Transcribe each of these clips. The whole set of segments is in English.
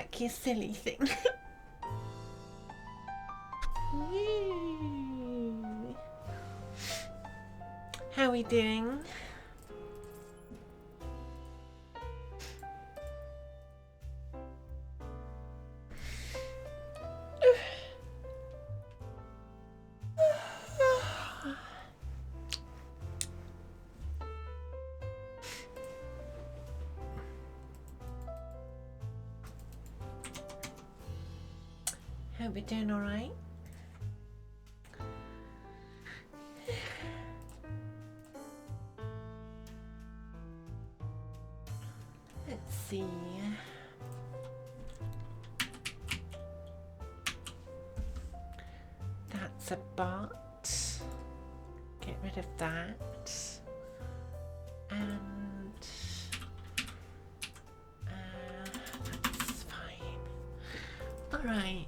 back, you silly thing. Yay. How are we doing? Hope we're doing all right. Let's see. That's a bot. Get rid of that. And that's fine. All right.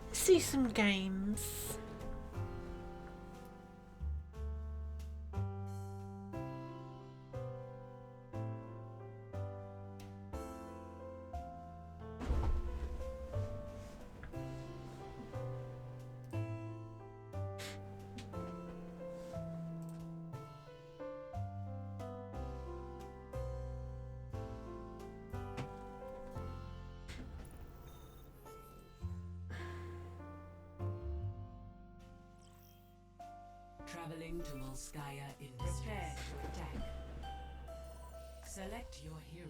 Let's see some games. Traveling to Volskaya in prepare to attack. Select your hero.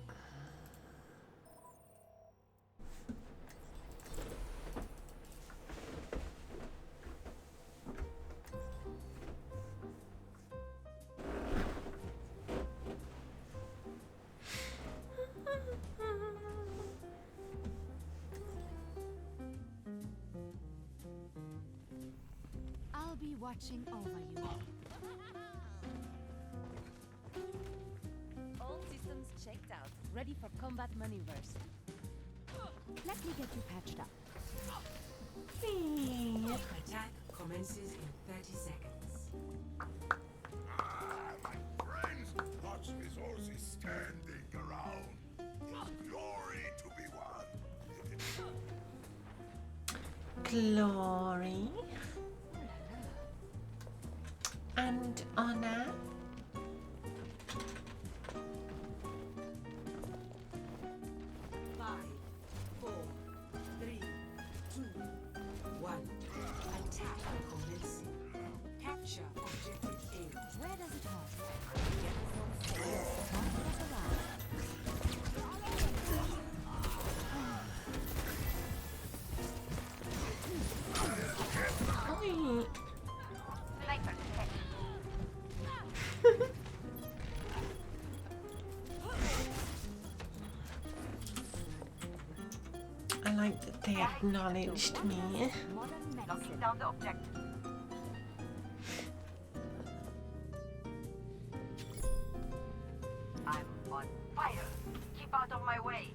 I'll be watching over you. All systems checked out. Ready for combat maneuvers. Let me get you patched up. Attack commences in 30 seconds. My friends, watch resources standing around. Glory to be won. Glory and honor. Five, 4, 3, 2, 1. Attack commencing. Capture objective A. Where does it hurt? Oi. I like that they acknowledged me. Modern medicine. Locking down the objective. I'm on fire. Keep out of my way.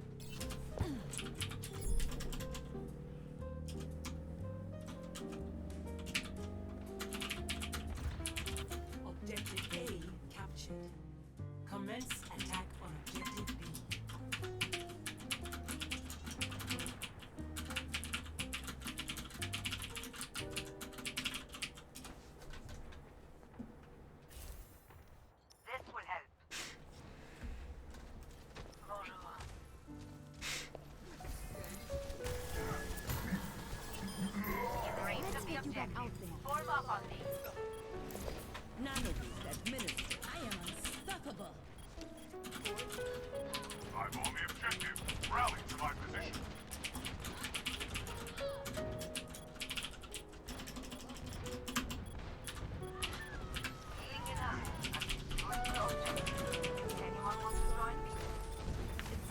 Objective A captured. Commence attack on objective B. This will help. Bonjour. In range Let's of the get you back objective. out there. Form up on me. Nanoboost administered. I am unstoppable. I'm on the objective. Rally to my position. Healing enough. I'm destroying the objective. Anyone want to join me?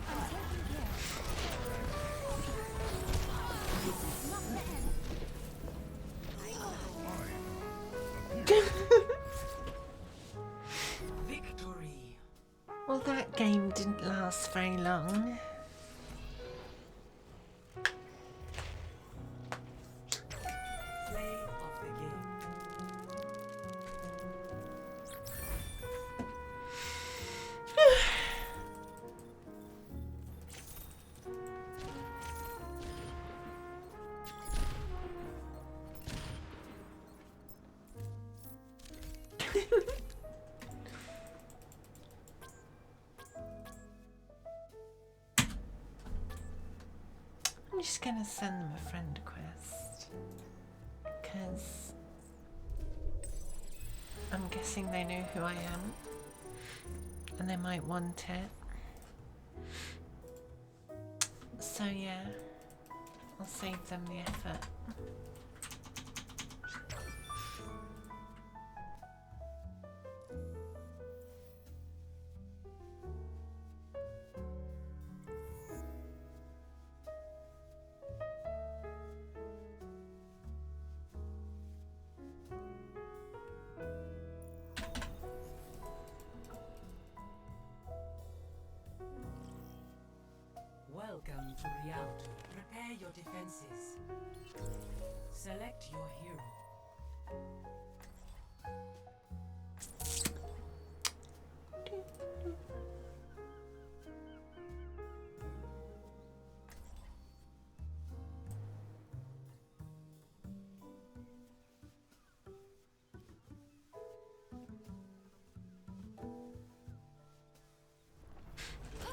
I'm taking care. This is not the end. Victory. Well, that game didn't last very long. Play of the game. I'm just gonna send them a friend request because I'm guessing they know who I am and they might want it. So yeah, I'll save them the effort. Welcome to Rialto. Prepare your defenses. Select your hero.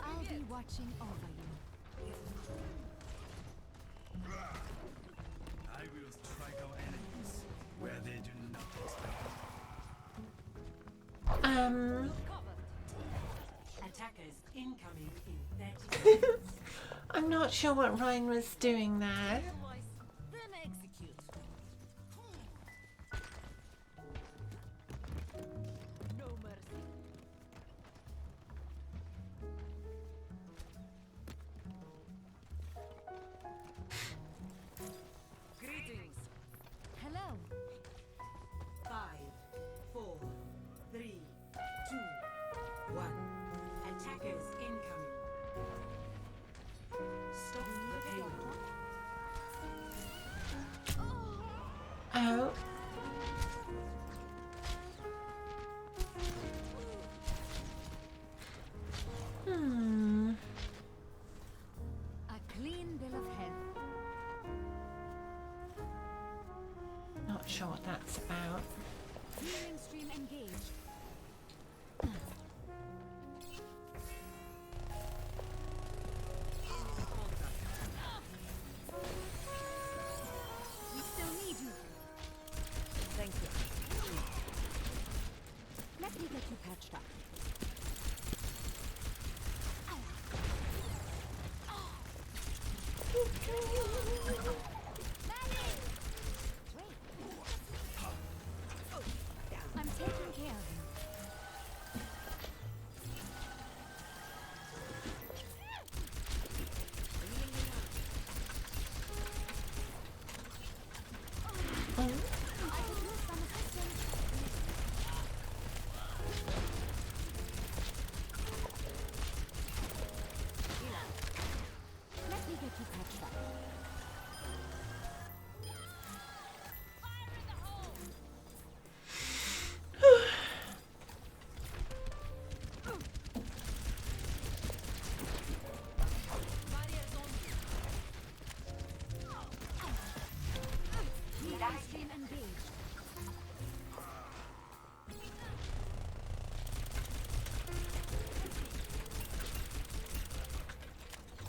I'll be watching over you. I will strike our enemies where they do not expect. Attackers incoming in 30 seconds. I'm not sure what Ryan was doing there. Then execute. No mercy. Greetings. Hello. 5, 4, 3, 2, 1. Attackers incoming. Stop the payload. Oh. Hmm. A clean bill of health. Not sure what that's about. Healing stream engaged. We still need you. Thank you. Let me get you patched up. I'm taking care of you. I could use some assistance. Let me get you patched up. Healing stream engaged.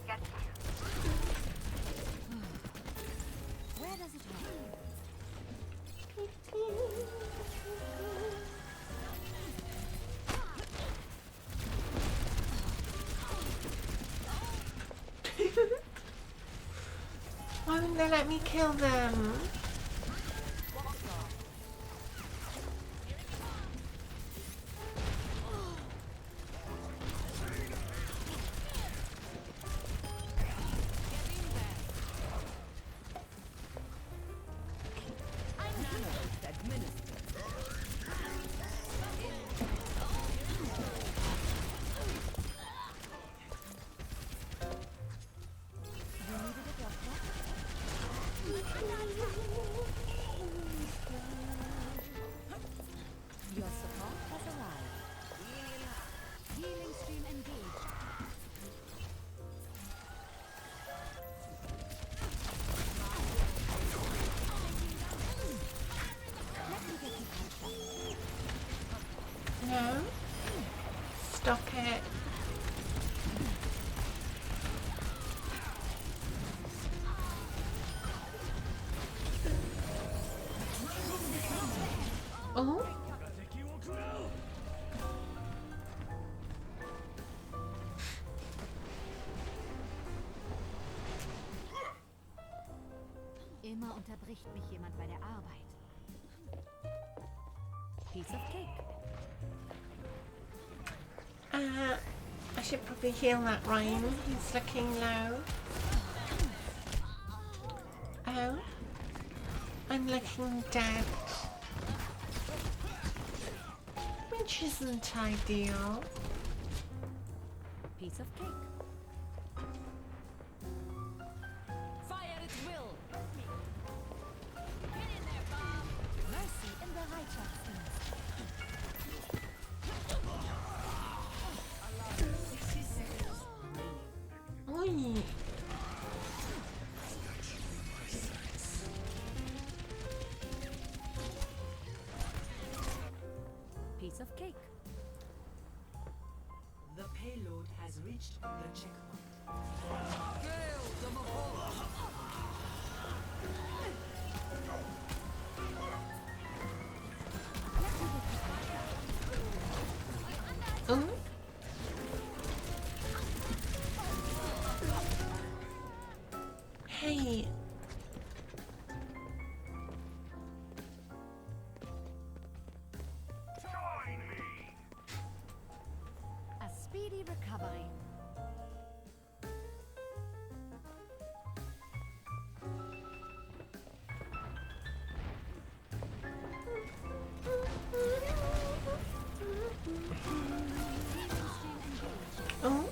Get here. Where does it hurt? Why wouldn't they let me kill them? You needed a doctor? No. Stop it. Oh. Immer unterbricht mich jemand bei der Arbeit. Piece of cake. I should probably heal that Ryan. He's looking low. Oh. I'm looking dead. Which isn't ideal. Piece of cake. Fire at will. Mercy in Bereitschaftsdienst. Oi. Piece of cake. The payload has reached the checkpoint. Oh. Hey. Join me! A speedy recovery. Oh.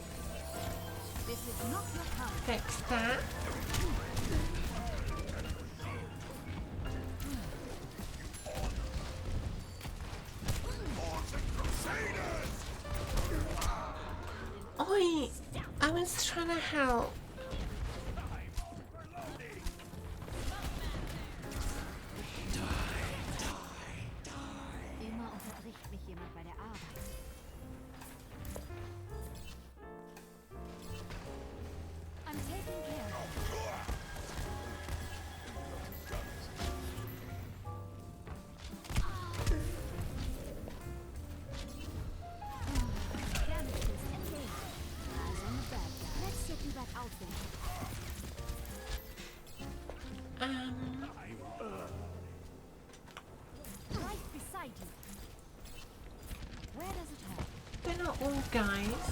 This is not your time. Fix that. Oi. I was trying to help. Immer unterbricht mich jemand bei der Arbeit. I'm taking care of Damages engaged. Eyes on the bad guy. Let's get you back out there. Right beside you. Where does it hurt? They're not all guys.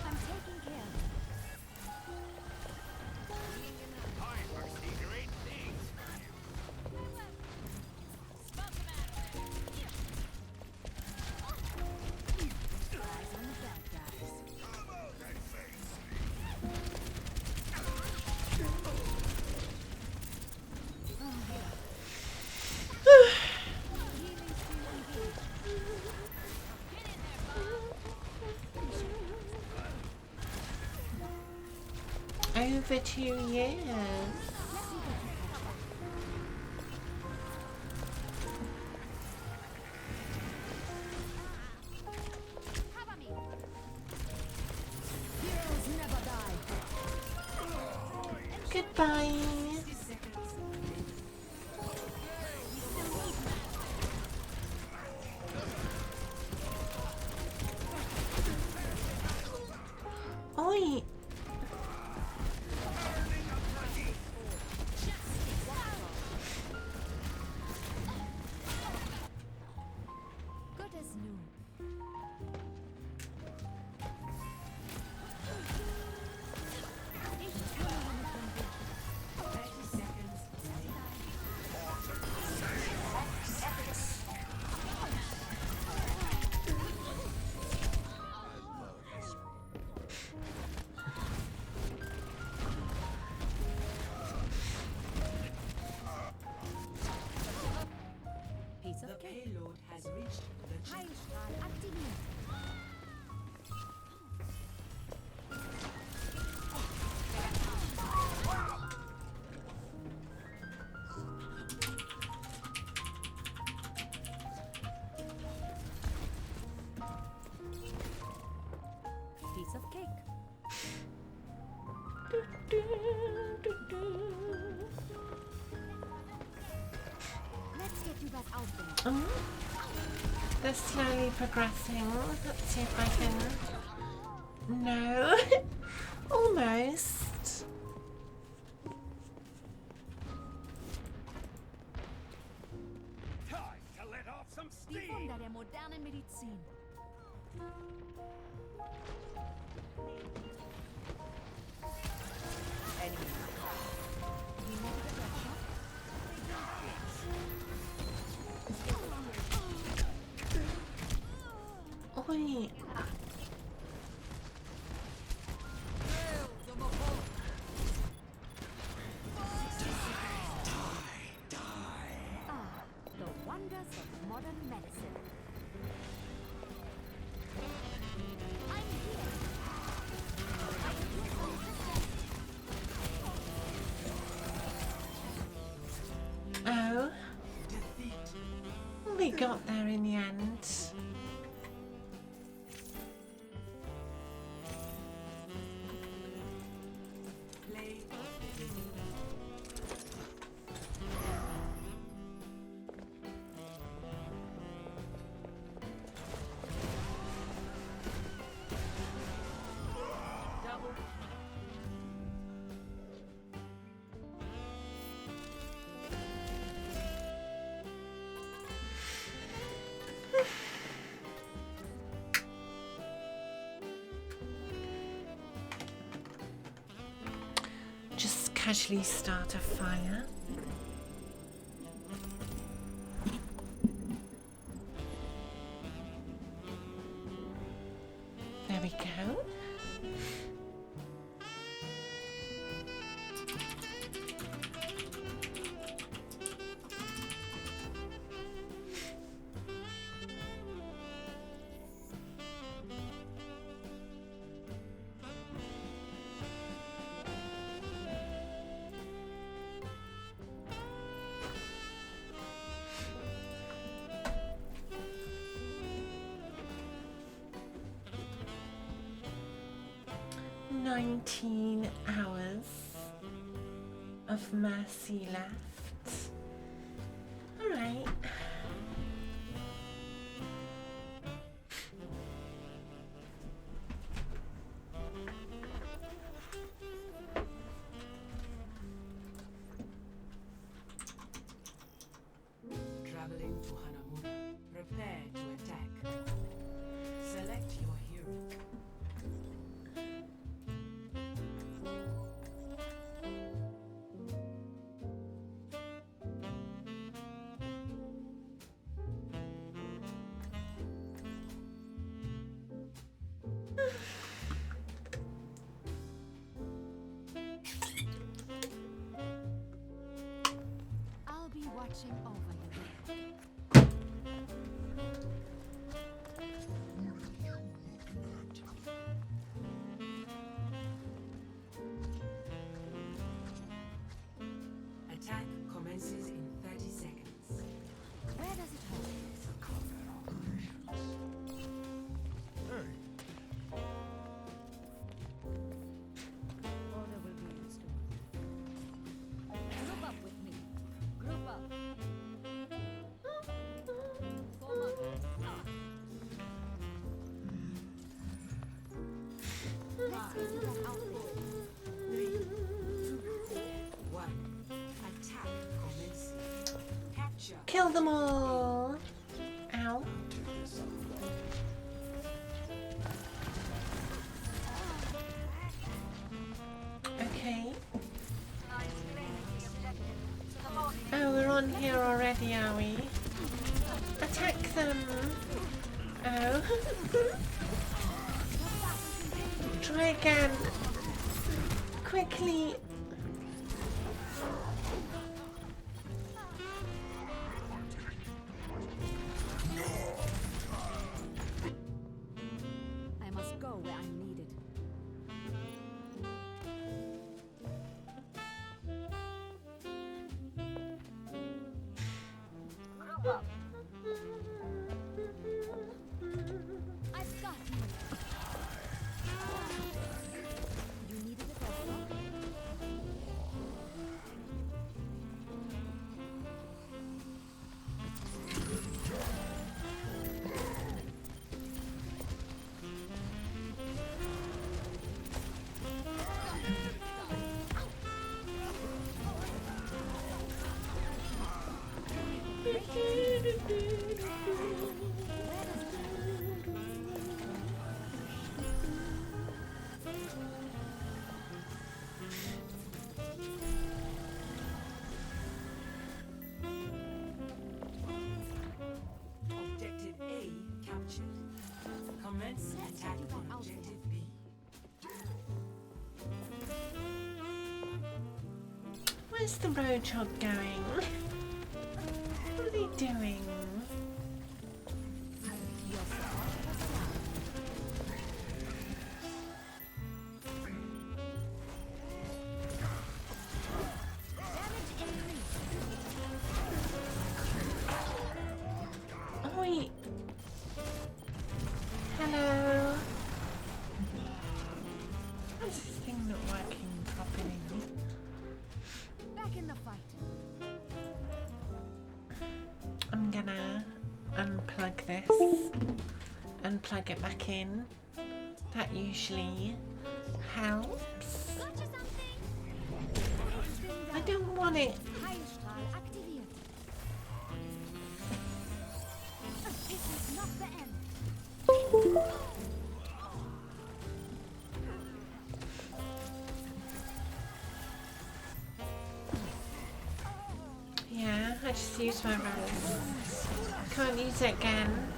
I'm taking care of it. Eyes on the bad guys. Healing stream engaged. Over 2 years. Cover me. Heroes never die. Goodbye. 60 seconds. Oi. Good as new. Ich kümmere mich um dich. 30 seconds. Let's get you back out there. Oh, they're slowly progressing. Let's see if I can. No, almost. Time to let off some Die steam. Wunder der modernen Medizin. We never get that shot. Oi. Ah, the wonders of modern medicine. I'm here. I can use some assistance. Oh. We got there in the end. Play of the game. Double. Just casually start a fire. There we go. "19 hours of mercy left." All right. Traveling to Hanamura. Prepare to attack. Select your hero. I'll be watching over you. Attack commences in 30 seconds. Where does it hurt? Order will be restored. Group up with me. Group up. Form up. Let's get you back out there. 3, 2, 1. Attack commences. Capture. Kill them all. Ow. Okay. Nice claiming the objective. To the morning. Oh, we're on here already, are we? Attack them. Oh. Try again. Quickly. I must go where I'm needed. Group up. I've got you. Where's the roadhog going? What are they doing? Oi! Hello! Why is this thing not working properly? Back in the fight. I'm gonna unplug this and plug it back in. That usually helps. Gotcha something. I don't want it. Heilstrahl aktiviert. This is not the end. Yeah, I just used my rose. Can't use it again.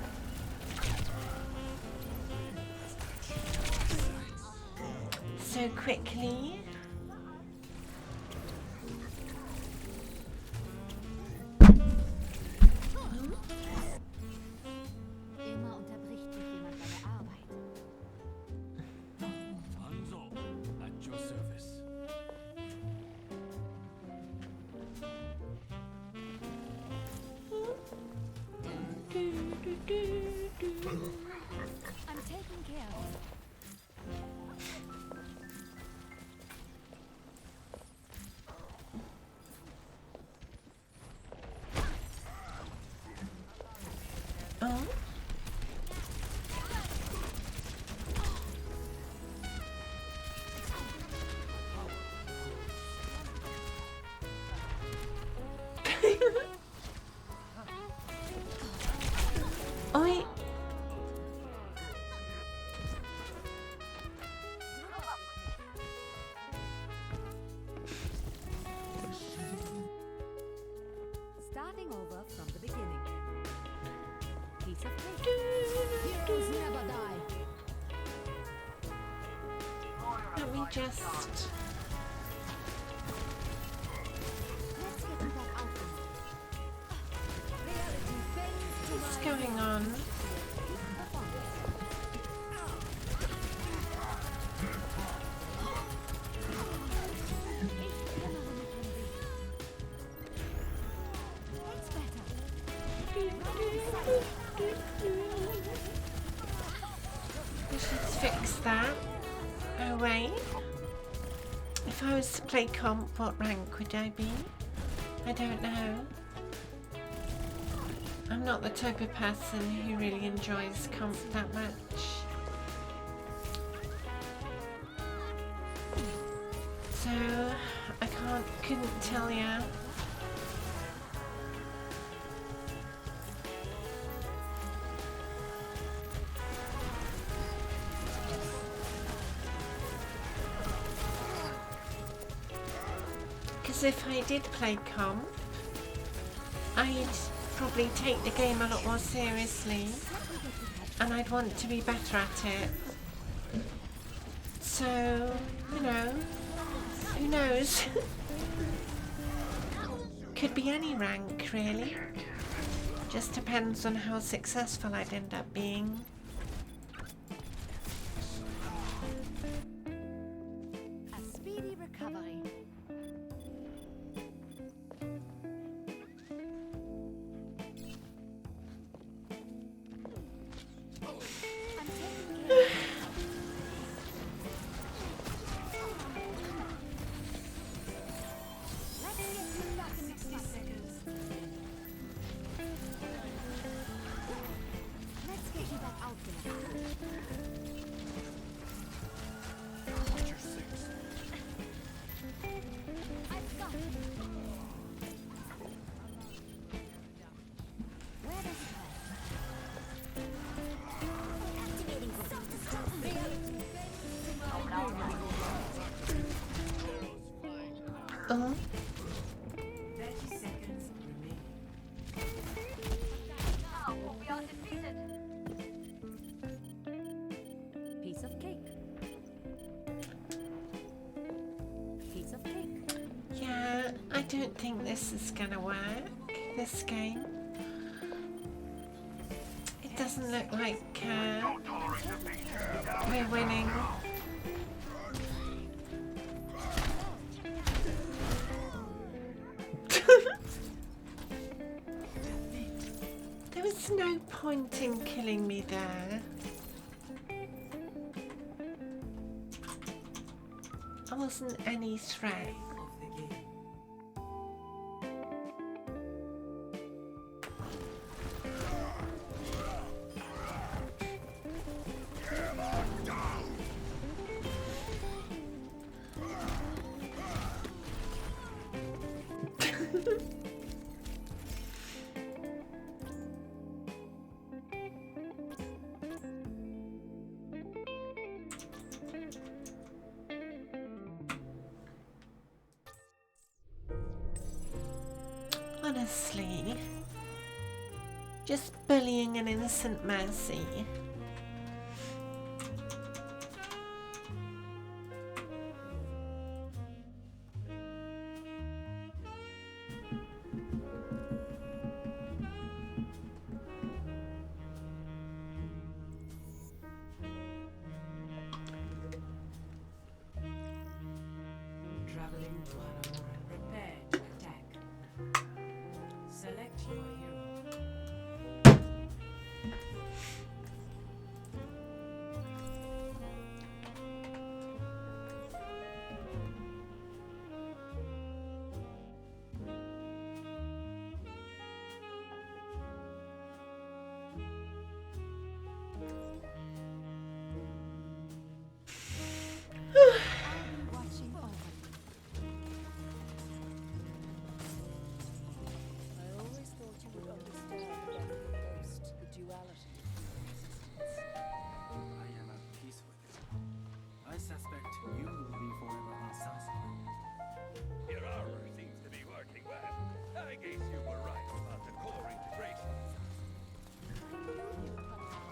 So quickly. Immer unterbricht mich jemand bei der Arbeit. Hanzo, at your service. I'm taking care of it. Oh. Oi. Starting over from the beginning. Piece of cake. Heroes never die. Let me just. Let's get to that outcome. Reality bends to What's my going on? performance. Ich kenne Mackenzie. It's better. We should fix that. Oh wait. If I was to play comp, what rank would I be? I don't know. I'm not the type of person who really enjoys comp that much. So I couldn't tell you. Because if I did play comp, I'd probably take the game a lot more seriously and I'd want to be better at it. So, you know, who knows? Could be any rank, really. Just depends on how successful I'd end up being. A speedy recovery. I'm taking care of it. Let's get you back in the 60 seconds. Let's get you back out there. Watcher 6. I've got it. Where does it go? Activating self-destruct. Reality bends to my will. Oh, 30 seconds remaining. Now we are defeated. Piece of cake. Piece of cake. yeah, I don't think this is gonna work, this game. It doesn't look like we're winning. There was no point in killing me there. I wasn't any threat. Of the game. Honestly, just bullying an innocent Mercy. Traveling to Anamur and prepare to attack. Select your hero. Watching over. I always thought you would understand better than most the duality of human existence. I am at peace with it. I suspect you will be forever on South. Your armor seems to be working well. I guess you were right about the core integration. I knew you'd come along.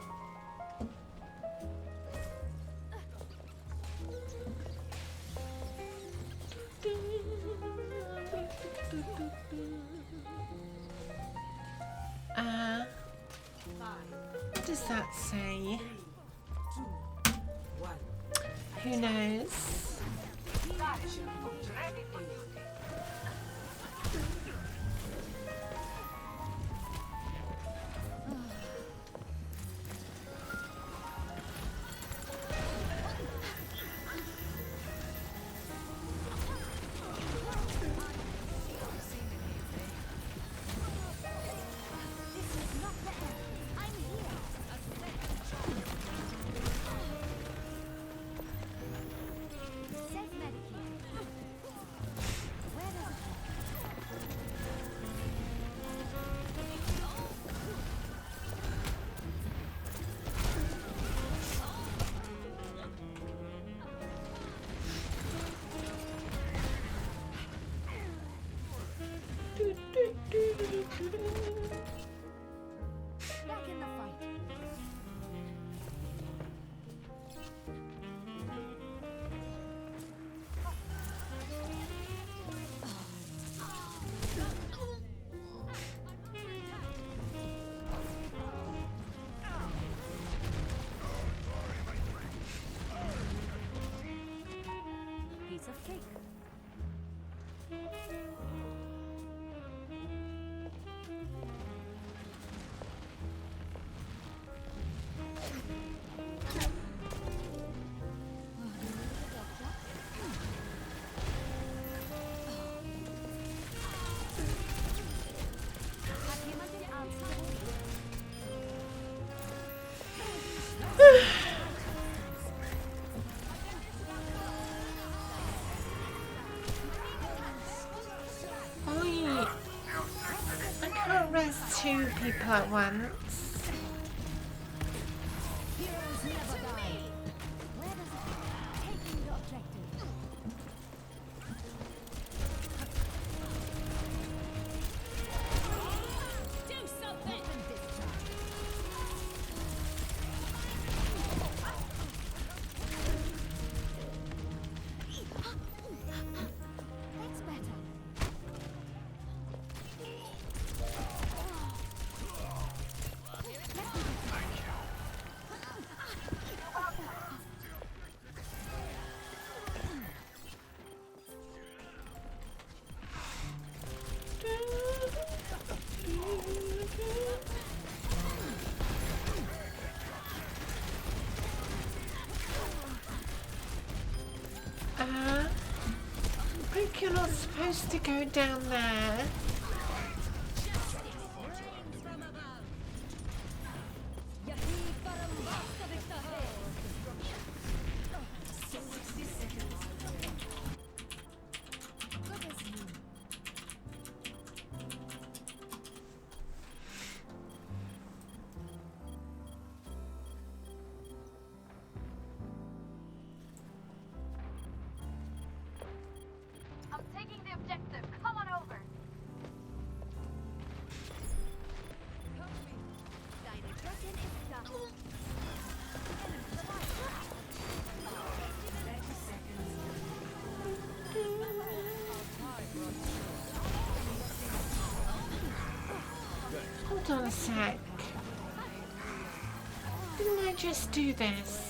What does that say? 2, 1. Who knows? Ready for duty. This is not the end. I'm here. Safe medic here. Where does it go? Back in the fight. Piece of cake. Hat jemand den Arm gehoben? Oi! I can't rest two people at once. Heroes never die. Where does it go? Taking the objective. Do something! Open discharge. That's better. Brooke, you're not supposed to go down there. I'm taking the objective. Come on over. Hold on a sec. Didn't I just do this?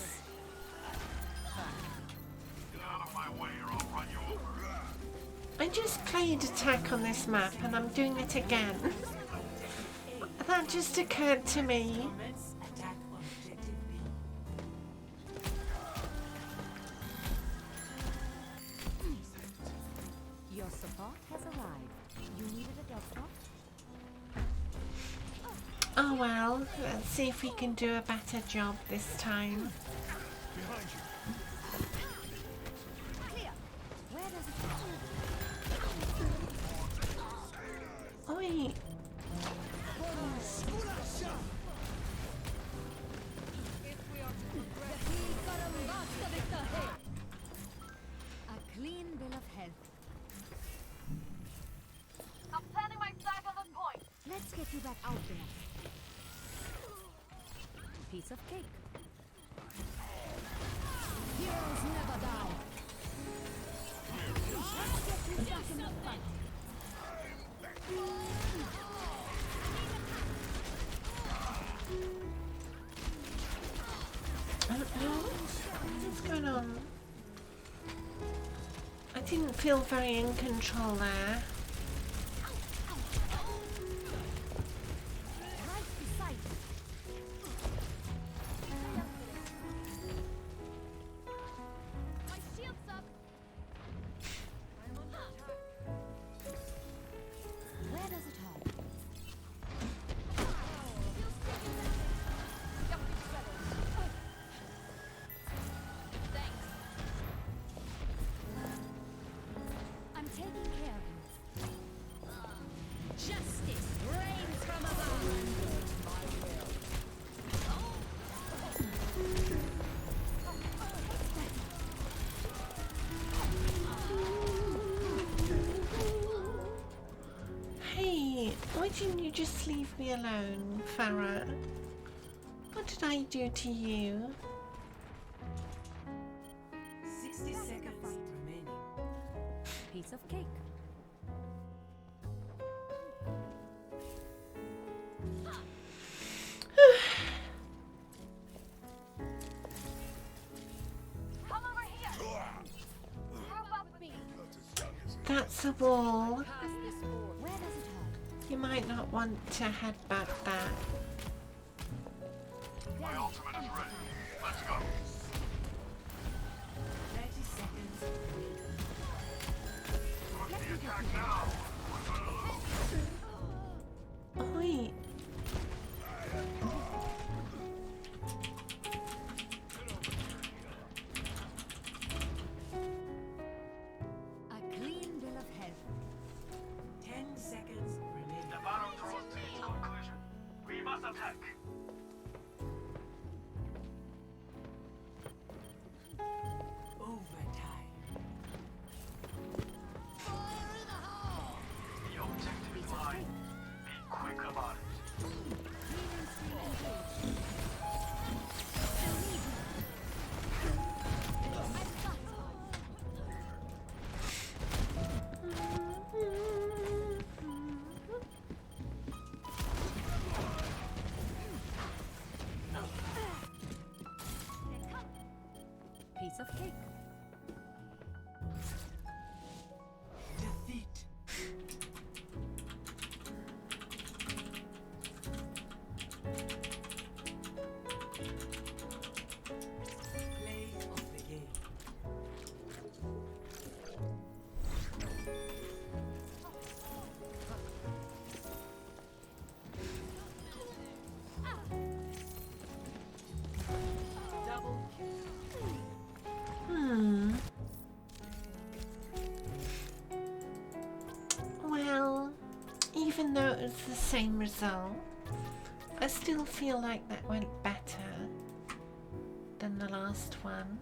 I just played attack on this map and I'm doing it again. That just occurred to me. Commence attack on objective B. Your support has arrived. You needed a doctor? Oh well, let's see if we can do a better job this time. Clear. Where does it go? Oi! A clean bill of health. I'm planting my flag on the point. Let's get you back out there. Piece of cake. Heroes never die. Let's get you back in the fight. I don't know. What's going on? I didn't feel very in control there. Right beside you. My shield's up. Where does it hurt? I'm taking care of you. Justice reigns from above. Hey, why didn't you just leave me alone, Farah? What did I do to you? 60 seconds remaining. Piece of cake. Come over here. Group up with me. That's a wall. Where does it hurt? You might not want to headbutt that. My ultimate is ready. 30 seconds remaining. Oi! A clean bill of health. 10 seconds remaining. The battle draws to its conclusion. We must even though it was the same result, I still feel like that went better than the last one.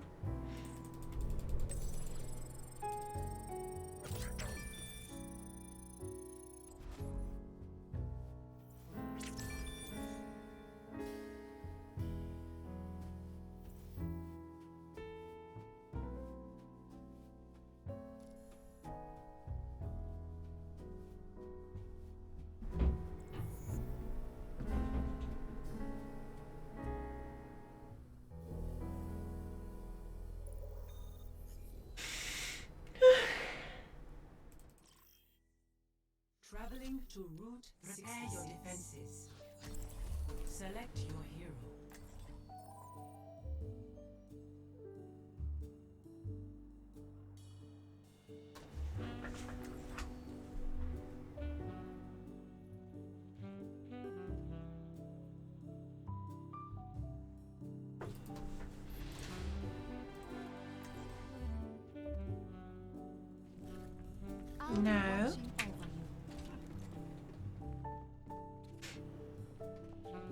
Traveling to Route 66. Prepare your defenses. Select your hero. I'll be No. watching over you.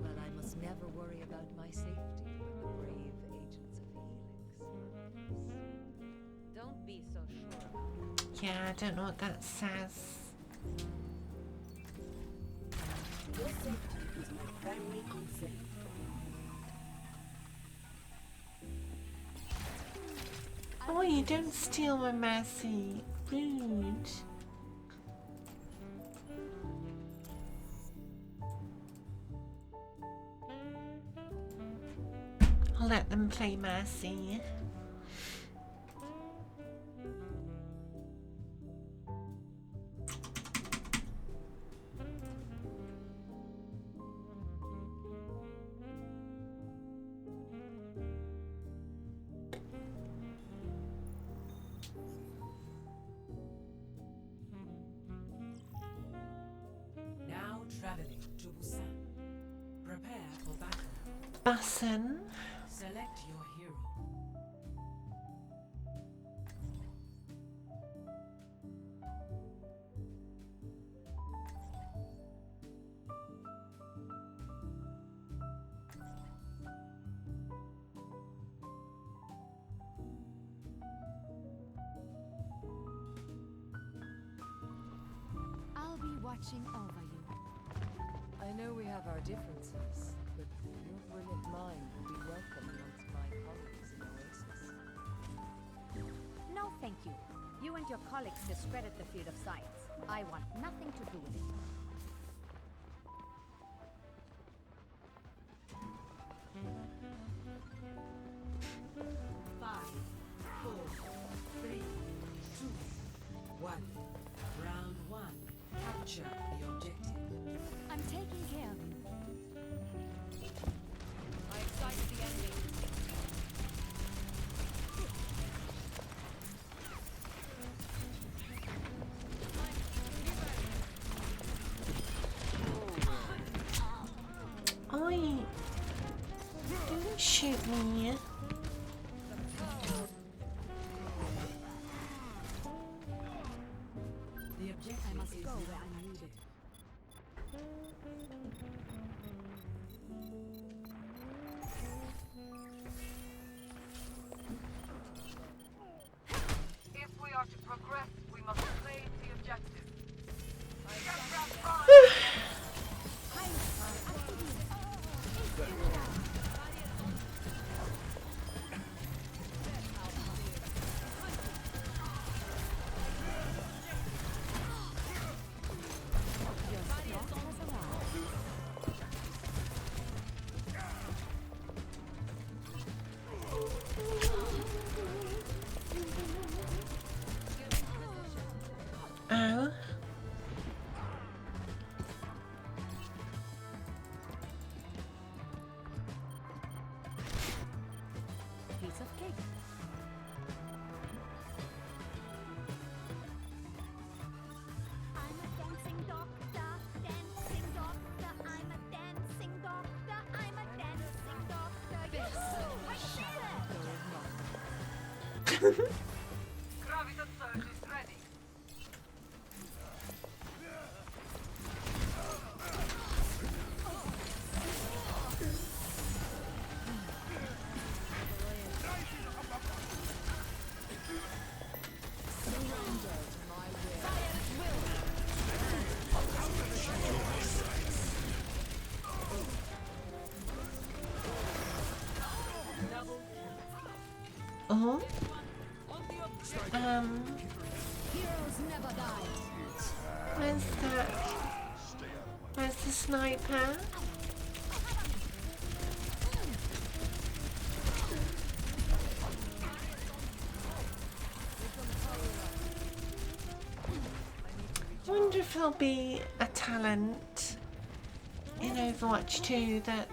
But I must never worry about my safety when the brave agents of Helix. Don't be so sure about it. Yeah, I don't know what that says. Your safety is my primary concern. Oh, you don't steal my mercy. Rude. I'll let them play mercy. Now traveling to Busan. Prepare for battle. Button. Select your hero. I'll be watching over you. I know we have our differences, but your brilliant mind will be welcome amongst my colleagues in Oasis. No, thank you. You and your colleagues discredit the field of science. I want nothing to do with it. Five, four, three, two, one. Round one. Capture the objective. I'm taking care of you. I excited the enemy. Oi! Don't shoot me. The objective I must is go now where I'm needed. If we are to progress, we must claim the objective. Your slot has arrived. Oh. Piece of cake. I'm a dancing doctor, dancing doctor. I'm a dancing doctor. I'm a dancing doctor. Yoo-hoo! I did it! Graviton surge is ready. Oh. Heroes never die. Where's that? Where's the sniper? I wonder if there'll be a talent in Overwatch 2 that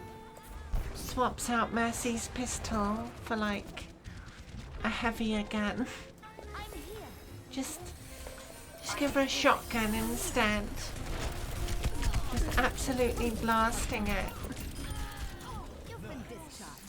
swaps out Mercy's pistol for like a heavier gun. Just give her a shotgun instead. Just absolutely blasting it. You've been discharged.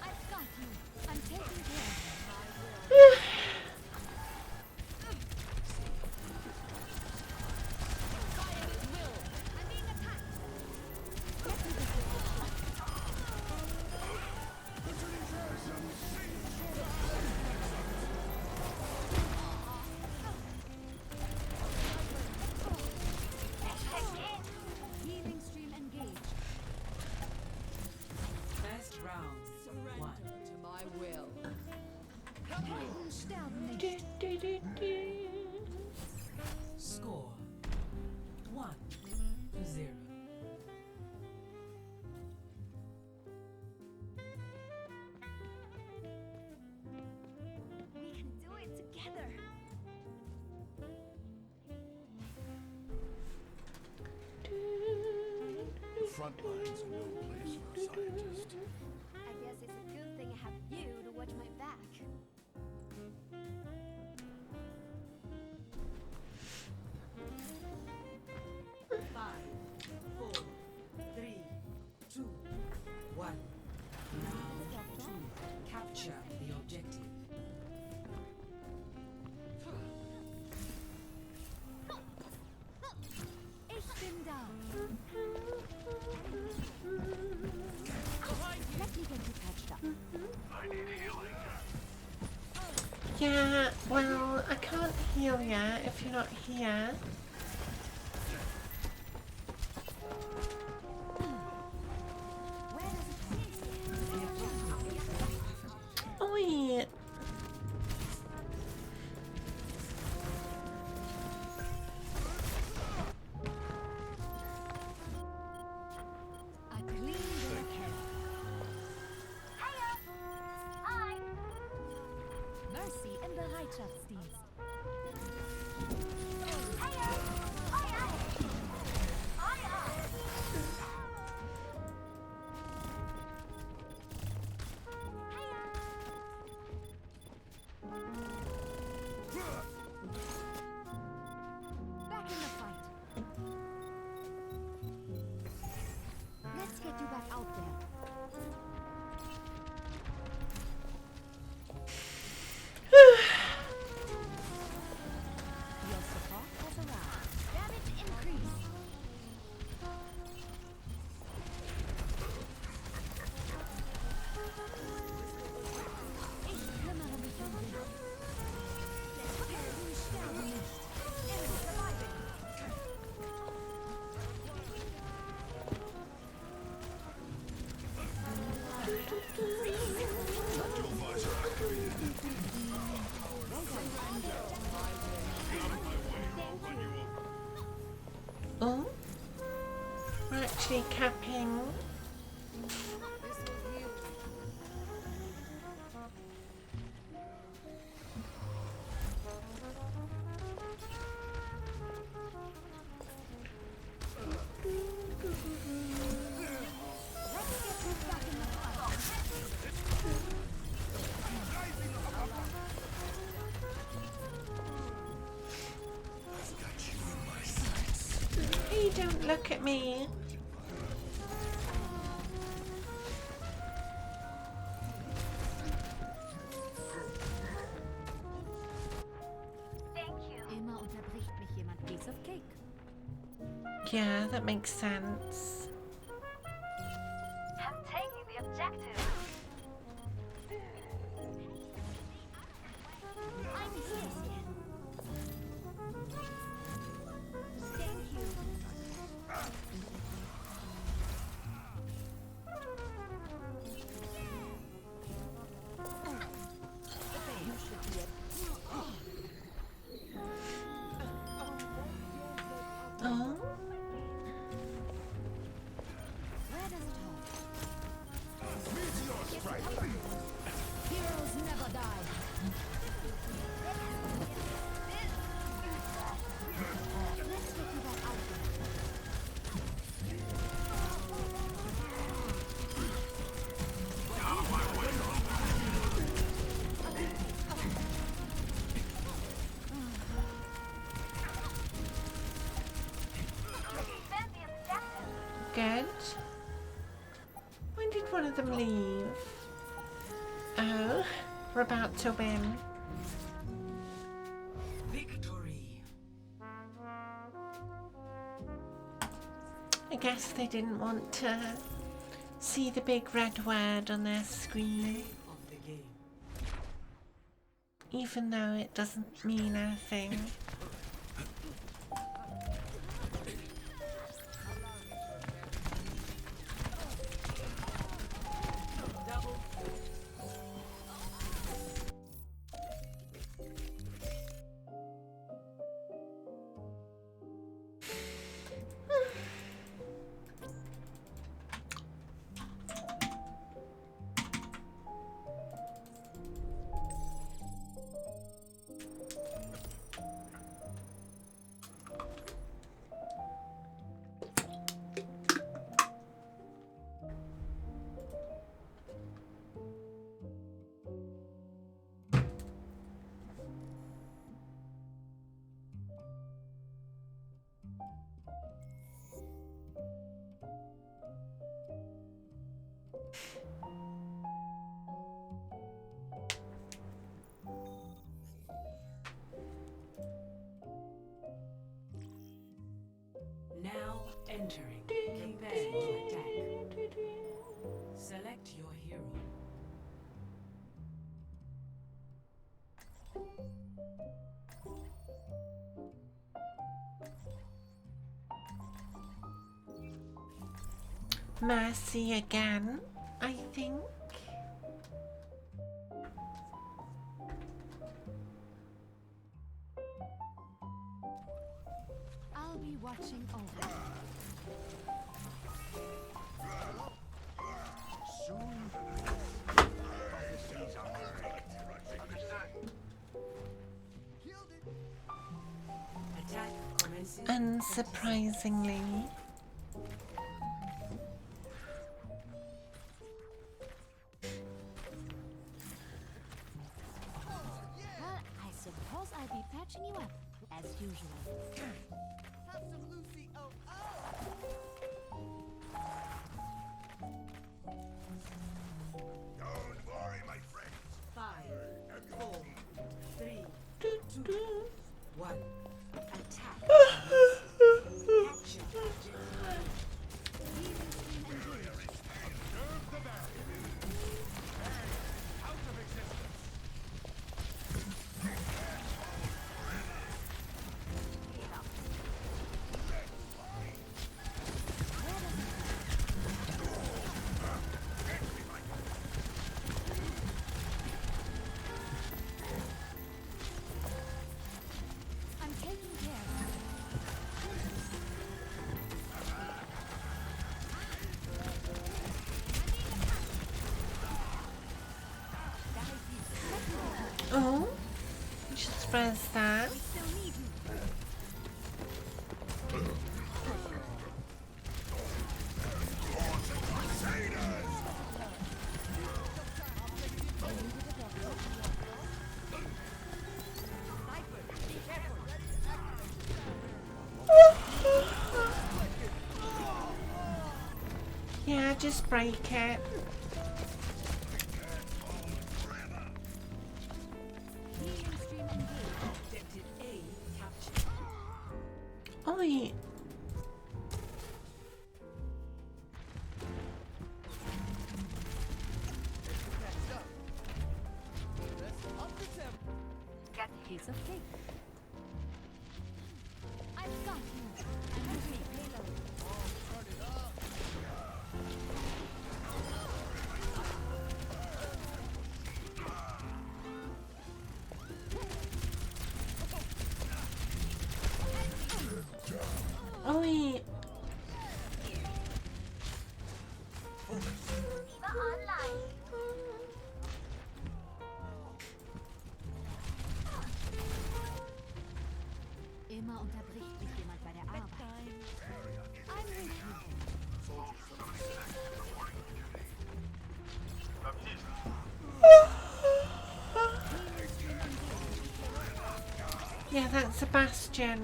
I've got you. I'm taking care of you. I'm being attacked. Healing stream engaged. First round. One. To my will. Helden sterben nicht. Do, do, do, do. Score 1-0. We can do it together. The front lines are no place for a scientist. I guess it's a good thing I have you to watch my back. Five, four, three, two, one. Round 2. Capture the objective. Ich bin da. Let me get you patched up. I need healing. Yeah, well, I can't heal you if you're not here. Where does it fit? Oi! I clean the Hi. Mercy im Bereitschaftsdienst. Back in the fight. Let's get you back out there. Your support has arrived. Damage increase. Ich kümmere mich um dich. Helden sterben nicht. Immer surviving. Oh? We're actually capping. Hey, don't look at me. Immer unterbricht mich jemand. Piece of cake. Yeah, that makes sense. Thank you. You should be Oh, Where does it hurt? Heroes never die. Let's get you that outfit. Defend the objective. good. When did one of them leave? Oh, we're about to win. Victory. I guess they didn't want to see the big red word on their screen, Of the game. even though it doesn't mean anything. Double. Now entering. Prepare to attack. Select your hero. Mercy again, I think. I'll be watching over. Soon. Prophecies are correct. Understood. Attack commences. Unsurprisingly. Well, I suppose I'll be patching you up, as usual. Don't worry, my friends. 5, 4, 3, 2, 1. Attack. Capture. I'm taking care. Oh, just press that. Still need you. Yeah, just break it. Healing stream engaged. Objective A captured. Oi. Get Piece of cake. I've got you. I'm moving payload. Oi! Diva online. Immer unterbricht mich jemand bei der Arbeit. I'm with you. Yeah, that's a bastion.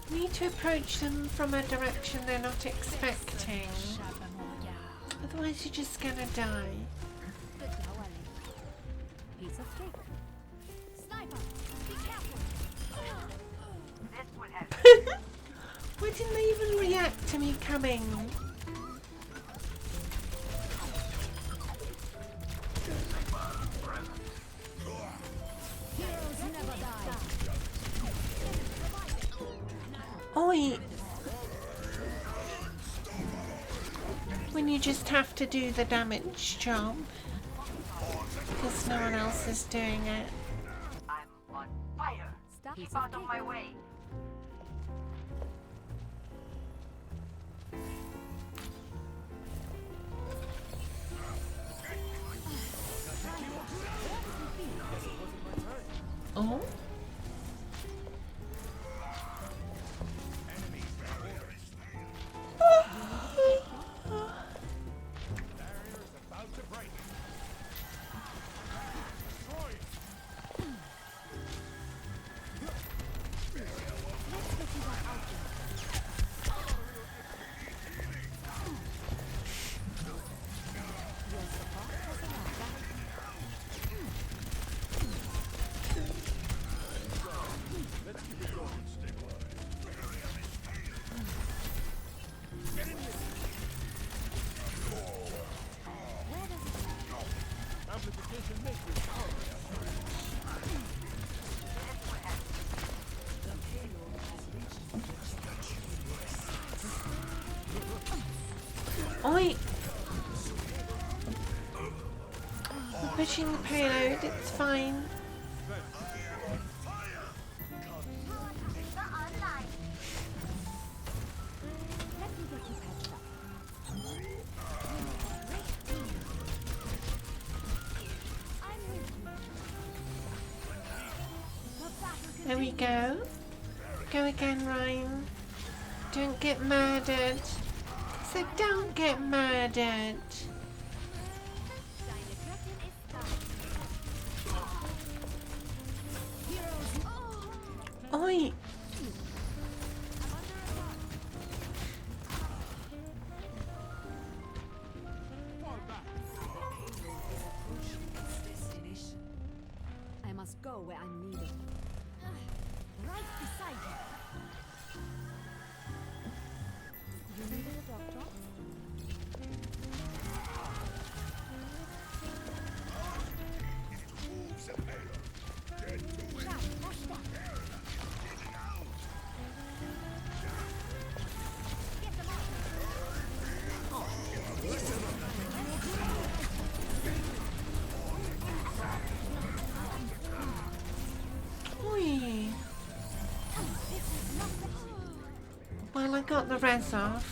Need to approach them from a direction they're not expecting. Otherwise you're just gonna die. Piece of cake. Sniper, be careful. This will help. Why didn't they even react to me coming? Heroes never die. Oi! When you just have to do the damage job because no one else is doing it. I'm on fire. Stop. Keep out of my way. Oh? Oi! We're pushing the payload, it's fine. Diva online. Let me get you patched up. I'm with you. There we go. Go again, Ryan. Don't get murdered. So don't get murdered. Deine Göttin ist da. Oi! I must go where I'm needed. Right beside you. You needed a doctor? Oi! Well, I got the res off.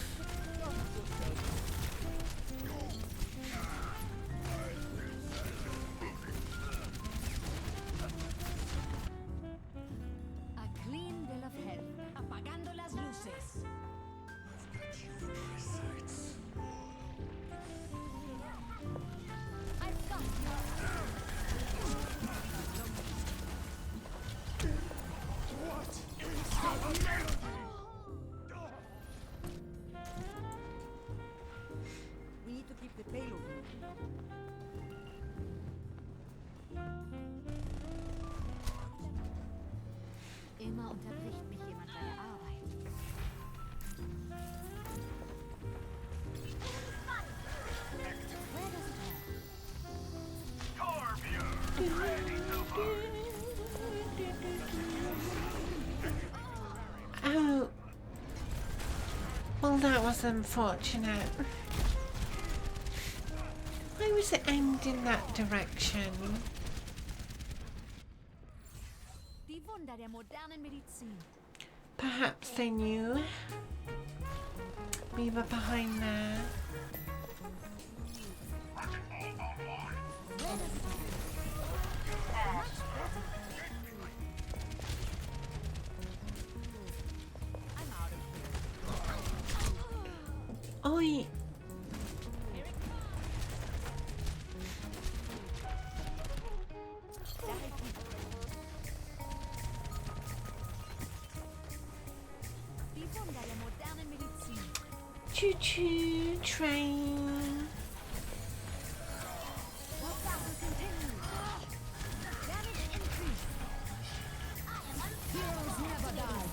A clean bill of health. Apagando las luces. I've got We need to keep the payload moving. Immer unterbricht mich jemand bei der Arbeit. Where does it hurt? Oh. Well, that was unfortunate. Why was it aimed in that direction? Die Wunder der modernen Medizin. Perhaps they knew we were behind there. Oi! Die Wunder der modernen Medizin. Choo-choo train. The battle continues. Damage increase. Heroes never die.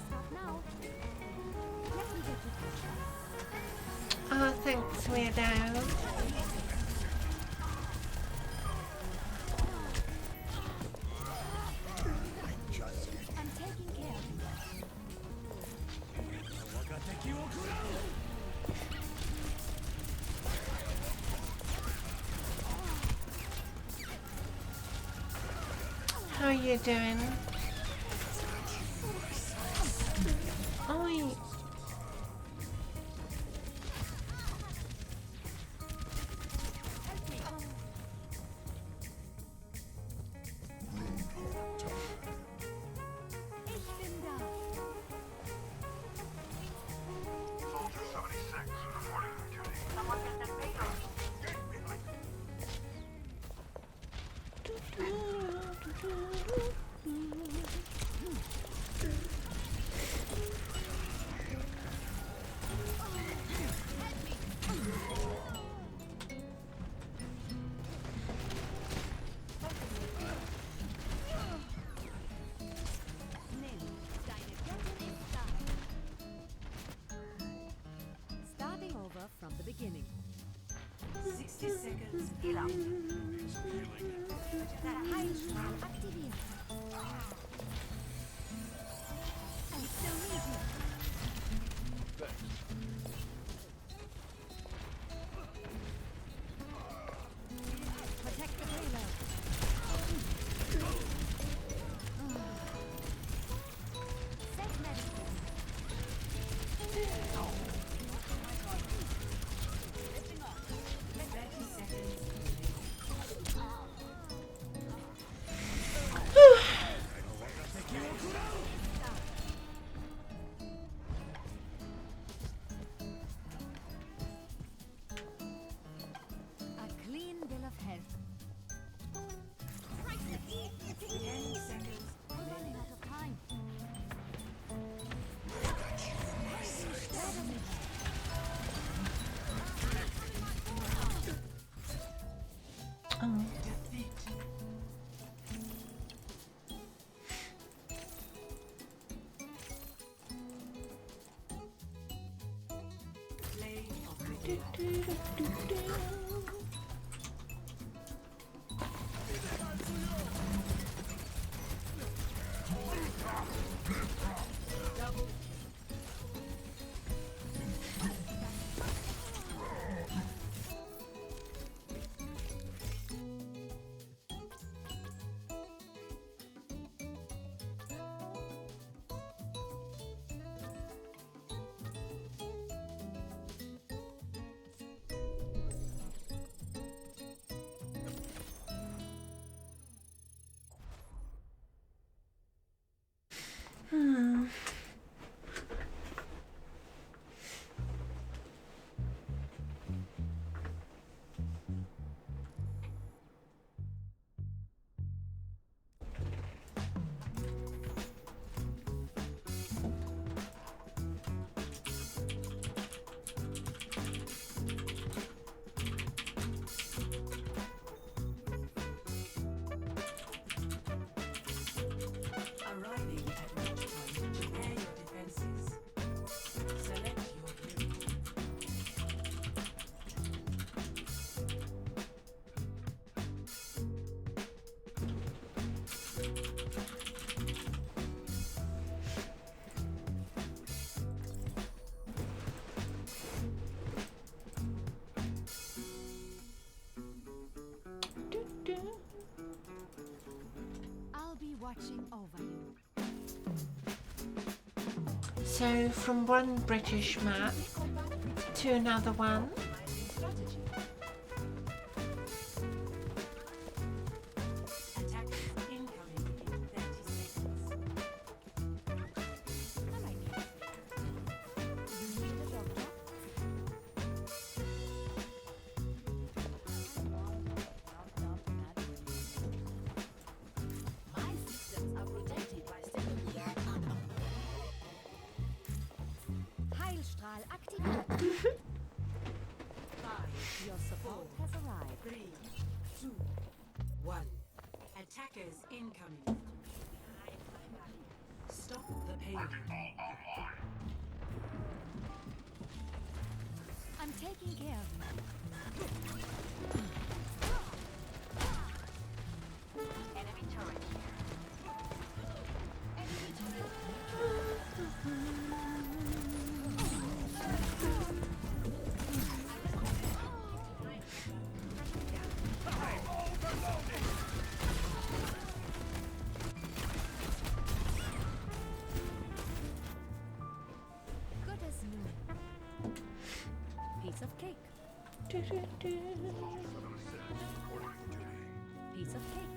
Stop now. Let me get you. Oh, thanks, weirdo. I'm taking care of you. How you doing? Oi! Ich bin da. Soldier 76 reporting for duty. Someone hit the payload. Nelly, deine Göttin ist da. Starting over from the beginning. 60 seconds. Heal up. Der Heilstrahl aktiviert. I still need you. Protect the payload. Set medicine. 30 seconds. A clean bill of health. 10 seconds. We're running out of time. Oh. Play of the Do, do, do, do, do. So from one British map to another one. Attackers incoming in 30 seconds. My systems are protected by stimuli. Heilstrahl aktiviert. Your support has arrived. 3, 2, 1. Attackers incoming. Stop the payload. I'm taking care of you. Enemy turret here. Good as new. Piece of cake. Piece of cake.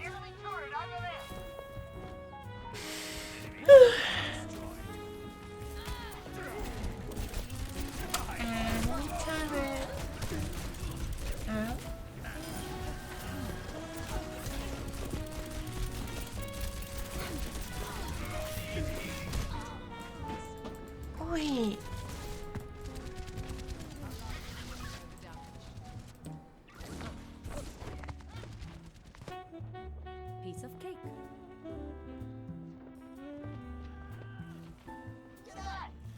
Enemy turret over there. And turret. Oh. Oi. Piece of cake.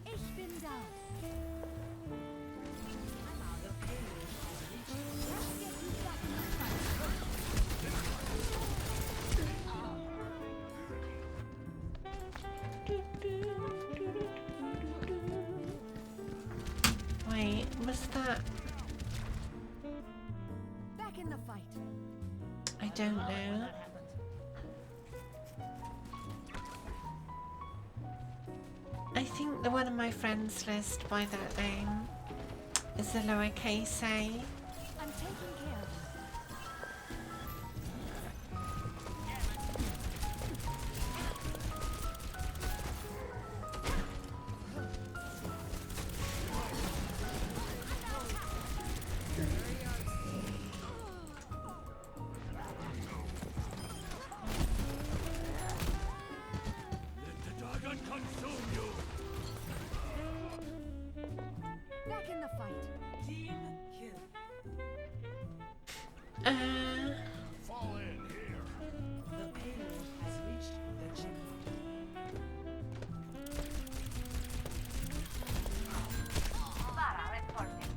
Ich bin da. Wait, was that? Back in the fight. I don't know. I think the one on my friends list by that name is a lowercase a. I'm taking care of you. Let the dragon consume you! Back in the fight. Team kill. Fall in here. The payload has reached the checkpoint. Lara reporting.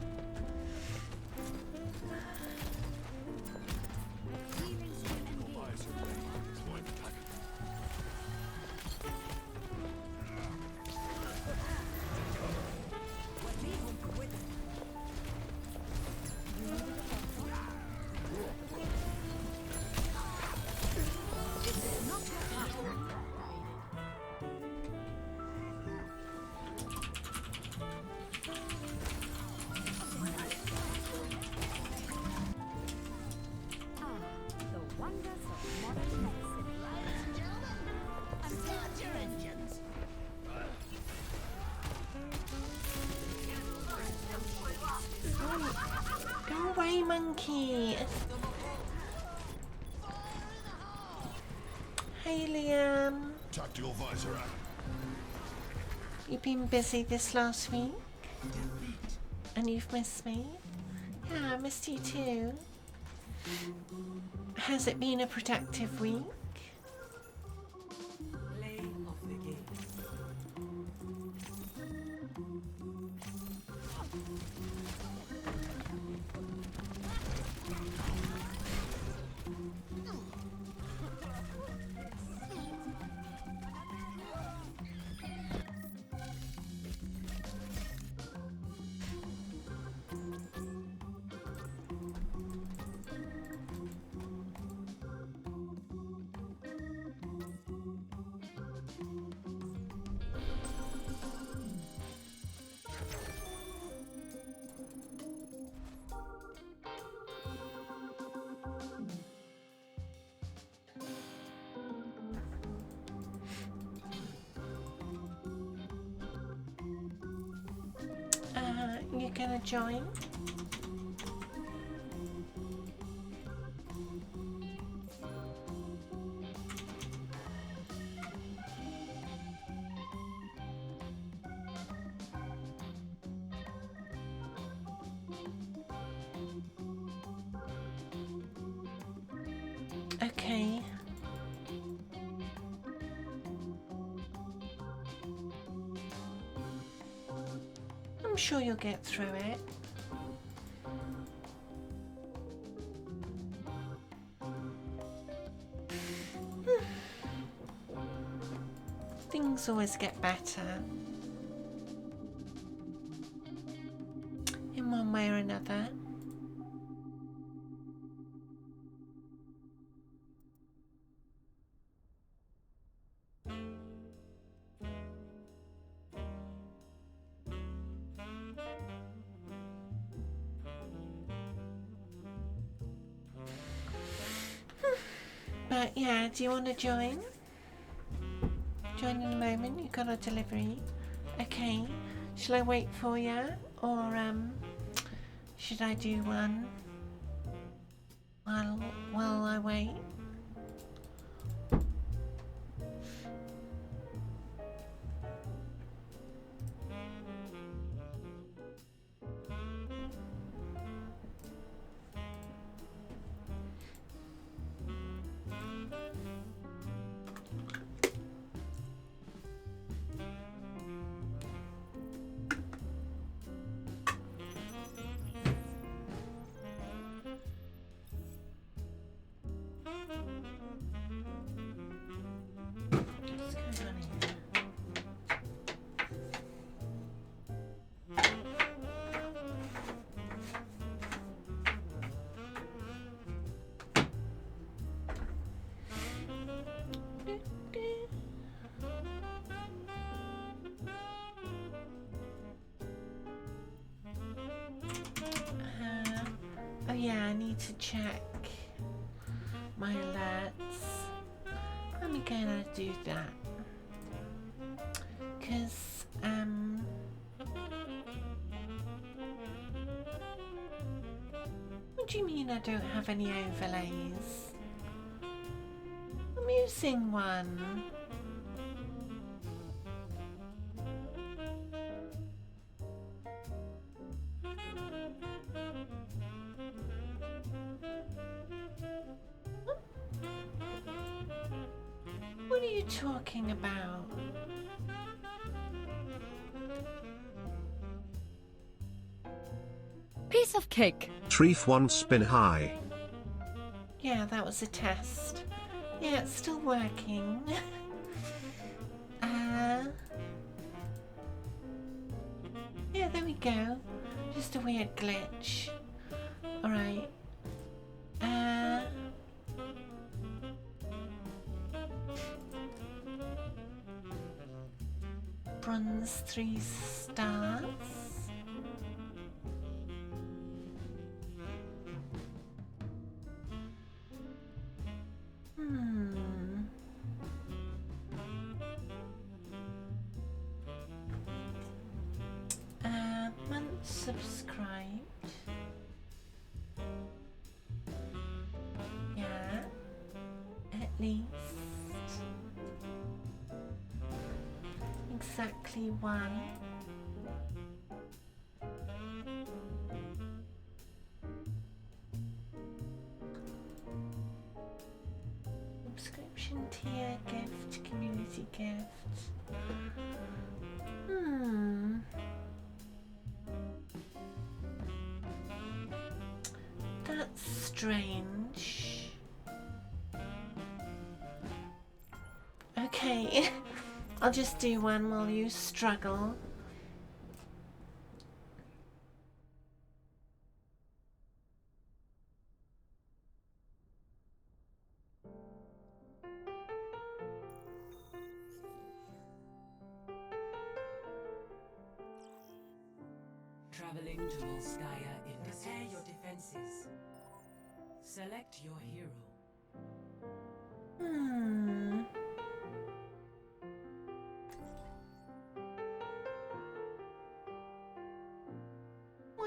Healing stream engaged. Visor ready. Point target. Ah, the wonders of modern medicine. Start your engines. Go away, monkey! Hey, Liam. Tactical visor out. You've been busy this last week? And you've missed me? Yeah, I missed you too. Has it been a productive week? Play of the game. You gonna join? Okay. I'm sure you'll get through it. Things always get better. In one way or another. But yeah, do you want to join? Join in a moment. You got a delivery. Okay. Shall I wait for you, or should I do one while I wait? What's going on here? Oh yeah, I need to check my alerts. I'm gonna do that. Cause what do you mean I don't have any overlays? I'm using one. What are you talking about? Piece of cake. Treef one spin high. Yeah, that was a test. Yeah, it's still working. Yeah, there we go. Just a weird glitch. Alright. Bronze 3 stars. Month subscribed. Yeah, at least. Exactly one. Subscription tier, gift, community gift. That's strange. Okay, I'll just do one while you struggle. Traveling to Volskaya in prepare your defenses. Select your hero.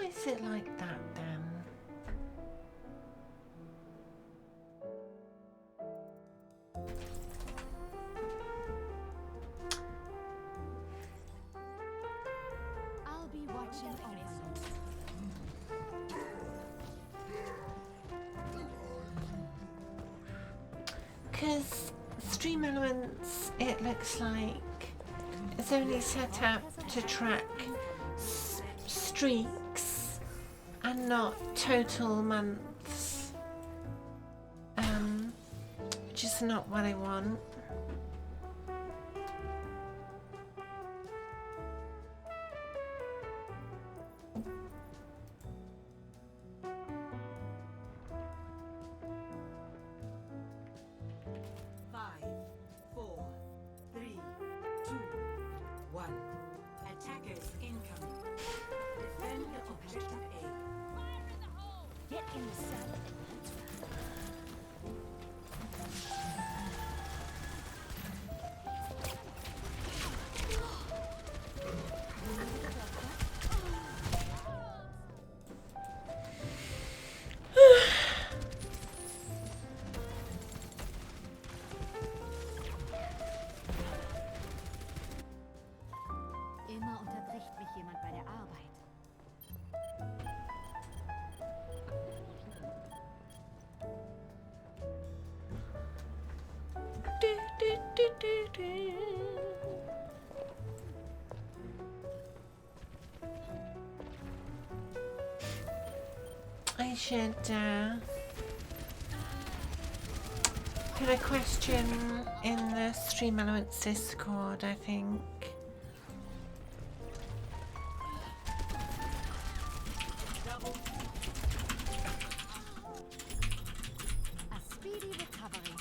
is it like that then? I'll be watching over you. Because Stream Elements, it looks like, is only set up to track streaks and not total months, which is not what I want. Five, 4, 3, 2, 1. Attackers incoming. Defend the objective A. Get in the saddle and let's ride. Immer unterbricht mich jemand bei der Arbeit. Do, do, do, do, do. I should put a question in the Stream Elements Discord, I think. A speedy recovery.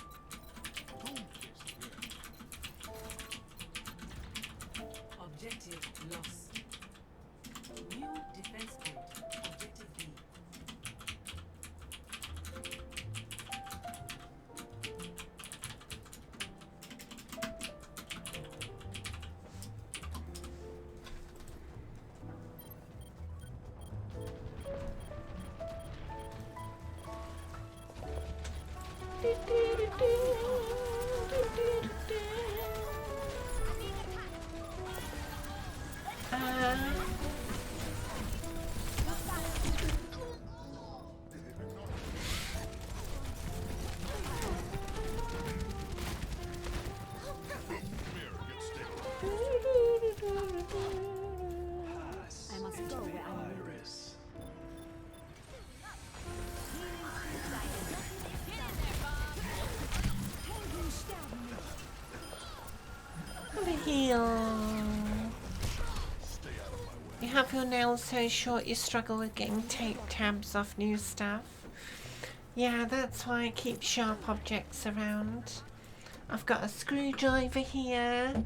Objective lost. New defense point. Objective B. I must go where I'm needed. Heal. You have your nails so short you struggle with getting tape tabs off new stuff. Yeah, that's why I keep sharp objects around. I've got a screwdriver here,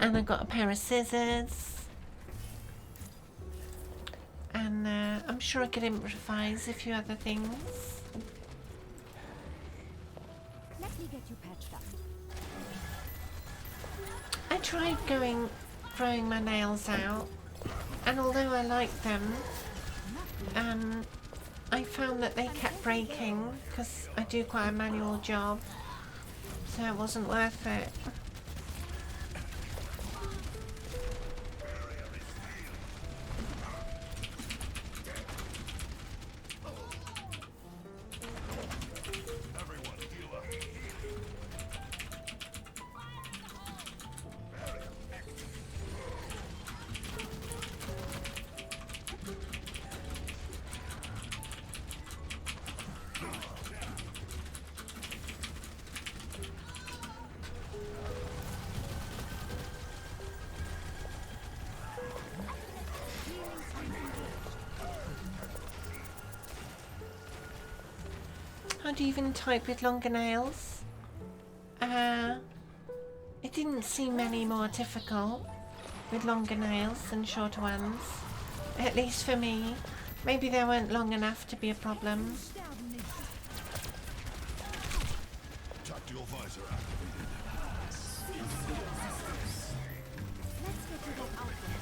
and I've got a pair of scissors. And I'm sure I could improvise a few other things. Let me get you patched up. I tried growing my nails out, and although I liked them, I found that they kept breaking because I do quite a manual job, so it wasn't worth it. How do you even type with longer nails? It didn't seem any more difficult with longer nails than shorter ones. At least for me. Maybe they weren't long enough to be a problem. Tactical visor activated. Let's get you that outfit.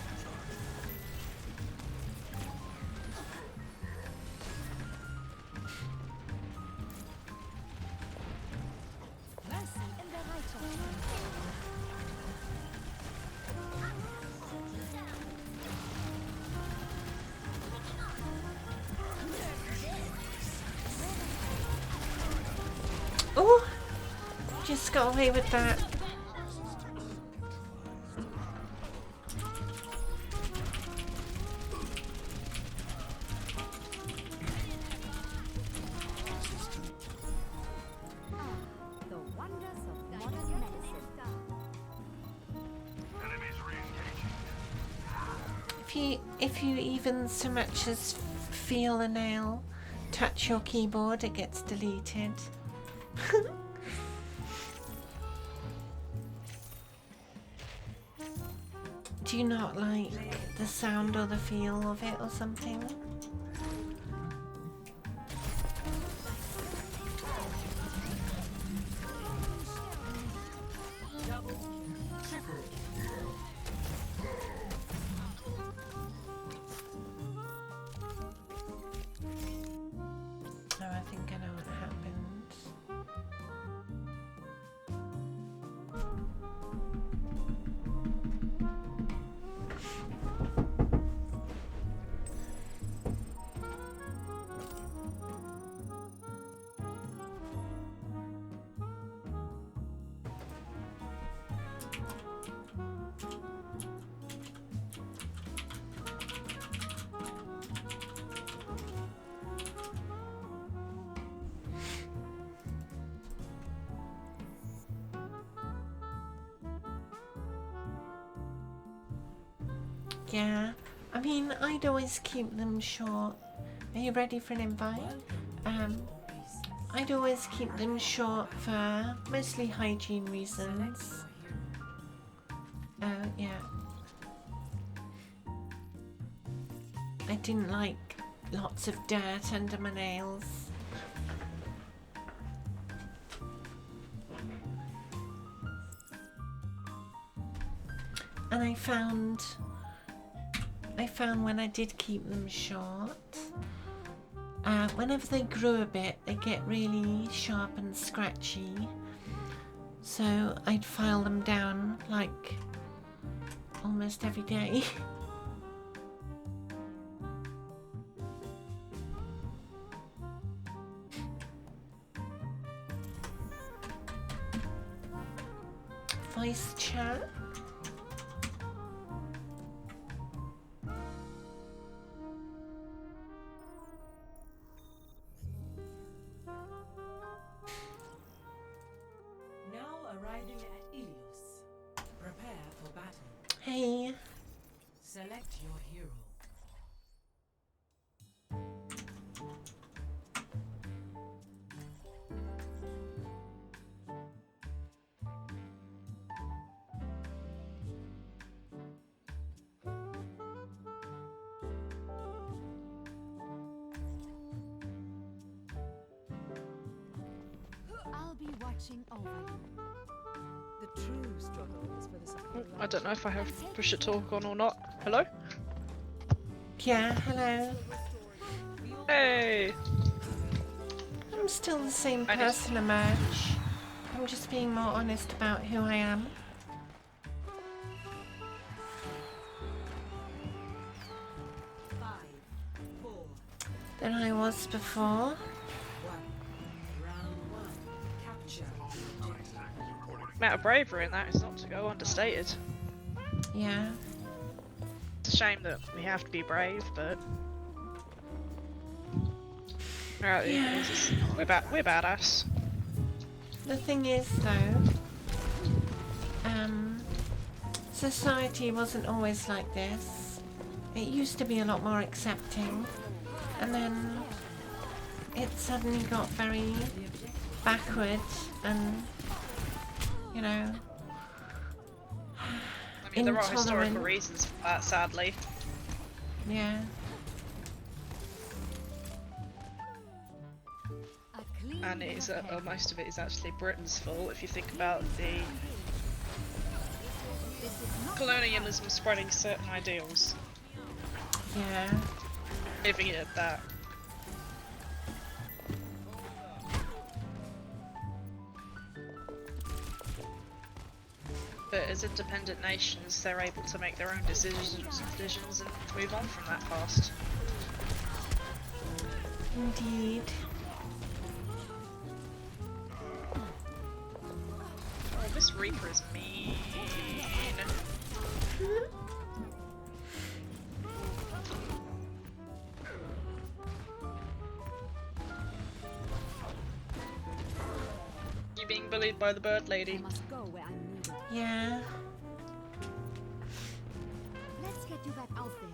just got away with that. The wonders of modern medicine. If you even so much as feel a nail touch your keyboard, it gets deleted. Do you not like the sound or the feel of it or something? Oh, I think I know what happened. Yeah, I mean, I'd always keep them short. Are you ready for an invite? I'd always keep them short for mostly hygiene reasons. Yeah. I didn't like lots of dirt under my nails. And I found when I did keep them short, whenever they grew a bit, they get really sharp and scratchy. So I'd file them down like almost every day. Voice chat. Arriving at Ilios. Prepare for battle. Hey. Select your hero. I'll be watching over you. The true struggle is for the support. I don't know if I have push to talk on or not. Hello? Yeah, hello. Hey! I'm still the same person, Emerge. I'm just being more honest about who I am. Than I was before. Amount of bravery in that is not to go understated. Yeah. It's a shame that we have to be brave, but yeah. We're badass. The thing is, though, society wasn't always like this. It used to be a lot more accepting, and then it suddenly got very backward and, you know, I mean, there are historical reasons for that, sadly. Yeah. And it is, most of it is actually Britain's fault if you think about the colonialism spreading certain ideals. Yeah. Leaving it at that. But as independent nations, they're able to make their own decisions and move on from that past. Indeed. this Reaper is mean. You being bullied by the bird I lady? must go where I'm needed. Yeah. Let's get you back out there.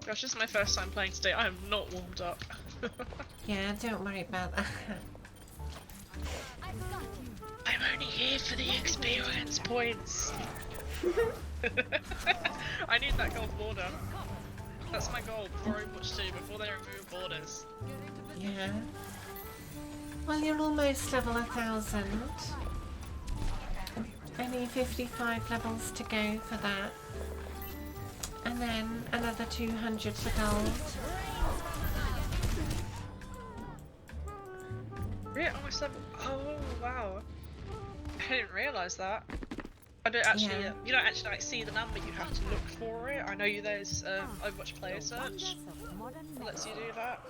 Gosh, this is my first time playing today. I am not warmed up. Yeah, don't worry about that. I've got you. I'm only here for the experience points. I need that gold border. That's my goal before Overwatch 2, before they remove borders. Yeah. Well, you're almost level 1000. Only 55 levels to go for that. And then another 200 for gold. Yeah, almost level. Oh wow! I didn't realise that. I don't actually. Yeah. You don't actually like see the number. You have to look for it. I know there's Overwatch player search that lets you do that.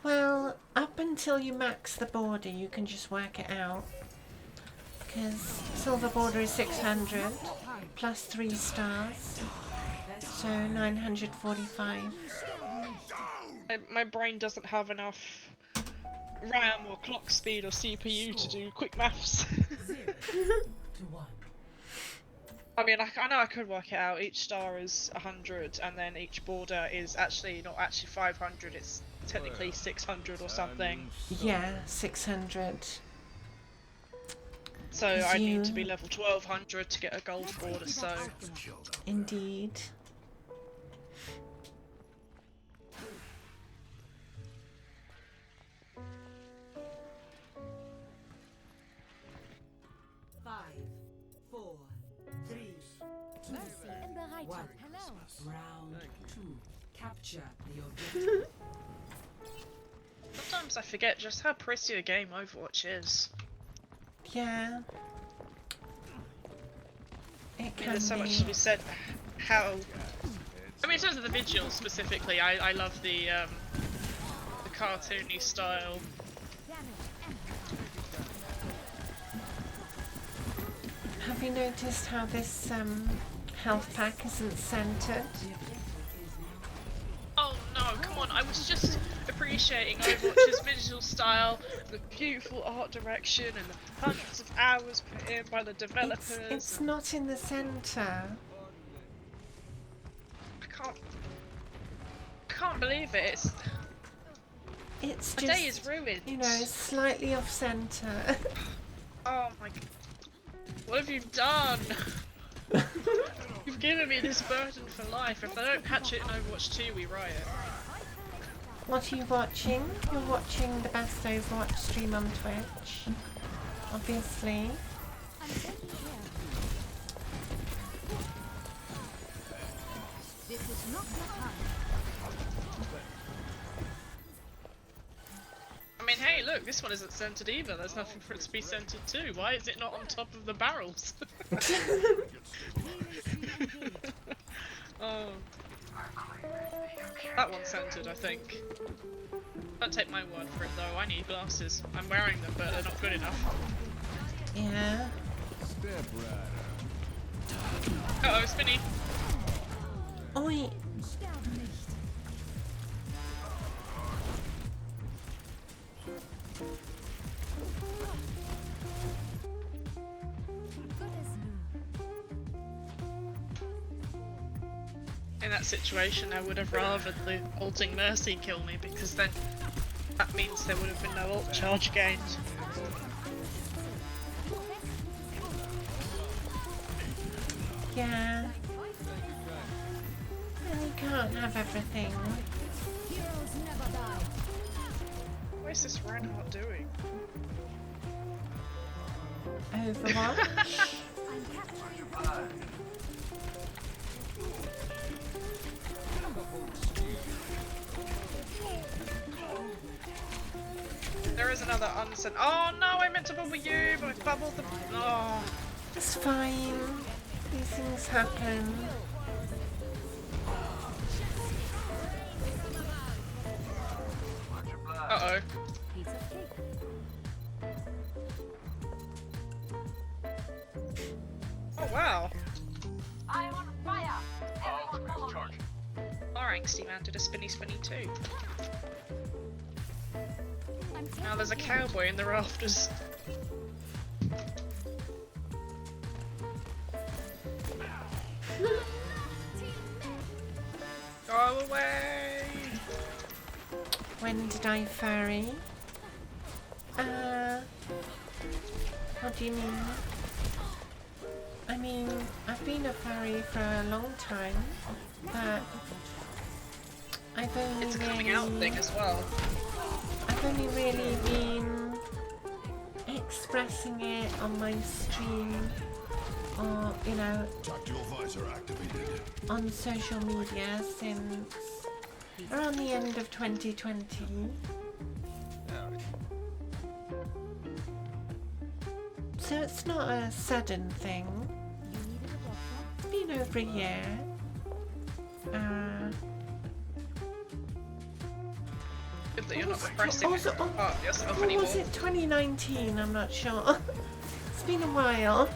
Well, up until you max the border, you can just work it out. Because silver border is 600 plus 3 stars, so 945. My brain doesn't have enough RAM or clock speed or CPU to do quick maths. 0 to 1. I mean, I know I could work it out. Each star is 100, and then each border is actually not actually 500. It's technically 600 or something. Yeah, 600. So I need to be level 1200 to get a gold border. So Indeed. Mercy and Bereitschaft. One. Hello. Round 2. Capture the objective. sometimes I forget just how pretty a game Overwatch is. Yeah. It can There's so be. much to be said. How? I mean, in terms of the visuals specifically, I love the cartoony style. Have you noticed how this health pack isn't centered? Oh no, come on, I was just appreciating Overwatch's visual style, the beautiful art direction, and the hundreds of hours put in by the developers. It's not in the center. I can't believe it. It's My just, day is ruined. you know, slightly off center. Oh my god. What have you done? You've given me this burden for life. If I don't patch it in Overwatch 2, we riot. What are you watching? You're watching the best Overwatch stream on Twitch, obviously. I'm taking care of you. This is not the time. I mean, hey, look, this one isn't centered either. There's nothing for it to be centered too. Why is it not on top of the barrels? Oh. That one's centered, I think. Don't take my word for it though, I need glasses. I'm wearing them, but they're not good enough. Yeah. Uh oh, Spinny. Oi. In that situation, I would have rather the ulting Mercy kill me, because then that means there would have been no ult charge gained. Yeah. And you can't have everything. Heroes never die. What is this Reinhardt doing? Overwatch. I'm capturing. There is another unsent. Oh no, I meant to bubble you, but I bubbled the. Oh. It's fine. These things happen. Uh oh. Piece of cake. Oh wow. I am on fire! Everyone follow me! Our angsty man did a spinny too. I'm Now there's a cowboy in the rafters. Go away! When did I furry? What do you mean? I mean, I've been a furry for a long time, but I've only It's a really, coming out thing as well. I've only really been expressing it on my stream, or you know, Tactical visor activated. on social media since around the end of 2020. So it's not a sudden thing. It's been over a year. Good that you're not pressing also, yourself or anymore. was it 2019? I'm not sure. It's been a while.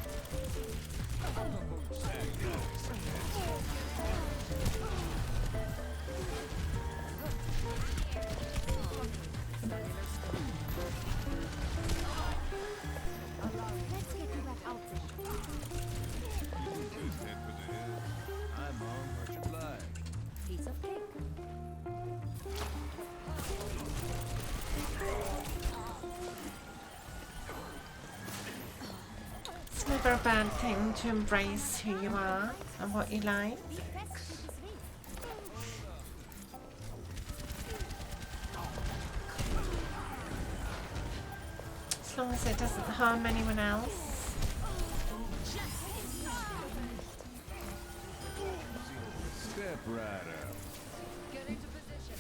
Let's get you back out there. I'm on merchant flag. Piece of cake. It's never a bad thing to embrace who you are and what you like. Be fest to this week. As long as it doesn't harm anyone else. Step right up. Get into position.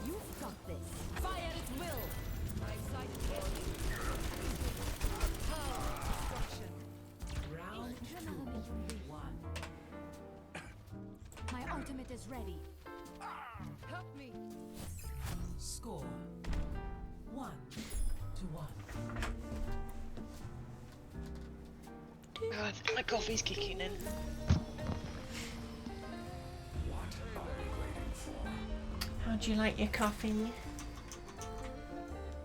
You've got this. Fire at will. My sight is ready. Destruction. Round one. My ultimate is ready. Help me. Score 1-1. Oh, I think my coffee's kicking in. How do you like your coffee?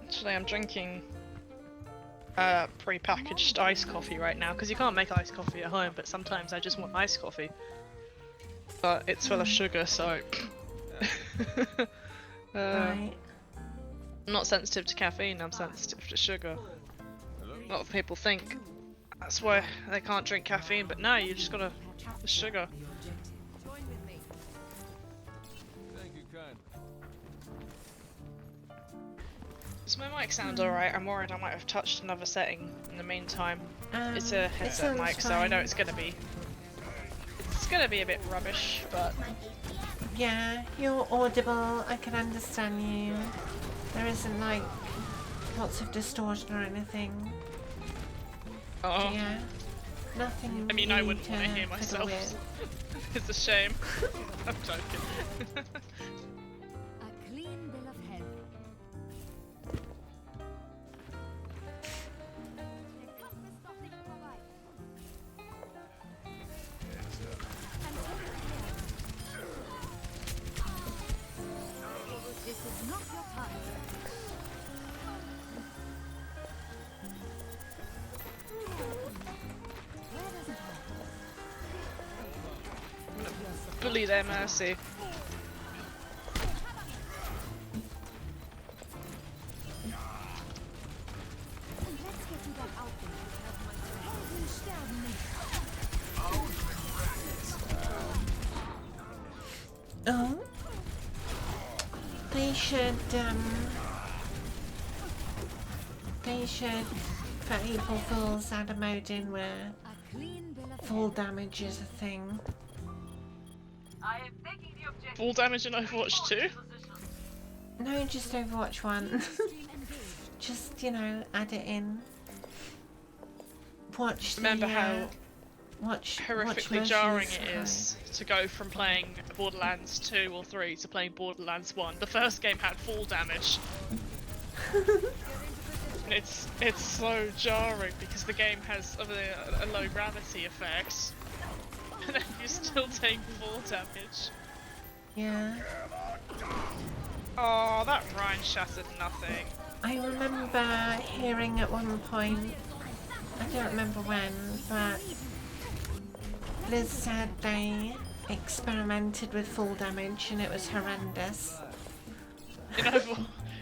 Actually, I'm drinking pre-packaged iced coffee right now because you can't make iced coffee at home, but sometimes I just want iced coffee. But it's full of sugar, so Right. I'm not sensitive to caffeine, I'm sensitive to sugar. A lot of people think that's why they can't drink caffeine, but no, you just gotta have the sugar. The objective. Join with me. Thank you kindly. Does my mic sound alright? I'm worried I might have touched another setting in the meantime. It's a It headset sounds mic, so I know fine. it's gonna be a bit rubbish, but Yeah, you're audible. I can understand you. There isn't like lots of distortion or anything. oh, Yeah, nothing. I mean, I really wouldn't want to hear fiddle myself. with. It's a shame. I'm joking. A clean bill of health. This is not your time. Where does it hurt? Bully their mercy. Let's get you back out there. Helden sterben nicht. Oh, they should for April Fools add a mode in where A clean bill of full health. damage is a thing. I am taking the objective. Full damage in Overwatch 2? No, just Overwatch 1. Stream engaged. Just, you know, add it in. Watch Remember the, how watch horrifically watch jarring Mercy's it is to go from playing Borderlands 2 or 3 to playing Borderlands 1. The first game had full damage. Get into position. And it's so jarring because the game has a low gravity effect, and then you still take fall damage. Yeah. Oh, that Rhine shattered nothing. I remember hearing at one point, I don't remember when, but Liz said they experimented with full damage and it was horrendous. You know,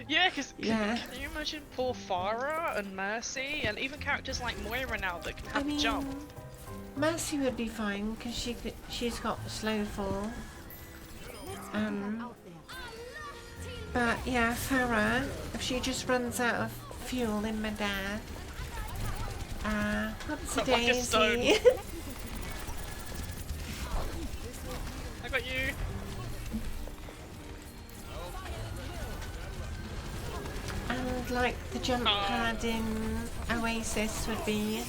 yeah, because Yeah. can you imagine poor Farah and Mercy, and even characters like Moira now that can have jump? Mercy would be fine because she's got slow fall. But yeah, Farah, if she just runs out of fuel in midair, what's a Like a stone. daisy? I got you. And like the jump pad in Oasis would be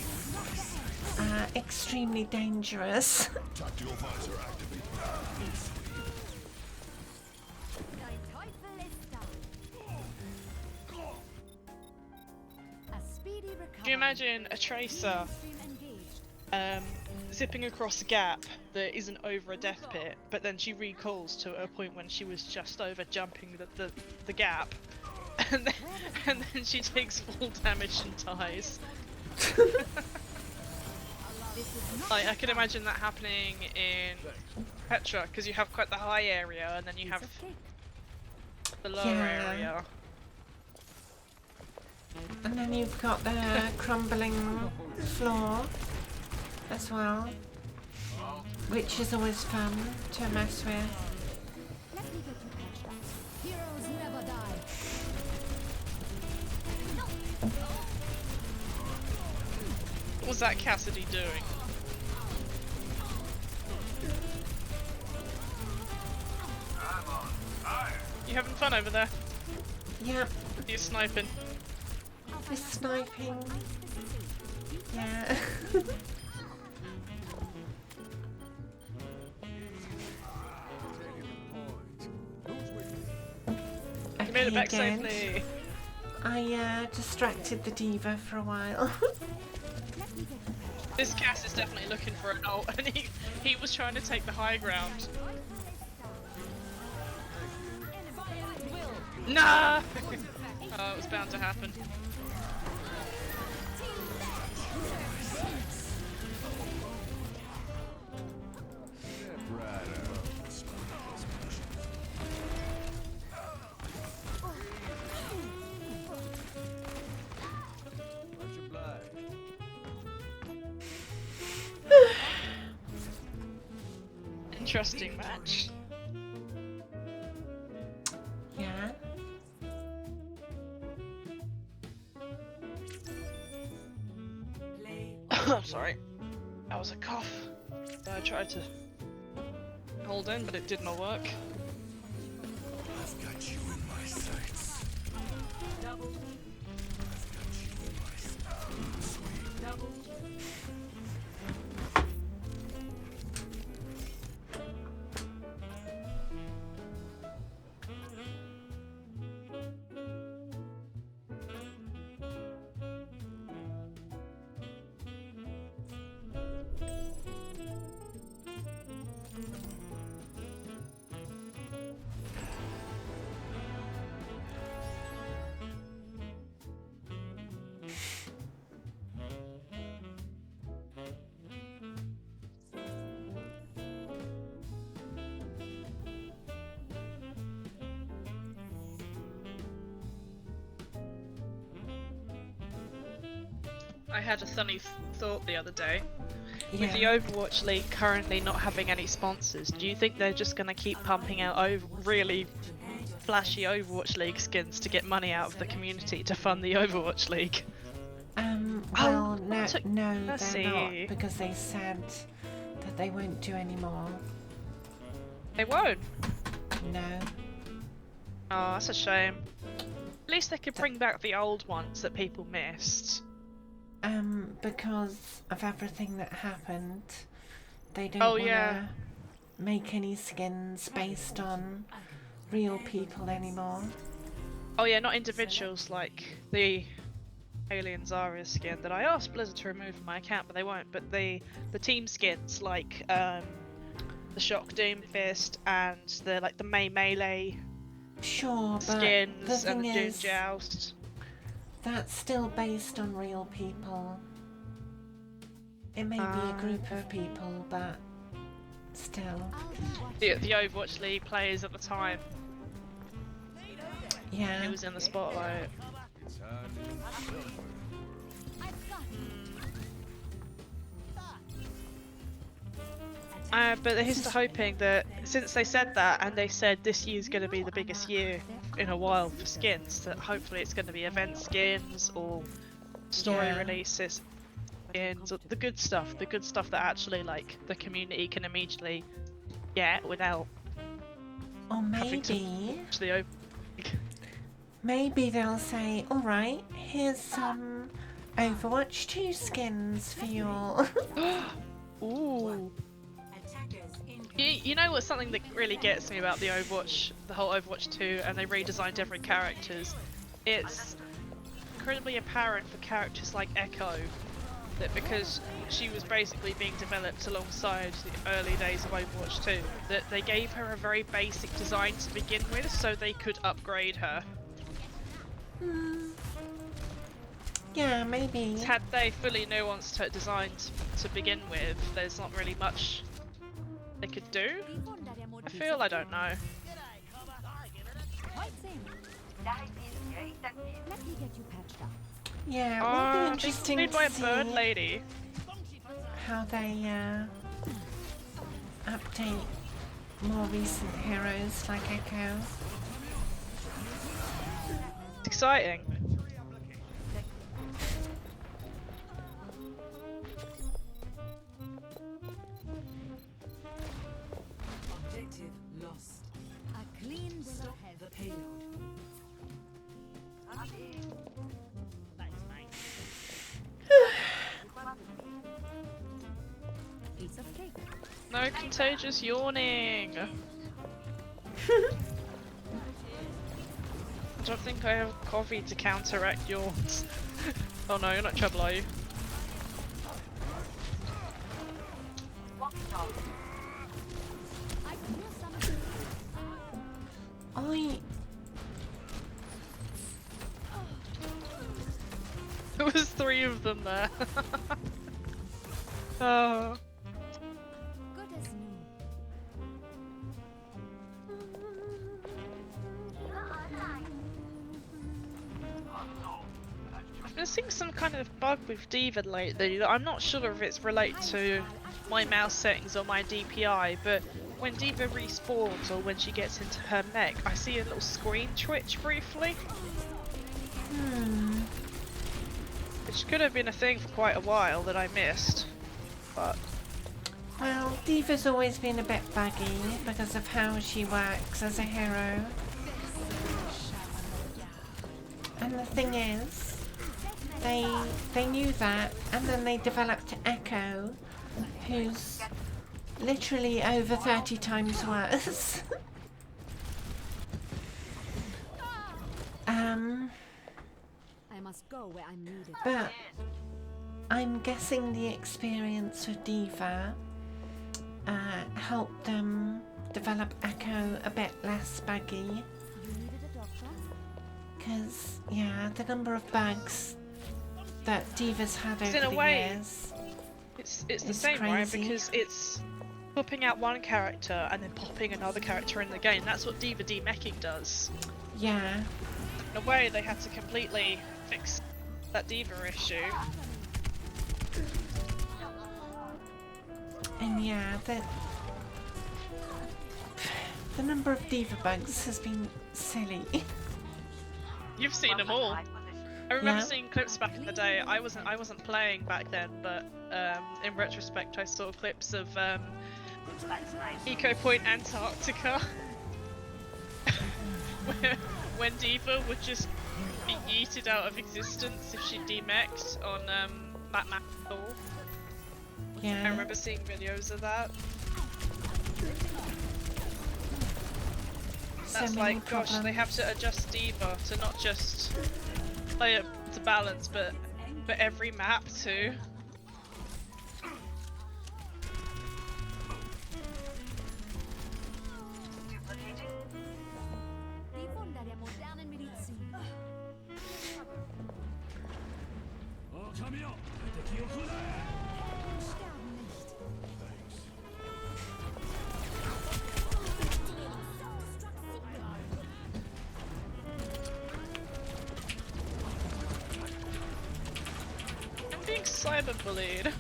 extremely dangerous. Tactical visor activated. Can you imagine a tracer zipping across a gap that isn't over a death pit, but then she recalls to a point when she was just over jumping the gap, and then she takes full damage and dies. Like, I can imagine that happening in Petra, because you have quite the high area and then you have the lower area. And then you've got the crumbling floor as well, which is always fun to mess with. Heroes never die. What was that Cassidy doing? You having fun over there? Yep. You're sniping. The sniping. Yeah. You made it back good. safely. I distracted the diva for a while. This Cass is definitely looking for an ult, and he was trying to take the high ground. Nah! Oh, it was bound to happen. Interesting match. Yeah. I'm sorry. That was a cough. I tried to hold in, but it did not work. I've got you in my sights. Double. I've got you in my sights. Double. I had a funny thought the other day. Yeah. With the Overwatch League currently not having any sponsors, do you think they're just going to keep pumping out really flashy Overwatch League skins to get money out of the community to fund the Overwatch League? Well, no, so- no, let's they're see. not, because they said that they won't do any more. They won't. No. Oh, that's a shame. At least they could bring back the old ones that people missed. Because of everything that happened, they don't Oh, want to yeah. make any skins based on real people anymore. Oh yeah, not individuals like the Alien Zarya skin that I asked Blizzard to remove from my account, but they won't. But the team skins like the Shock Doomfist and the May Melee Sure, but the skins and thing the Doom is, Joust. that's still based on real people. It may be a group of people, but still. The Overwatch League players at the time. Yeah. It was in the spotlight. It's a new silver. But they're just hoping that since they said that, and they said this year's going to be the biggest year in a while for skins, that hopefully it's going to be event skins or story releases skins, or the good stuff that actually like the community can immediately get without Or having to maybe, watch the open. maybe they'll say, alright, here's some Overwatch 2 skins for you all. Ooh. You know what's something that really gets me about the whole Overwatch 2, and they redesigned different characters? It's incredibly apparent for characters like Echo that because she was basically being developed alongside the early days of Overwatch 2, that they gave her a very basic design to begin with so they could upgrade her. Yeah, maybe. Had they fully nuanced her design to begin with, there's not really much they could do. I don't know. Let me get you patched up. Yeah, it will be interesting made by to a bird see lady. how they update more recent heroes like Echo. It's exciting. Objective lost. A clean bill of Stop health. the payload. Piece of cake. No contagious yawning. I don't think I have coffee to counteract yawns. Oh no, you're not in trouble, are you? I can use some of I There was 3 of them there. Oh. good as new. I've been seeing some kind of bug with Diva lately that I'm not sure if it's related to my mouse settings or my DPI, but when Diva respawns or when she gets into her mech, I see a little screen twitch briefly. Which could have been a thing for quite a while that I missed, but... Well, Diva's always been a bit buggy because of how she works as a hero. And the thing is, they knew that, and then they developed Echo, who's literally over 30 times worse. I must go where I'm needed. But I'm guessing the experience with Diva helped them develop Echo a bit less buggy. You needed a doctor? Because, yeah, the number of bugs that Diva's had over in a the way, years. It's the It's same, right? crazy. Because it's popping out one character and then popping another character in the game. That's what Diva demeching does. Yeah. In a way, they had to completely fix that Diva issue. And yeah, the number of Diva bugs has been silly. You've seen them all. I remember Yeah. seeing clips back in the day. I wasn't playing back then, but in retrospect, I saw clips of Eco Point Antarctica, when Diva would just be yeeted out of existence if she demech'd on Masterful. I Yeah. remember seeing videos of that. So That's many like, gosh, they have to adjust Diva to not just play a to balance, but every map too. Die Wunder der modernen Medizin. Helden sterben nicht. I'm being cyberbullied.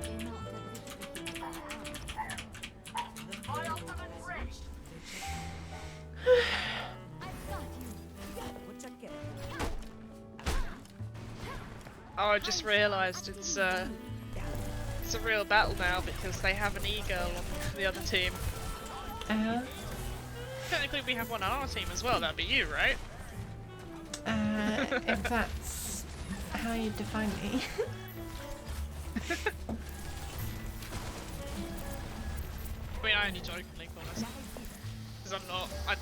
Immer unterbricht mich jemand bei der Arbeit. I've got you. Oh, I just realised it's a real battle now because they have an e-girl on the other team. Technically, we have one on our team as well. That'd be you, right? If that's how you define me. I mean, I only jokingly call myself because I'm not. I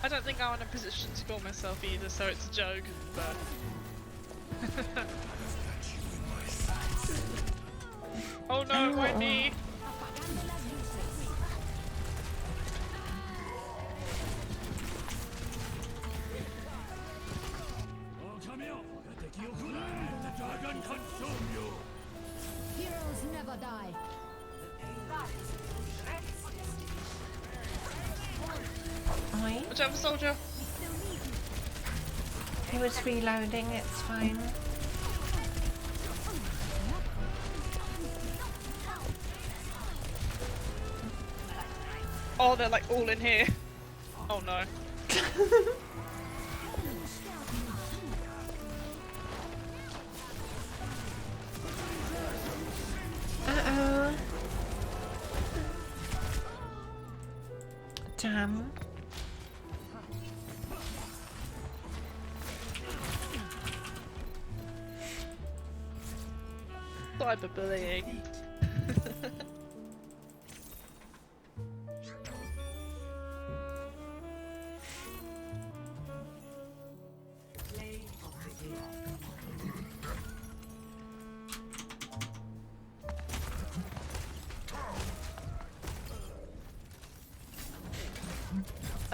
don't think I'm in a position to call myself either, so it's a joke. But oh no, why me? Heroes never die. Oi. Watch out for soldier. He was reloading, it's fine. Oh, they're like all in here. Oh no. Uh-oh. Damn. Cyberbullying. Play of the game.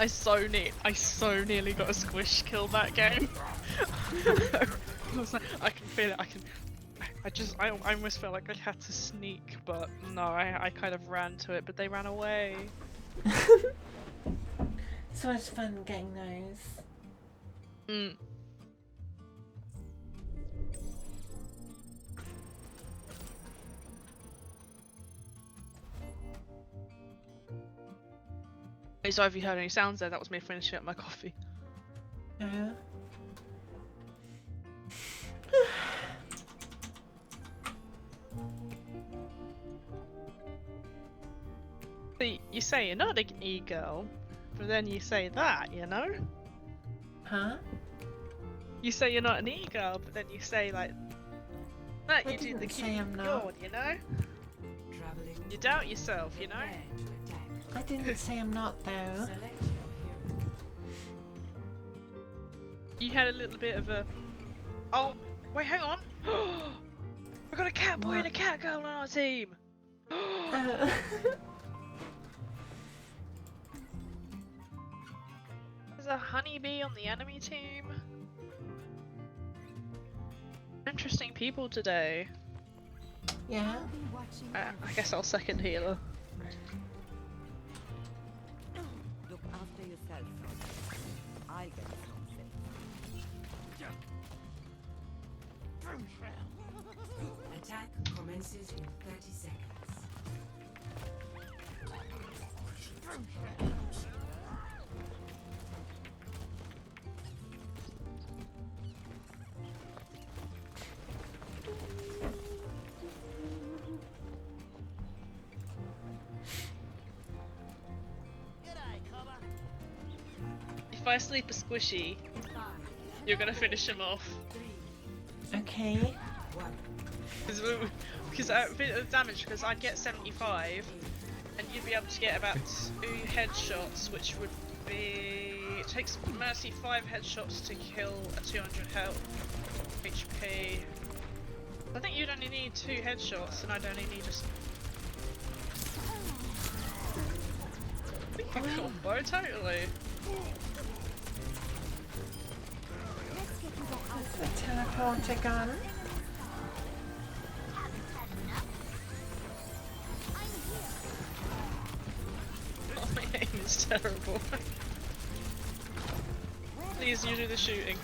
I so nearly got a squish kill that game. I was like, I can feel it. I almost felt like I had to sneak, but no, I kind of ran to it, but they ran away. So it's fun getting those. Mm. So if you heard any sounds there, that was me finishing up my coffee. Yeah. See, you say you're not an e-girl, but then you say that, you know? Huh? You say you're not an e-girl, but then you say like that I you do the didn't say cute I'm not. god, you know? Traveling. You doubt yourself, you know? Prepare to attack. I didn't say I'm not though. Select your hero. You had a little bit of a... Oh, wait, hang on! We got a cat boy and a cat girl on our team! There's a honeybee on the enemy team. Interesting people today. Yeah. I'll be watching. I guess I'll second healer. Look after yourself. I'll get something. Attack commences in 30 seconds. If I sleep a squishy, you're gonna finish him off. Okay. Because a bit of damage, because I'd get 75, and you'd be able to get about 2 headshots, which would be It takes Mercy 5 headshots to kill a 200 health HP. I think you'd only need 2 headshots, and I'd only need just. We can combo totally. The teleporter gun. Oh, my aim is terrible. Please, you do the shooting.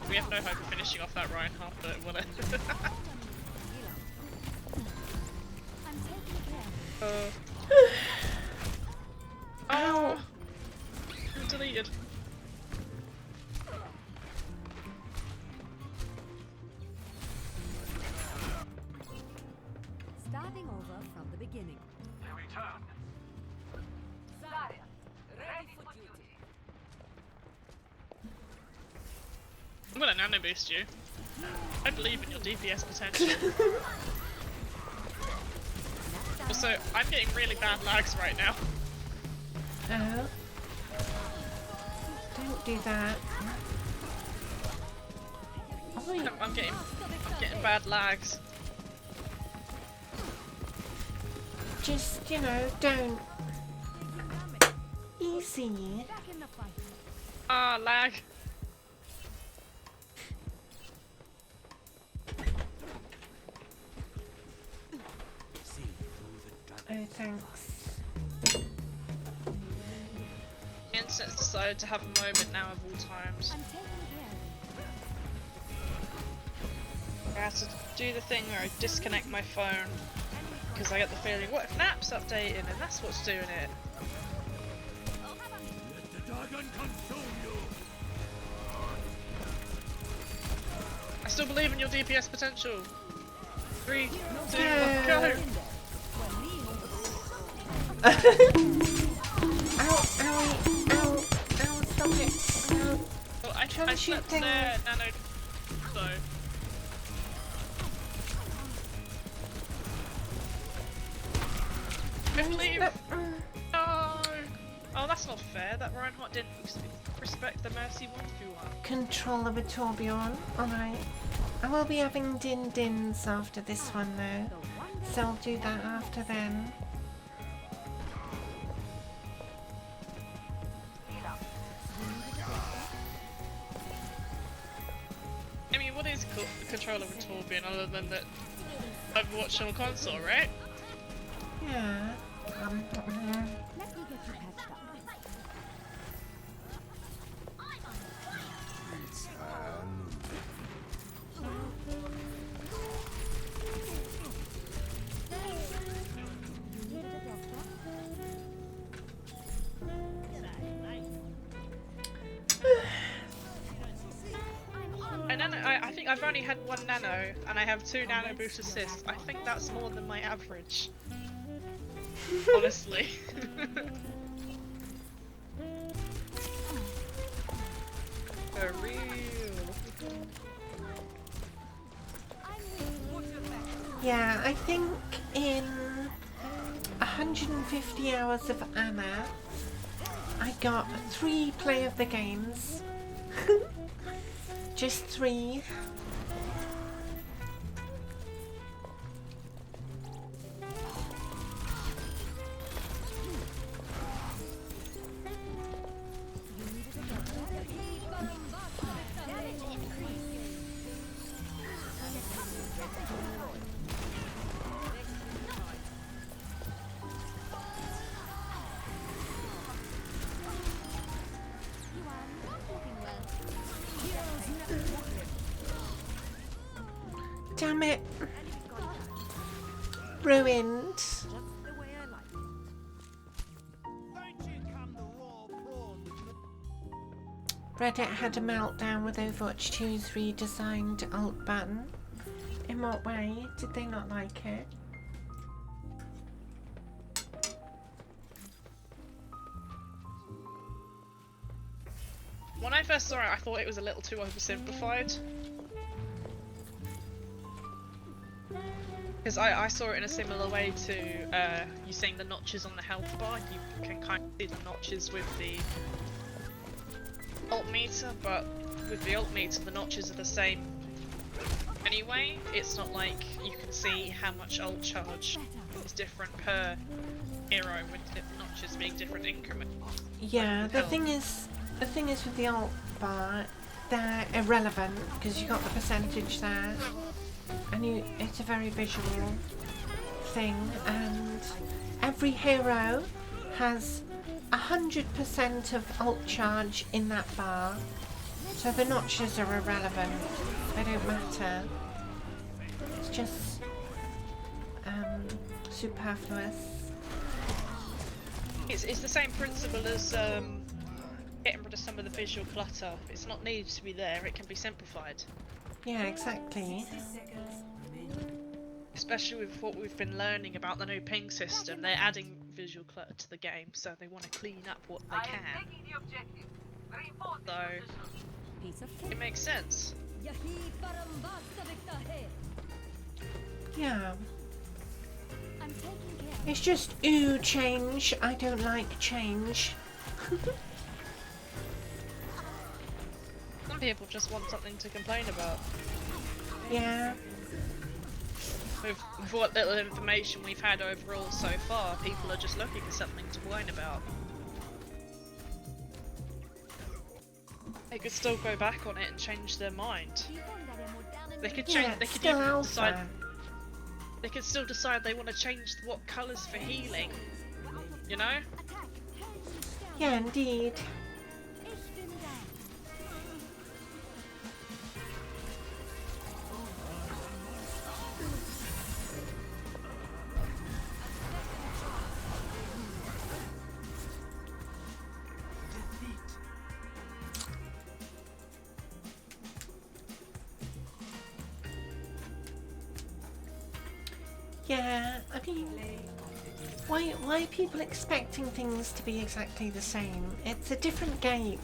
We have no hope of finishing off that Reinhardt, but whatever. Oh! I'm deleted. Starting over from the beginning. They return. Zarya, ready for duty. I'm gonna nano boost you. I believe in your DPS potential. Also, I'm getting really bad lags right now. Oh. Don't do that. Oh, I'm getting bad lags. just, you know, don't. Easy. Back in the fight. Ah, lag. Oh, thanks. Instance decided to have a moment now of all times. I'm taking care of I have to do the thing where I disconnect my phone because I get the feeling, what if Nap's updating, and that's what's doing it. Let the dragon consume you. I still believe in your DPS potential. 3, 2, 1, Yeah. go! Ow, owie, ow, ow, stop it. Ow. Well, I Trying to shoot slept things. there, nano, so. Leave! No, No! Oh, that's not fair. That Reinhardt didn't respect the Mercy 1v1. Control of a Torbjorn. Alright. I will be having din-dins after this one though. So I'll do that after then. I mean, what is control of a Torbjorn other than that Overwatch on a console, right? Yeah. Let me get you patched up. You needed a doctor? I think I've only had 1 nano, and I have 2 nano boost assists. I think that's more than my average. Honestly. For real. Yeah, I think in 150 hours of Anna, I got 3 play of the games. Just 3. Damn it. Ruined. Reddit had a meltdown with Overwatch 2's redesigned alt button. In what way? Did they not like it? When I first saw it, I thought it was a little too oversimplified. Because I saw it in a similar way to you seeing the notches on the health bar. You can kind of see the notches with the ult meter, but with the ult meter, the notches are the same anyway. It's not like you can see how much ult charge is different per hero, with the notches being different increments. Yeah, Like the health. thing is with the alt bar, they're irrelevant because you got the percentage there, and it's a very visual thing, and every hero has 100% of ult charge in that bar, so the notches are irrelevant. They don't matter. It's just superfluous. It's the same principle as getting rid of some of the visual clutter. It's not needed to be there. It can be simplified. Yeah, exactly. 60 seconds remaining. Especially with what we've been learning about the new ping system, they're adding visual clutter to the game, so they want to clean up what they I am can. taking the objective. Reinforce this So position. Piece of it cake. makes sense. Yeah. I'm taking care. It's just ooh change. I don't like change. Some people just want something to complain about. Yeah. With what little information we've had overall so far, people are just looking for something to whine about. They could still go back on it and change their mind. They could change. Yeah, They it's could still even decide. alpha. They could still decide they want to change what colours for healing. You know? Yeah, indeed. Ich bin da. Yeah, I mean, why are people expecting things to be exactly the same? It's a different game.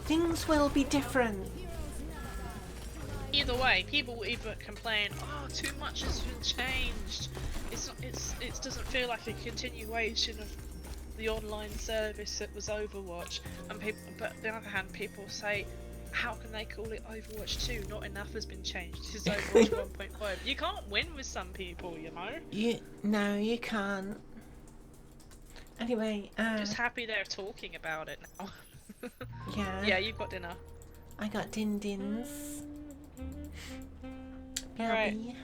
Things will be different. Either way, people will either complain, "Oh, too much has been changed. It's not. It doesn't feel like a continuation of the online service that was Overwatch." And people, but on the other hand, people say, "How can they call it Overwatch 2? Not enough has been changed. This is Overwatch 1.5." You can't win with some people, you know. No, you can't. Anyway, Just happy they're talking about it now. yeah. Yeah, you've got dinner. I got din dins. Right. Belby.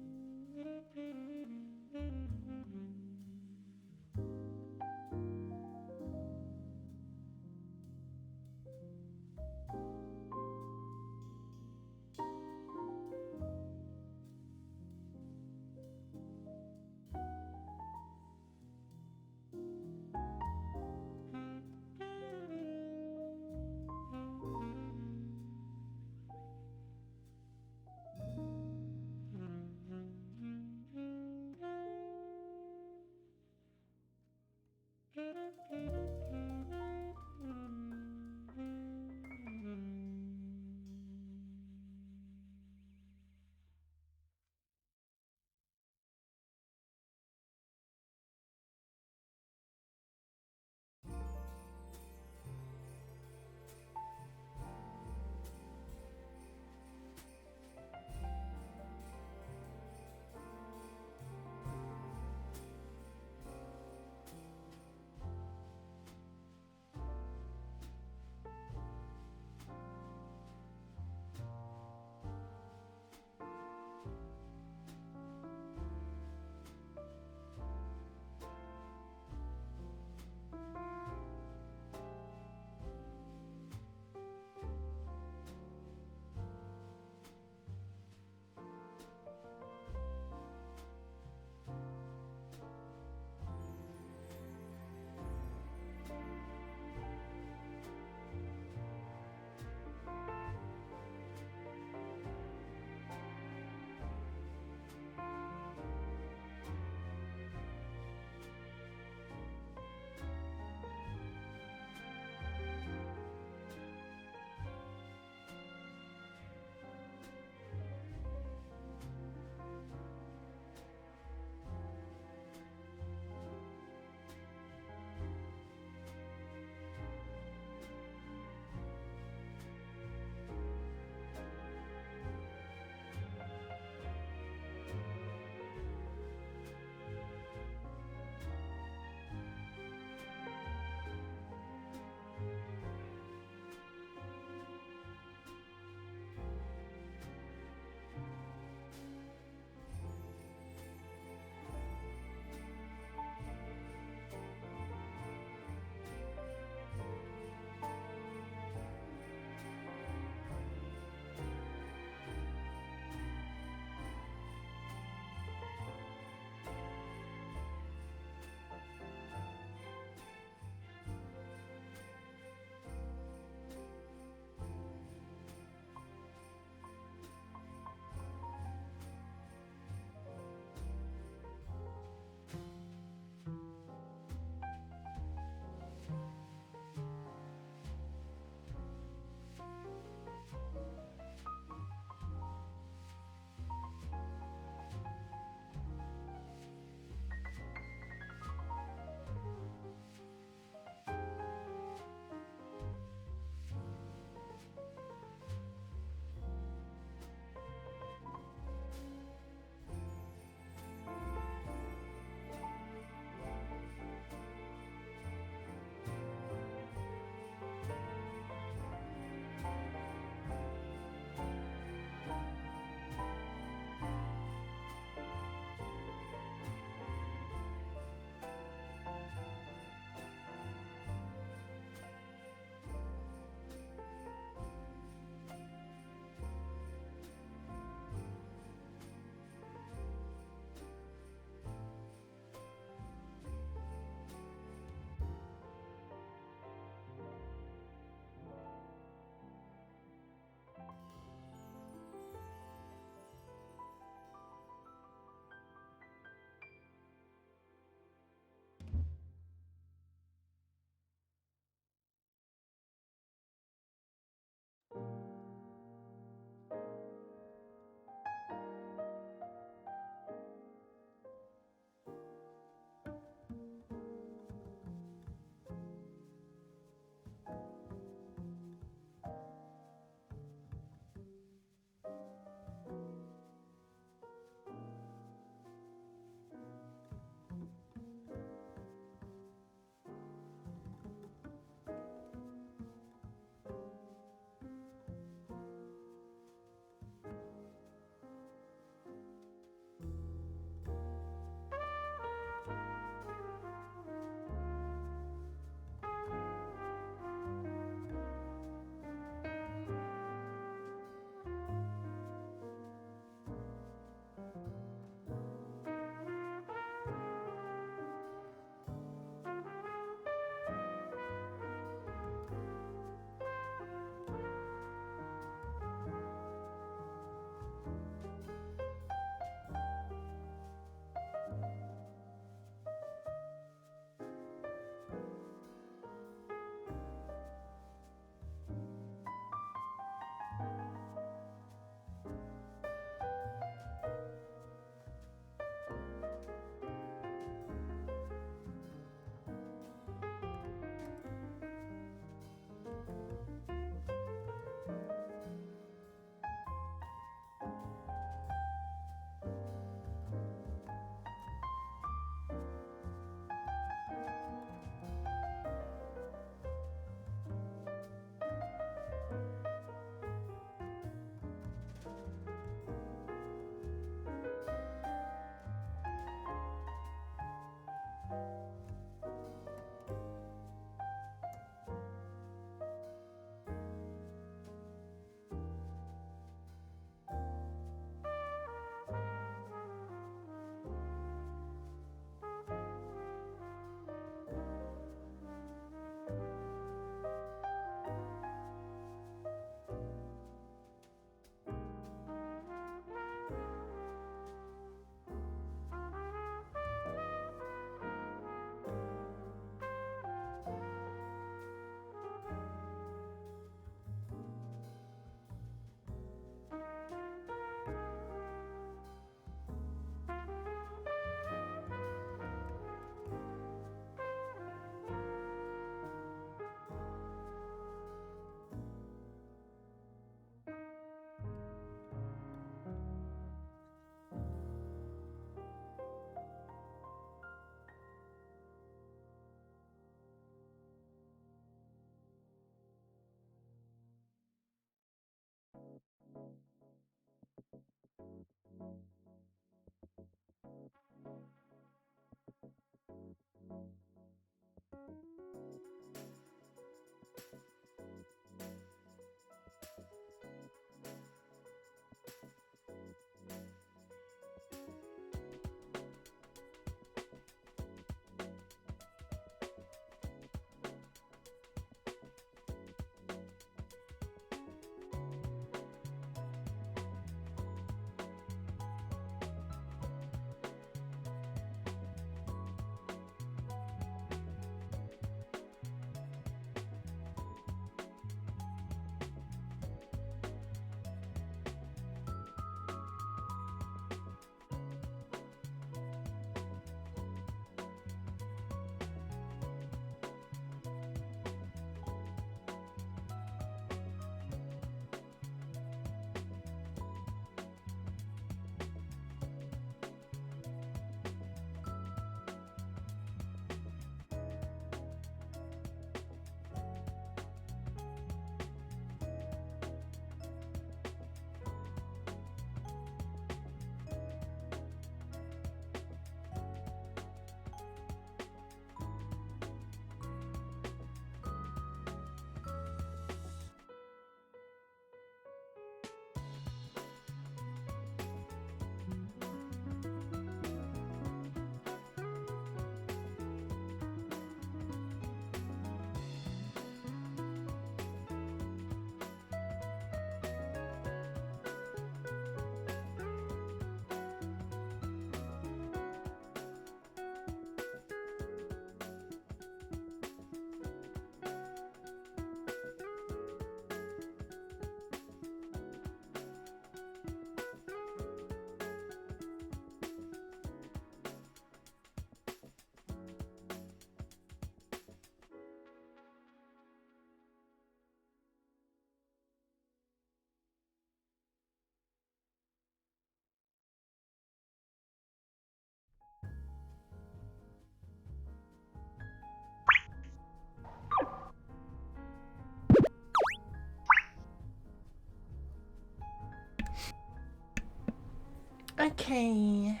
Okay.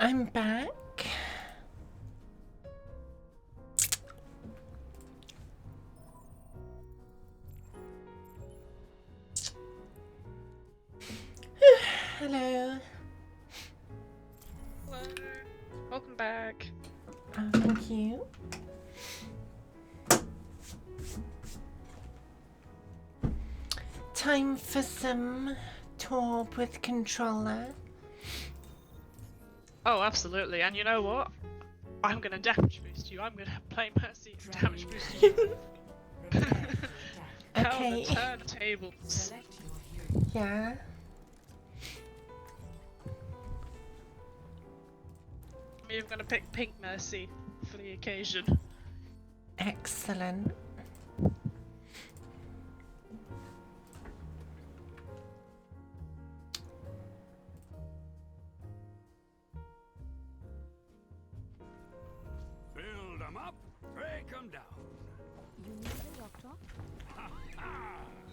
I'm back. Hello. Hello. Welcome back. Oh, thank you. Time for some Torb with controller. Oh, absolutely. And you know what? I'm gonna damage boost you. I'm gonna play Mercy and damage boost you. How Okay. the turntables. Select your hero. Yeah. I'm gonna pick Pink Mercy for the occasion. Excellent. Build them up, break them down. You need a doctor?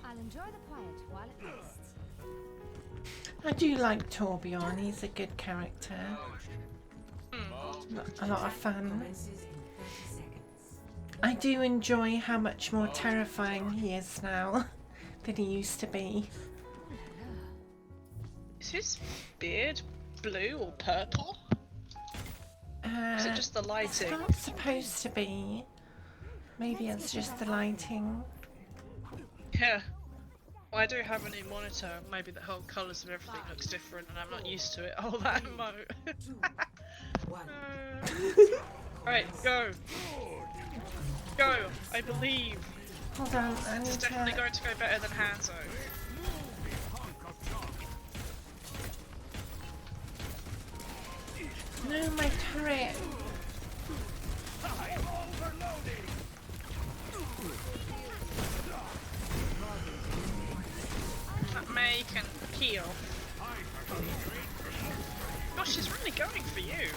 I'll enjoy the quiet while it lasts. I do like Torbjorn, he's a good character. A lot of fun. Commences in 30 seconds. I do enjoy how much more terrifying he is now than he used to be. Is his beard blue or purple? Is it just the It's lighting? not supposed to be. Maybe it's just the lighting. Yeah. Well, I do have a new monitor. Maybe the whole colours of everything looks different and I'm not used to it. Oh, that emote. 2, 1. Right, go. Go. I believe. Hold on, I It's need definitely to... going to go better than Hanzo. No, my turret! That May can heal. Gosh, she's really going for you.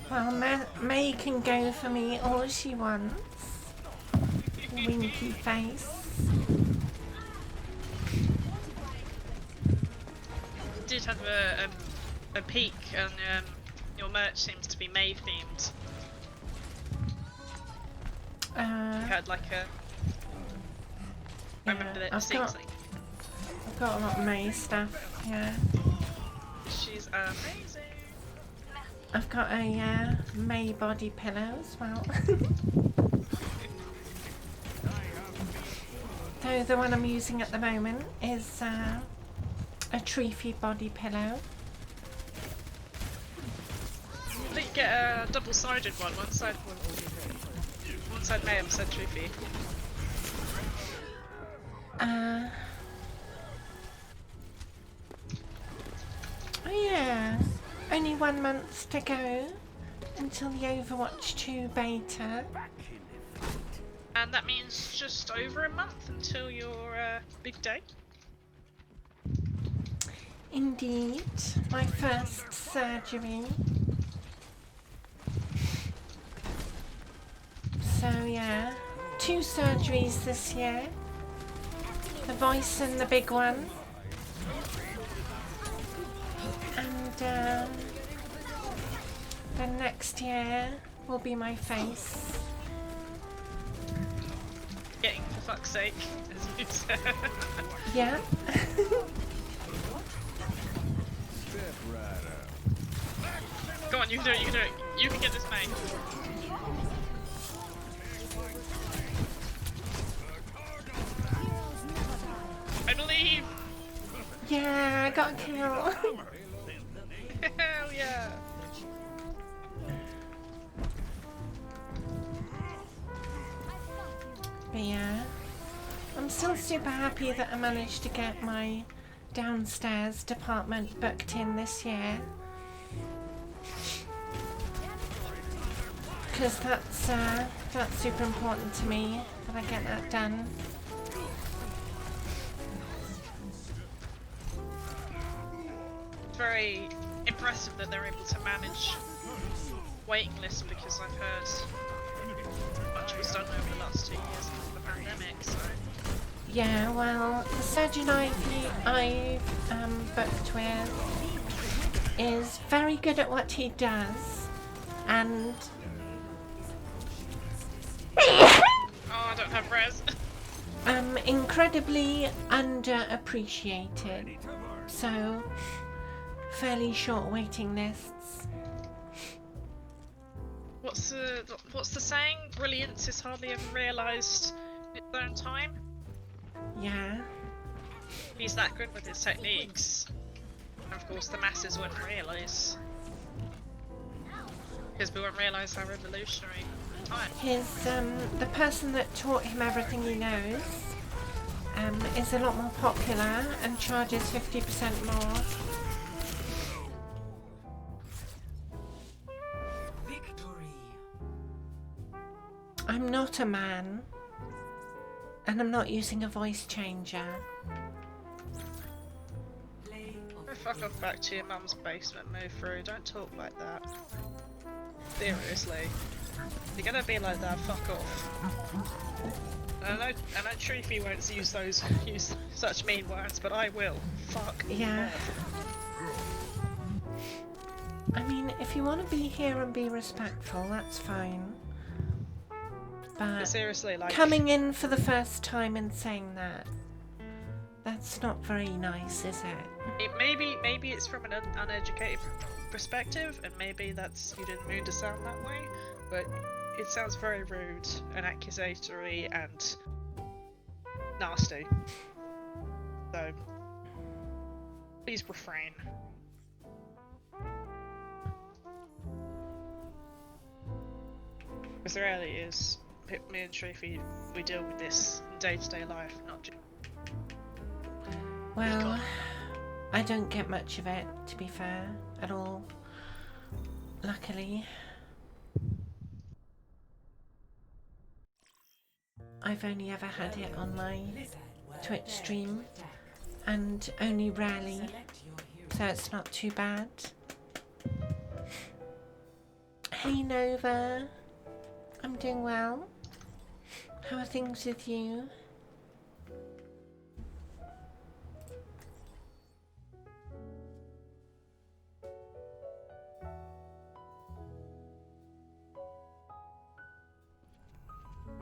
Well, May can go for me all she wants. Winky face. Did have a peek, and your merch seems to be May themed. You had like a. I remember that seeing something. I've got a lot of May stuff. Yeah, She's amazing. I've got a May body pillow as well. Though the one I'm using at the moment is a Treefy body pillow. I think you get a double-sided one. One side May, one side Treefy. Oh yeah, only 1 month to go until the Overwatch 2 beta. And that means just over a month until your big day. Indeed, my first surgery. So yeah, 2 surgeries this year. The voice and the big one. And then next year will be my face. Getting for fuck's sake, as you said. Yeah. Go on, you can do it, you can do it. You can get this May. I believe! Yeah, I got a kill. Hell yeah! But yeah, I'm still super happy that I managed to get my downstairs department booked in this year. Because that's super important to me that I get that done. Very impressive that they're able to manage waiting lists because I've heard much was done over the last 2 years because of the pandemic, so Yeah, well, the surgeon I've booked with is very good at what he does, and Oh, I don't have res. incredibly underappreciated. So, fairly short waiting lists. What's the saying? Brilliance is hardly ever realised in its own time. Yeah. He's that good with his techniques. And of course, the masses wouldn't realise. Because we won't realise how revolutionary time. The person that taught him everything he knows, is a lot more popular and charges 50% more. Victory. I'm not a man, and I'm not using a voice changer. Play of Fuck off back to your mum's basement, move through, don't talk like that. Seriously. If you're gonna be like that, fuck off. And I know Truthie won't use such mean words, but I will. Fuck Yeah. off. I mean, if you want to be here and be respectful, that's fine. But But seriously, like, coming in for the first time and saying that's not very nice, is it? maybe it's from an uneducated perspective, and maybe that's you didn't mean to sound that way, but it sounds very rude and accusatory and nasty. So please refrain. Because the reality is, me and Truthie, we deal with this in day-to-day life, not just. Well, I don't get much of it, to be fair, at all. Luckily. I've only ever had it on my Twitch stream, and only rarely, so it's not too bad. Hey Nova, I'm doing well. How are things with you?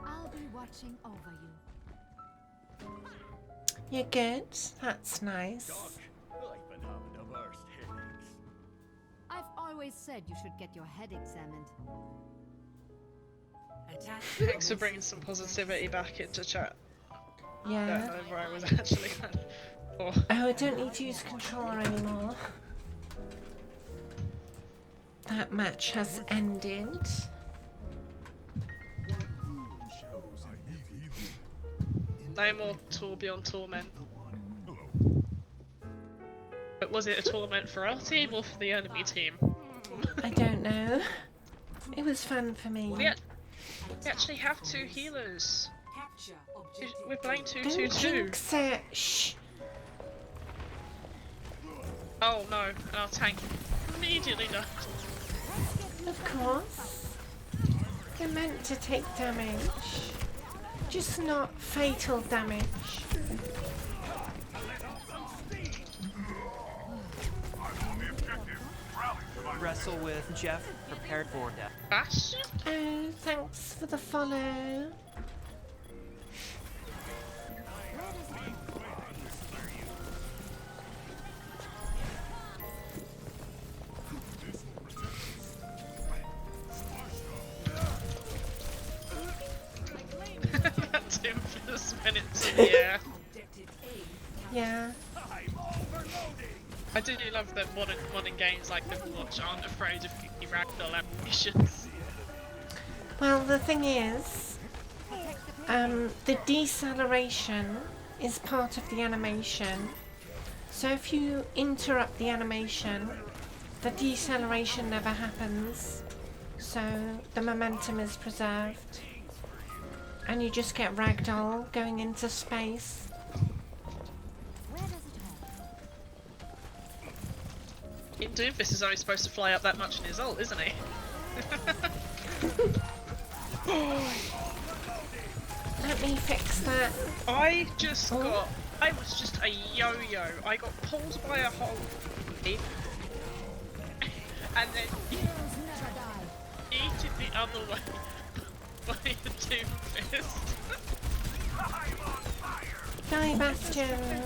I'll be watching over you. You're good? That's nice. Doc, I've been having the worst headaches. I've always said you should get your head examined. attack. Thanks for bringing some positivity back into chat. I Yeah. don't know where I was actually at. Oh. Oh, I don't need to use controller anymore. That match has ended. No more Torbjorn torment. But was it a torment for our team or for the enemy team? I don't know. It was fun for me. We actually have two healers. Capture objective. We're playing Don't 2-2-2. jinx it. Shh. Oh no, and our tank immediately died. Of course. They're meant to take damage. Just not fatal damage. Wrestle with Jeff, prepared for death. Bastion? Oh, thanks for the follow. That's infamous minutes in the air. Objective A. Yeah. I do love that modern games like Overwatch aren't afraid of the ragdoll animations. Well, the thing is, the deceleration is part of the animation. So if you interrupt the animation, the deceleration never happens. So the momentum is preserved. And you just get ragdoll going into space. Doomfist is only supposed to fly up that much in his ult, isn't he? Let he fix that? I was just a yo-yo. I got pulled by a hole and then eaten the other way by a doomfist. Die, Bastion.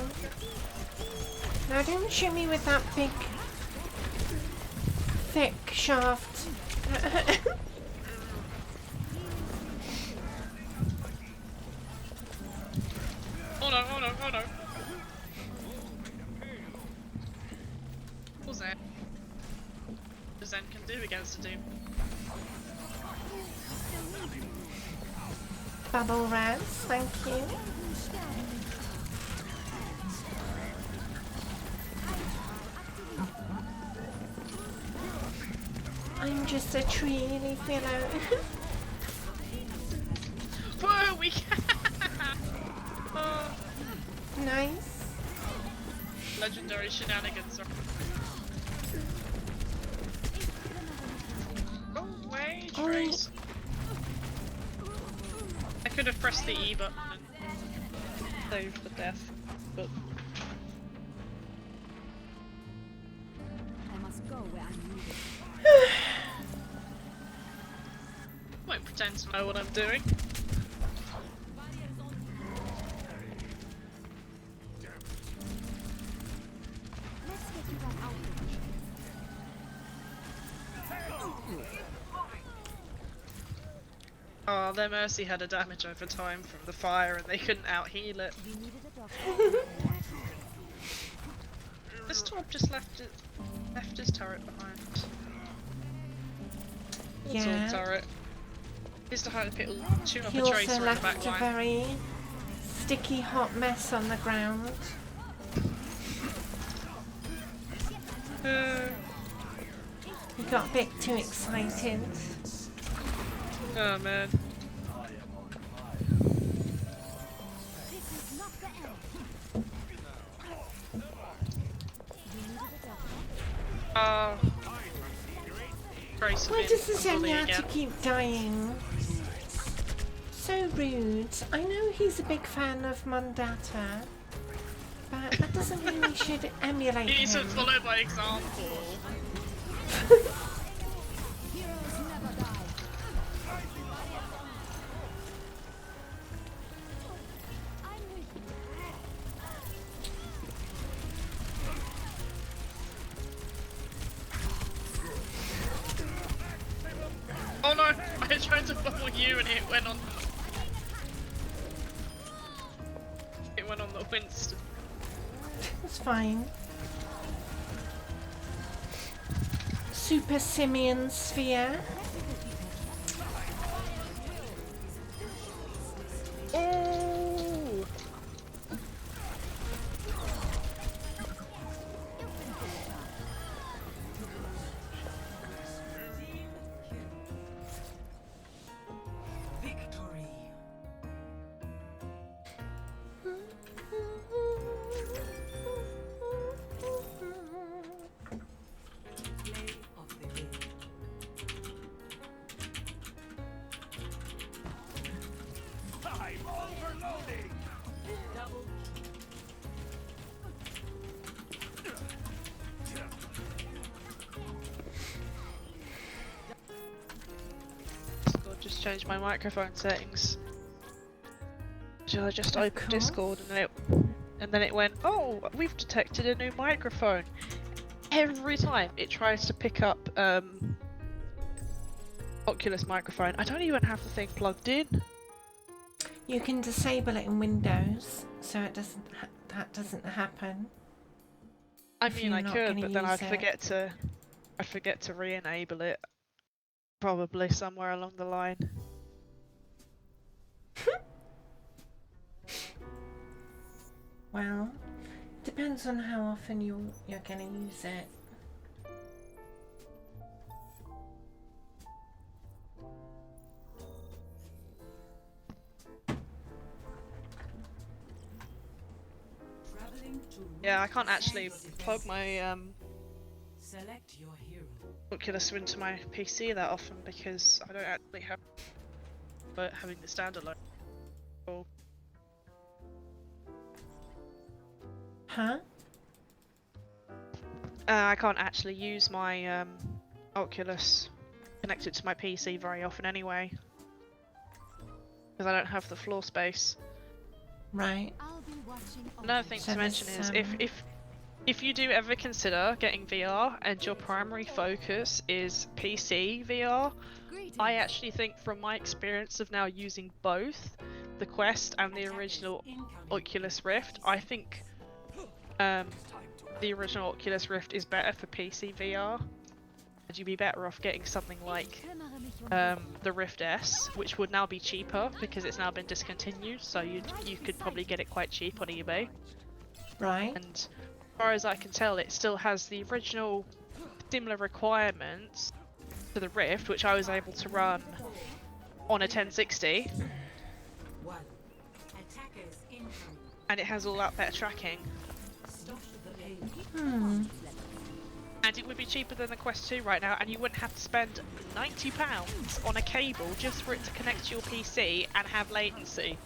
Now don't shoot me with that big, thick shaft. Oh no, oh no, oh no. What's that? What Zen can do against a doom. Bubble res, thank you. I'm just a tree, leave me alone. Whoa, we can! Oh, Nice. legendary shenanigans are... Go away, Trace! I could have pressed the E button and saved the death, but... I must go where I'm needed. Won't pretend to know what I'm doing. Let's get you back out of Oh, their Mercy had a damage over time from the fire and they couldn't out-heal it. We needed a doctor. This Torb just left his turret behind. Yeah. Turret. Used to hide a tune up He a also tracer in the left back a line. very sticky hot mess on the ground. He got a bit too excited. Oh man. This is not the end. We needed a doctor. Oh. Tracer Why being does the a bully Zenya again. keep dying? So rude. I know he's a big fan of Mandata, but that doesn't mean we should emulate He needs to him. follow by example. Heroes never die. I'm with you. Oh no! I tried to follow you and it went on. It went on the Winston. It's fine. Super Simian Sphere. Oh! Victory. Play of the game. I'm overloading! Double Discord just changed my microphone settings. So I just Of opened course. Discord and then it went, oh, we've detected a new microphone. Every time it tries to pick up Oculus microphone, I don't even have the thing plugged in. You can disable it in Windows, so it doesn't. That doesn't happen. I If mean, you're I not could, gonna but then use it. I'd forget to re-enable it. Probably somewhere along the line. Well, depends on how often you're gonna use it. traveling to Yeah, I can't actually plug my select your hero. Oculus into my PC that often because I don't actually have but having the standalone. Cool. Huh? I can't actually use my Oculus connected to my PC very often anyway. Because I don't have the floor space. Right. I'll be watching over Another thing So to mention this, is if you do ever consider getting VR and your primary focus is PC VR, Greetings. I actually think from my experience of now using both the Quest and the original Oculus Rift, I think the original Oculus Rift is better for PC VR. And you'd be better off getting something like the Rift S, which would now be cheaper because it's now been discontinued, so you could probably get it quite cheap on eBay. Right. And as far as I can tell, it still has the original similar requirements to the Rift, which I was able to run on a 1060. And it has all that better tracking. Hmm. And it would be cheaper than the Quest 2 right now, and you wouldn't have to spend £90 on a cable just for it to connect to your PC and have latency.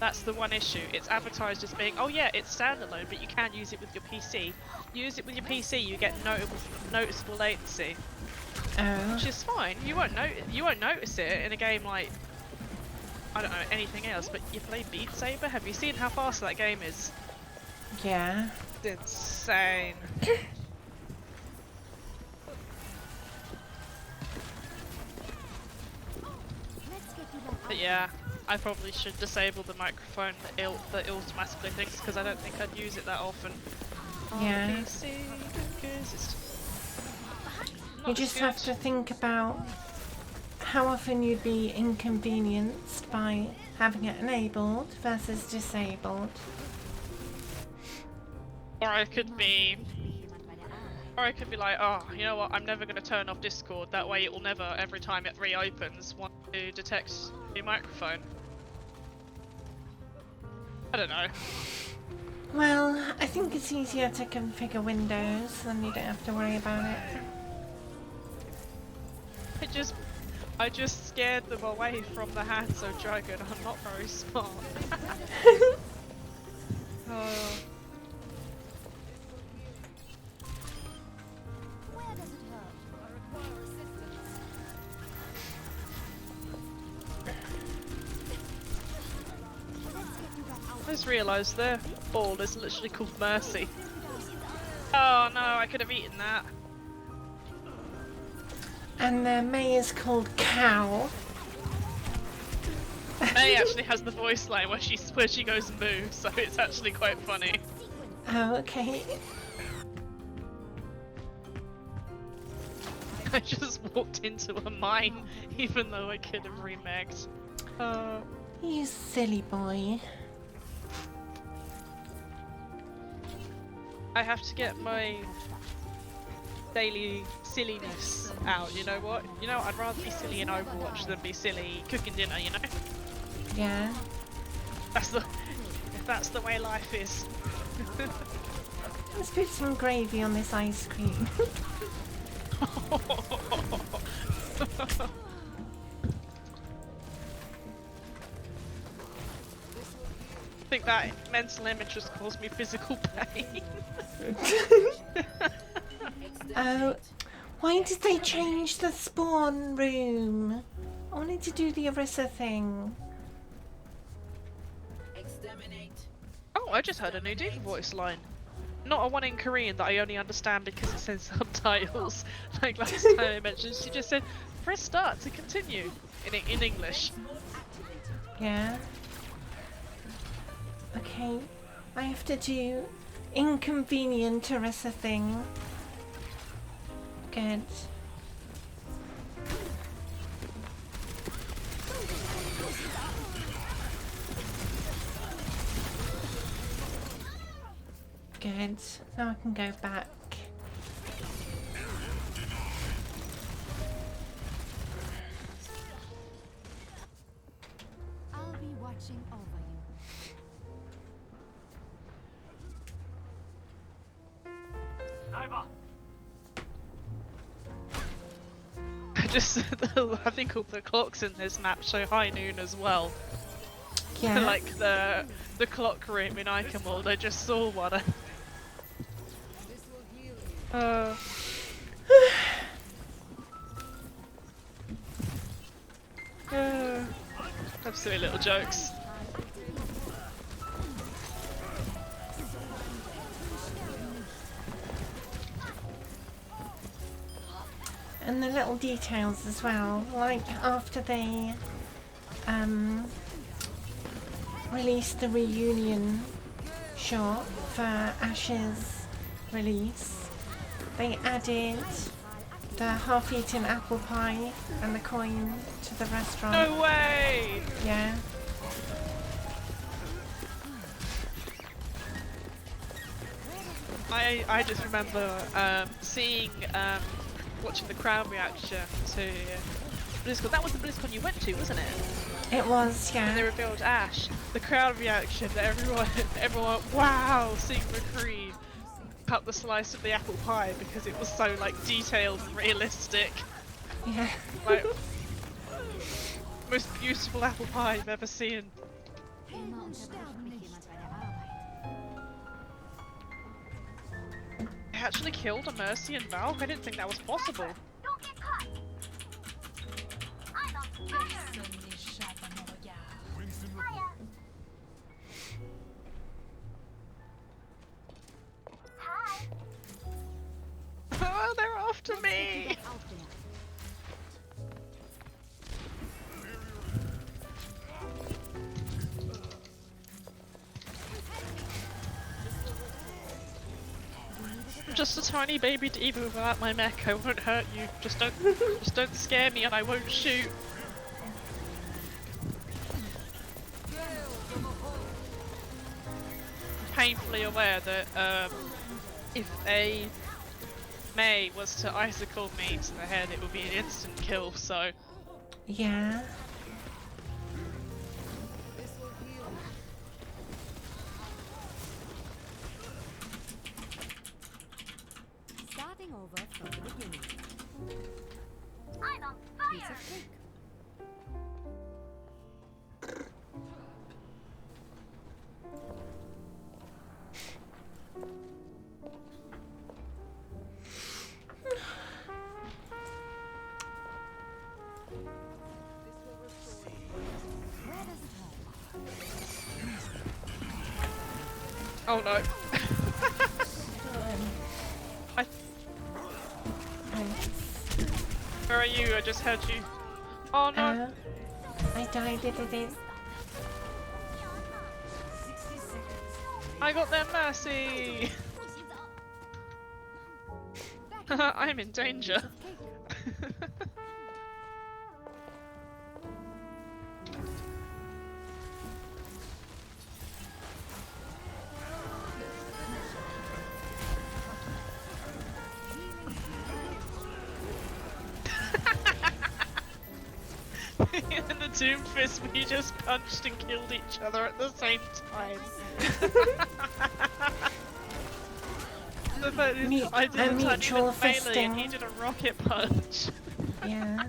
That's the one issue. It's advertised as being, oh yeah, it's standalone, but you can use it with your PC. Use it with your PC, you get noticeable latency, Oh. which is fine. You won't notice it in a game like, I don't know, anything else. But you play Beat Saber. Have you seen how fast that game is? Yeah. It's insane. But yeah, I probably should disable the microphone that it automatically thinks, because I don't think I'd use it that often. Yeah. On PC, because it's not You as just good. have to think about how often you'd be inconvenienced by having it enabled versus disabled. Or I could be like, oh, you know what, I'm never going to turn off Discord, that way it will never, every time it reopens, want to detect your microphone. I don't know. Well, I think it's easier to configure Windows, then you don't have to worry about it. I just scared them away from the Hanzo Dragon. I'm not very smart. Oh. Where does it hurt? I require assistance. I just realised their ball is literally called Mercy. Oh no, I could have eaten that. And the May is called Cow. May actually has the voice line where she goes moo, so it's actually quite funny. Oh, okay. I just walked into a mine, even though I could have remegged. You silly boy. I have to get my daily silliness out, you know what? You know, I'd rather be silly in Overwatch than be silly cooking dinner, you know? Yeah. If that's the way life is. Let's put some gravy on this ice cream. I think that mental image just caused me physical pain. Oh, why did they change the spawn room? I wanted to do the Arissa thing. Oh, I just heard a new Diva voice line. Not a one in Korean that I only understand because it says subtitles. Like last time I mentioned, she just said, press start to continue in English. Yeah. Okay. I have to do inconvenient Arissa thing. Good. Good. Now I can go back. I'll be watching over you. I think all the clocks in this map show high noon as well. Yeah. like the clock room in Icamald. I just saw one. Have silly little jokes. And the little details as well, like after they released the reunion shot for Ash's release, they added the half-eaten apple pie and the coin to the restaurant. No way! Yeah. I just remember watching the crowd reaction to BlizzCon. That was the BlizzCon you went to, wasn't it? It was, yeah. When they revealed Ash. The crowd reaction, everyone, wow, seeing McCree cut the slice of the apple pie because it was so like detailed and realistic. Yeah. Like, most beautiful apple pie I've ever seen. Immer unterbricht mich jemand bei der Arbeit. They actually killed a Mercy and Valk? I didn't think that was possible. Don't get caught. I'm on fire. Fire. Hi. Oh, they're after me! I'm just a tiny baby diva without my mech. I won't hurt you. Just don't scare me, and I won't shoot. Painfully aware that if a May was to icicle me to the head, it would be an instant kill. So Yeah. Starting over from the beginning. I'm on Piece fire. of cake. Where does it hurt? oh no. I, where are you? I just heard you. Oh no. I died. It is. I got their mercy! I'm in danger. And the Doomfist, we just punched and killed each other at the same time. The fact is, I did a tiny mutual little melee and he fisting. did a rocket punch. Yeah.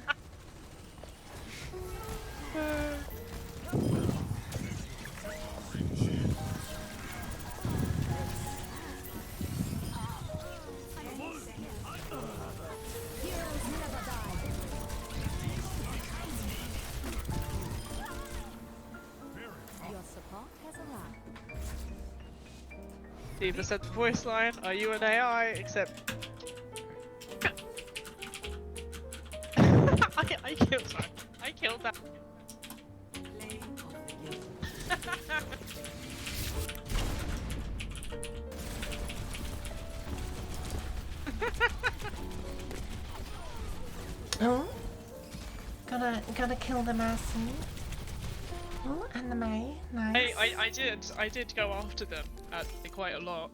Your support has arrived. Diva said the voice line, are you an AI? Except... I killed that. I killed that. Oh. Gotta kill the Mercy. Oh, and the May. Nice. I did go after them quite a lot.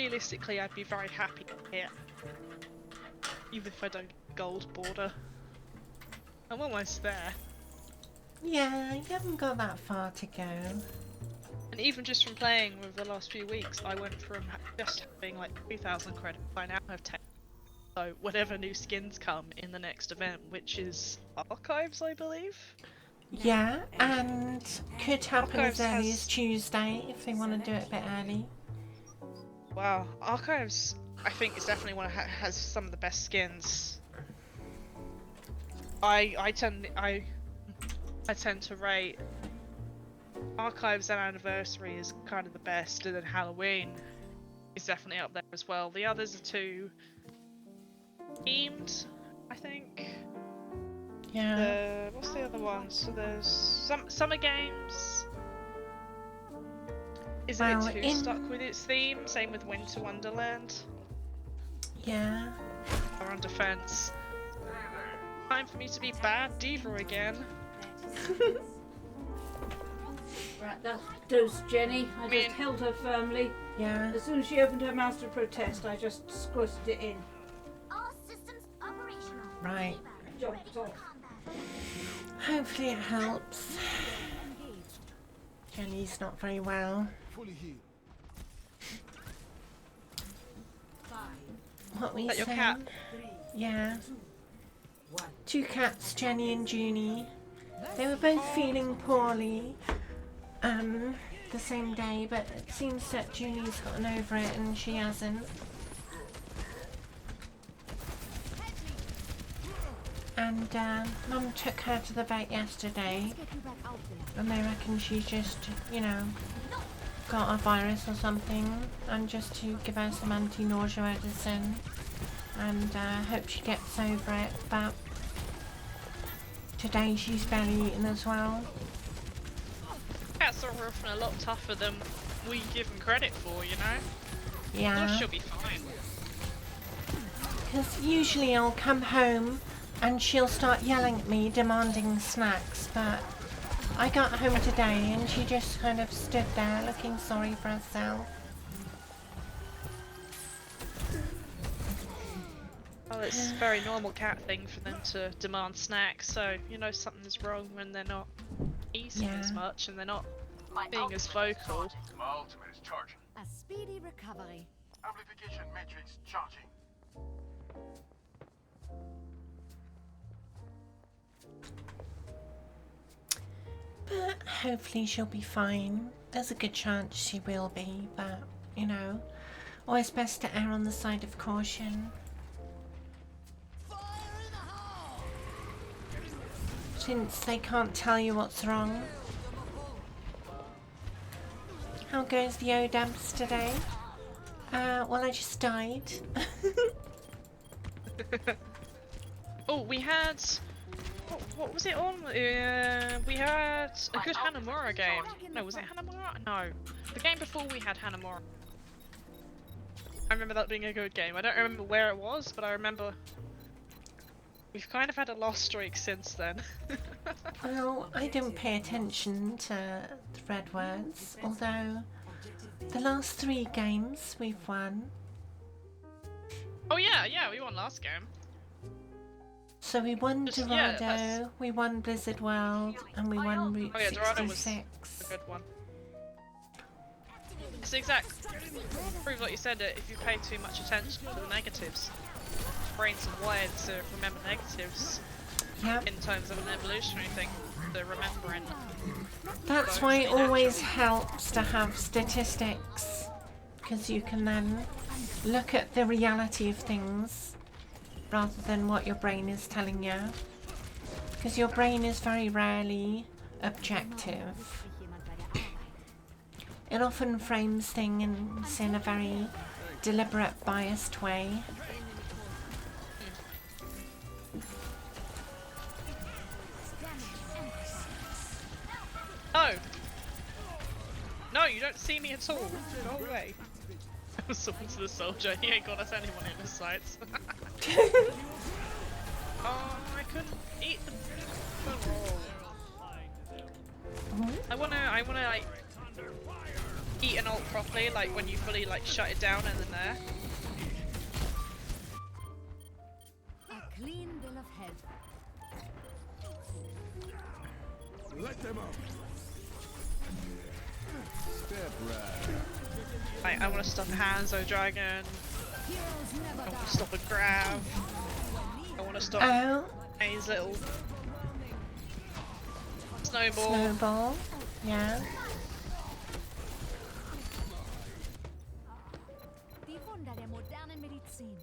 realistically, I'd be very happy here. Even if I don't get gold border. I'm almost there. Yeah, you haven't got that far to go. And even just from playing with the last few weeks, I went from just having like 2,000 credits. I now have 10. So whatever new skins come in the next event, which is Archives, I believe. Yeah, and could happen Archives as early has- as Tuesday if they want to do it a bit early. Wow, Archives, I think is definitely one that has some of the best skins. I tend to rate Archives and Anniversary is kind of the best, and then Halloween is definitely up there as well. The others are too themed, I think. Yeah. What's the other one? So there's Summer Games. Isn't Well, it too stuck with its theme? Same with Winter Wonderland. Yeah. Or on Defense. Time for me to be bad diva again. Right, that does Jenny. I mean- just held her firmly. Yeah. As soon as she opened her master protest, I just squished it in. All systems operational. Right. Jumped off. Hopefully it helps. Jenny's not very well. Fully healed. What were you Is that your saying? cat? Yeah. 2 cats, Jenny and Junie. They were both feeling poorly the same day, but it seems that Junie's gotten over it and she hasn't. And Mum took her to the vet yesterday, and they reckon she's just, you know, got a virus or something, and just to give her some anti-nausea medicine, and hope she gets over it. But today she's barely eaten as well. Cats are often a lot tougher than we give them credit for, you know? Yeah. She'll be fine. Because usually I'll come home and she'll start yelling at me, demanding snacks, but I got home today and she just kind of stood there looking sorry for herself. Well, it's a very normal cat thing for them to demand snacks, so you know something's wrong when they're not eating as much and they're not being as vocal. My ultimate is charging. A speedy recovery. Amplification matrix charging. But hopefully she'll be fine. There's a good chance she will be, but you know, always best to err on the side of caution. Since they can't tell you what's wrong. How goes the ODAMs today? Well, I just died. Oh, we had... What was it on? We had a good Hanamura game. No, was it Hanamura? No. The game before we had Hanamura. I remember that being a good game. I don't remember where it was, but I remember... We've kind of had a lost streak since then. Well, I didn't pay attention to the red words, although the last 3 games we've won. Oh yeah, we won last game. So we won Just- Dorado, yeah, that's- we won Blizzard World, and we won Route Oh yeah, Dorado was 66. a good one. It's exact. Proves what you said, that if you pay too much attention to the negatives, brains are wired to remember negatives. Yep. In terms of an evolutionary thing, the remembering. That's why it always helps to have statistics, because you can then look at the reality of things rather than what your brain is telling you, because your brain is very rarely objective. It often frames things in a very deliberate, biased way. No! No, you don't see me at all! Go away! I was talking to the soldier, he ain't got us anyone in his sights. Oh, I couldn't eat the roll. I wanna like... eat an ult properly, like when you fully like shut it down and then there. A clean bill of health. Let them up. Step right. Right, I want to stop a Hanzo dragon. I want to stop a grab. I want to stop his little snowball. Snowball. Yeah. Die Wunder der modernen Medizin.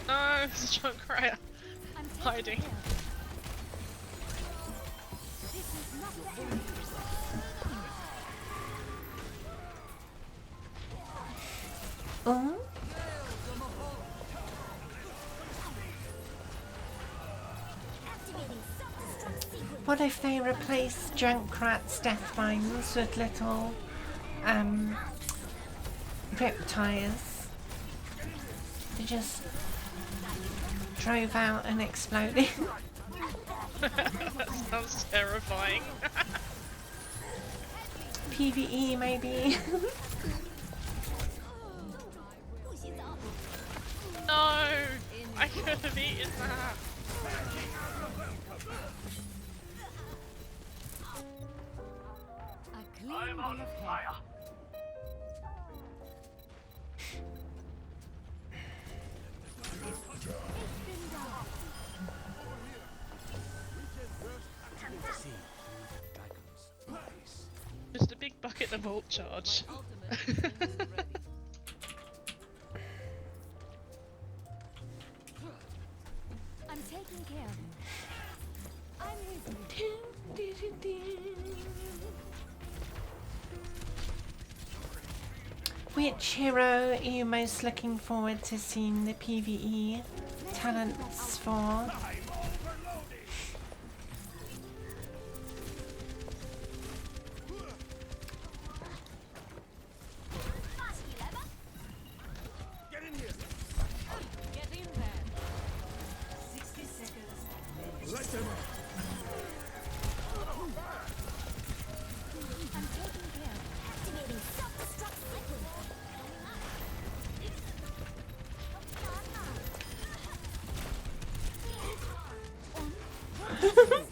No, it's a Junkrat hiding. This is not the end. Oh. What if they replace Junkrat's death vines with little reptiles? They just drove out and exploded. That sounds terrifying. PvE maybe. No! I could have eaten that. A clean bill of health. Just a big bucket of ult charge. I'm taking care of him. I'm his. Which hero are you most looking forward to seeing the PvE talents for? Get in here. Get in there. 60 seconds. Let them up. I'm taking care of him. Activating self-destruct cycle. Let me get you patched up.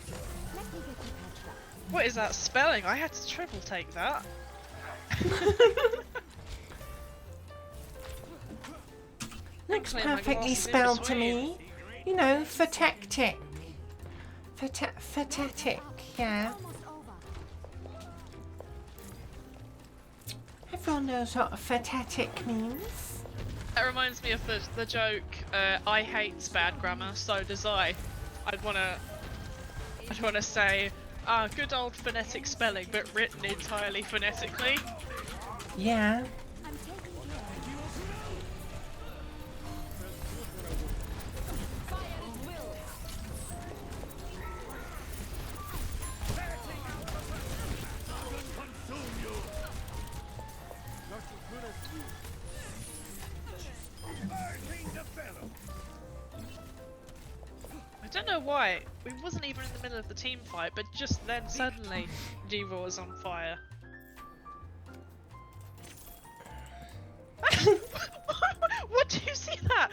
What is that spelling? I had to triple take that. Looks Clear my perfectly glasses in spelled to between. me. You know, phonetic. Phonetic, yeah. Almost over. Everyone knows what phonetic means. That reminds me of the joke, I hate bad grammar, so does I. I'd wanna say, good old phonetic spelling, but written entirely phonetically. Yeah. I'm taking care of him. I don't know why, we wasn't even in the middle of the team fight, but just then suddenly G-Raw was on fire. What do you see that?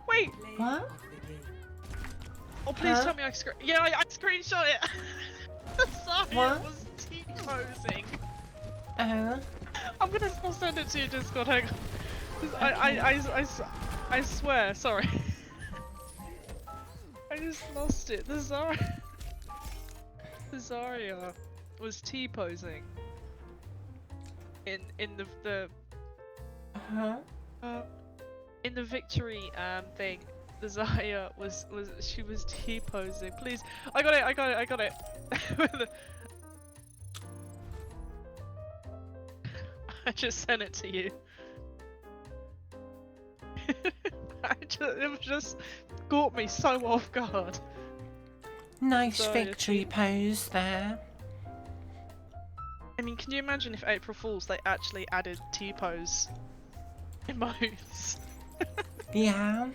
Wait! What? Oh please Huh? tell me I I screenshot it! Sorry, What? it was T-posing. Oh. I'll send it to you, Discord, hang on. I swear, sorry. I just lost it. The Zarya was T-posing in the Uh-huh. in the victory thing. The Zarya was T-posing. Please, I got it. I just sent it to you. It just caught me so off guard. Nice Sorry, victory pose there. I mean, can you imagine if April Fools they actually added T-pose emotes? Yeah.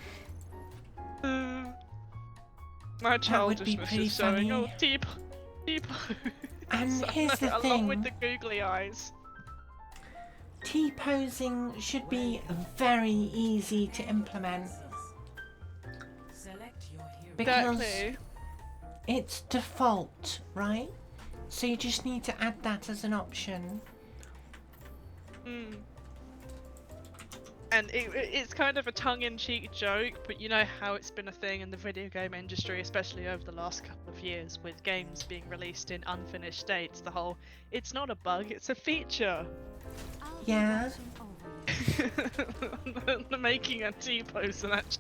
My That would be childishness pretty is showing. Oh, funny. T-pose. And here's the along with thing. the googly eyes. T-posing should be very easy to implement Select your hero. because Exactly. it's default, right? So you just need to add that as an option. And it's kind of a tongue-in-cheek joke, but you know how it's been a thing in the video game industry, especially over the last couple of years, with games being released in unfinished states. The whole, it's not a bug, it's a feature. Yeah. They're making a T-pose and that.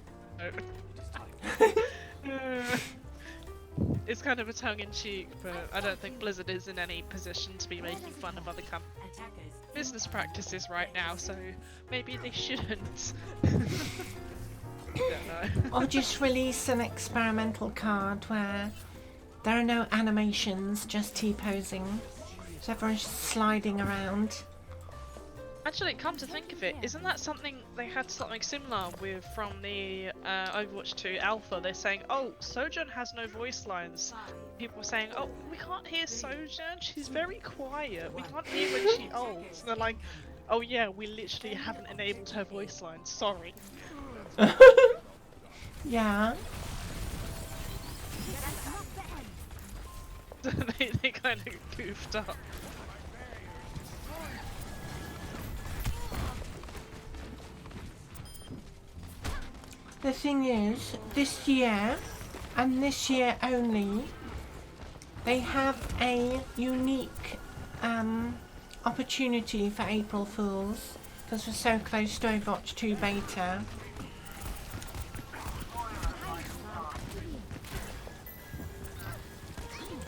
It's kind of a tongue-in-cheek, but I don't think Blizzard is in any position to be making fun of other business practices right now, so maybe they shouldn't. Don't know. Or just release an experimental card where there are no animations, just T-posing. So everyone's just sliding around. Actually, come to think of it, isn't that something they had something similar with from the Overwatch 2 alpha? They're saying, oh, Sojourn has no voice lines. People were saying, oh, we can't hear Sojourn, she's very quiet, we can't hear when she ults. And they're like, oh yeah, we literally haven't enabled her voice lines, sorry. Yeah. they kind of goofed up. The thing is, this year, and this year only, they have a unique opportunity for April Fools, because we're so close to Overwatch 2 beta.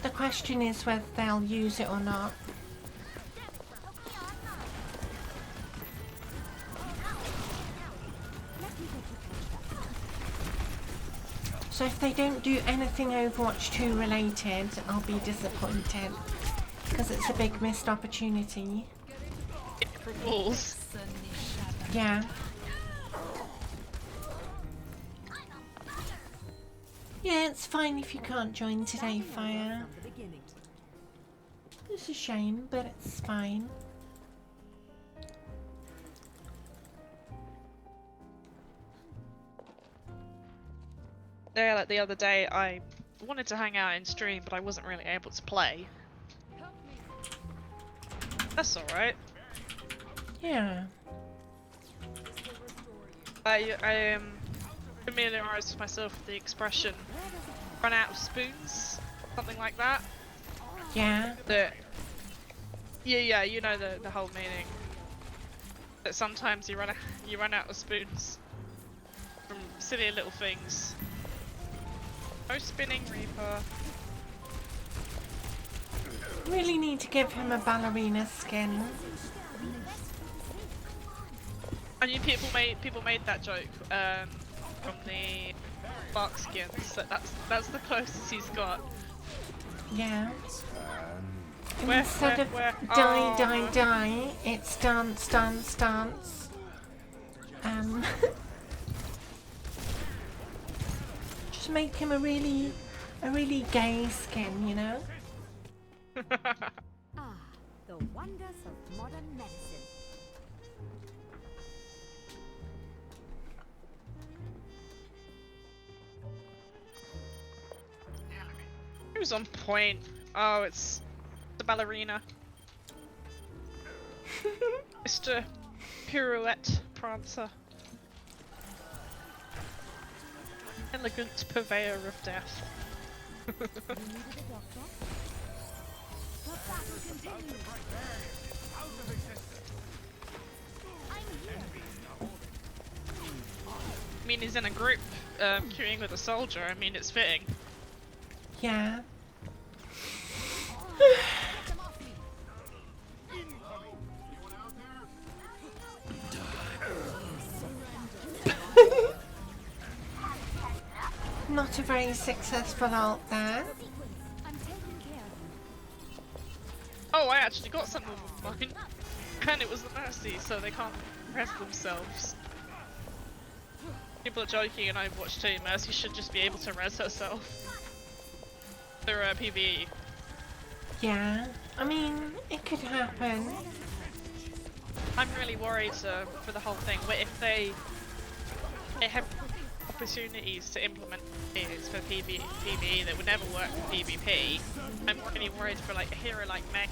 The question is whether they'll use it or not. So if they don't do anything Overwatch 2 related, I'll be disappointed, because it's a big missed opportunity. April Fools. Yeah. Yeah, it's fine if you can't join today, Fire. It's a shame, but it's fine. Yeah, like the other day, I wanted to hang out in stream, but I wasn't really able to play. That's alright. Yeah. I familiarised myself with the expression run out of spoons, something like that. Yeah. Yeah, you know the whole meaning. That sometimes you run out of spoons from silly little things. No spinning Reaper. Really need to give him a ballerina skin. I mean, people made that joke from the bark skins. So that's the closest he's got. Yeah. Where, Instead of die, it's dance, dance, dance. Just make him a really gay skin, you know? Ah, the wonders of modern medicine. Who's on point? Oh, it's the ballerina. Mr. Pirouette Prancer. Elegant purveyor of death. You needed a doctor? The battle continues. I'm here. I mean, he's in a group queuing with a soldier. I mean, it's fitting. Yeah. Not a very successful ult there. I'm taking care of you. Oh, I actually got some of mine, and it was the Mercy, so they can't rest themselves. People are joking, and I've watched too. Mercy should just be able to res herself through PvE. Yeah, I mean, it could happen. I'm really worried for the whole thing. What if they have opportunities to implement things for PvE that would never work for PvP? I'm really worried for like a hero like Meg.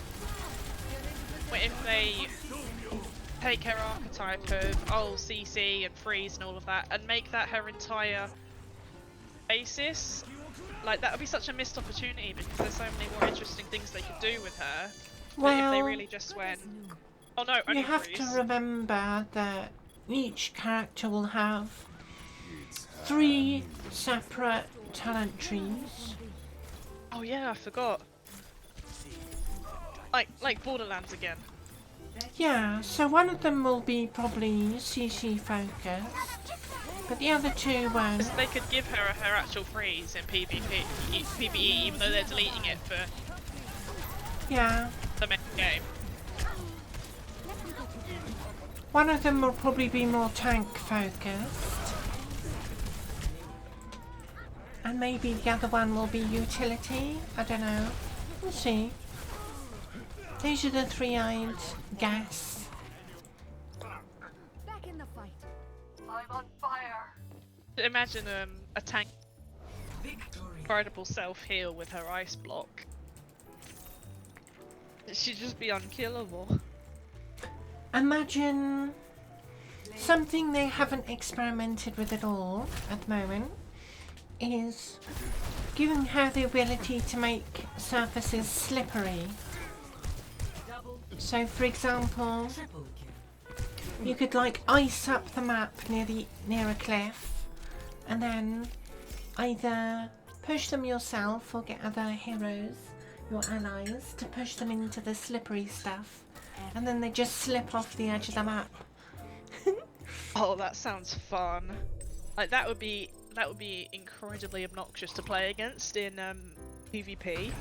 What if they take her archetype of CC and freeze and all of that and make that her entire basis? Like, that would be such a missed opportunity because there's so many more interesting things they could do with her. But if they really just went, oh no, only you have freeze. to remember that each character will have 3 separate talent trees. Oh yeah, I forgot. Like Borderlands again. Yeah, so one of them will be probably CC focused, but the other 2 won't. So they could give her her actual freeze in PvE, even though they're deleting it for the main game. One of them will probably be more tank focused, and maybe the other one will be utility. I don't know. We'll see. These are the 3 I'd guess. Back in the fight. I'm on fire. Imagine a tank incredible self-heal with her ice block. She'd just be unkillable. Imagine something they haven't experimented with at all at the moment is giving her the ability to make surfaces slippery. So for example, you could like ice up the map near a cliff and then either push them yourself or get other heroes, your allies, to push them into the slippery stuff, and then they just slip off the edge of the map. Oh, that sounds fun. Like that would be incredibly obnoxious to play against in PvP.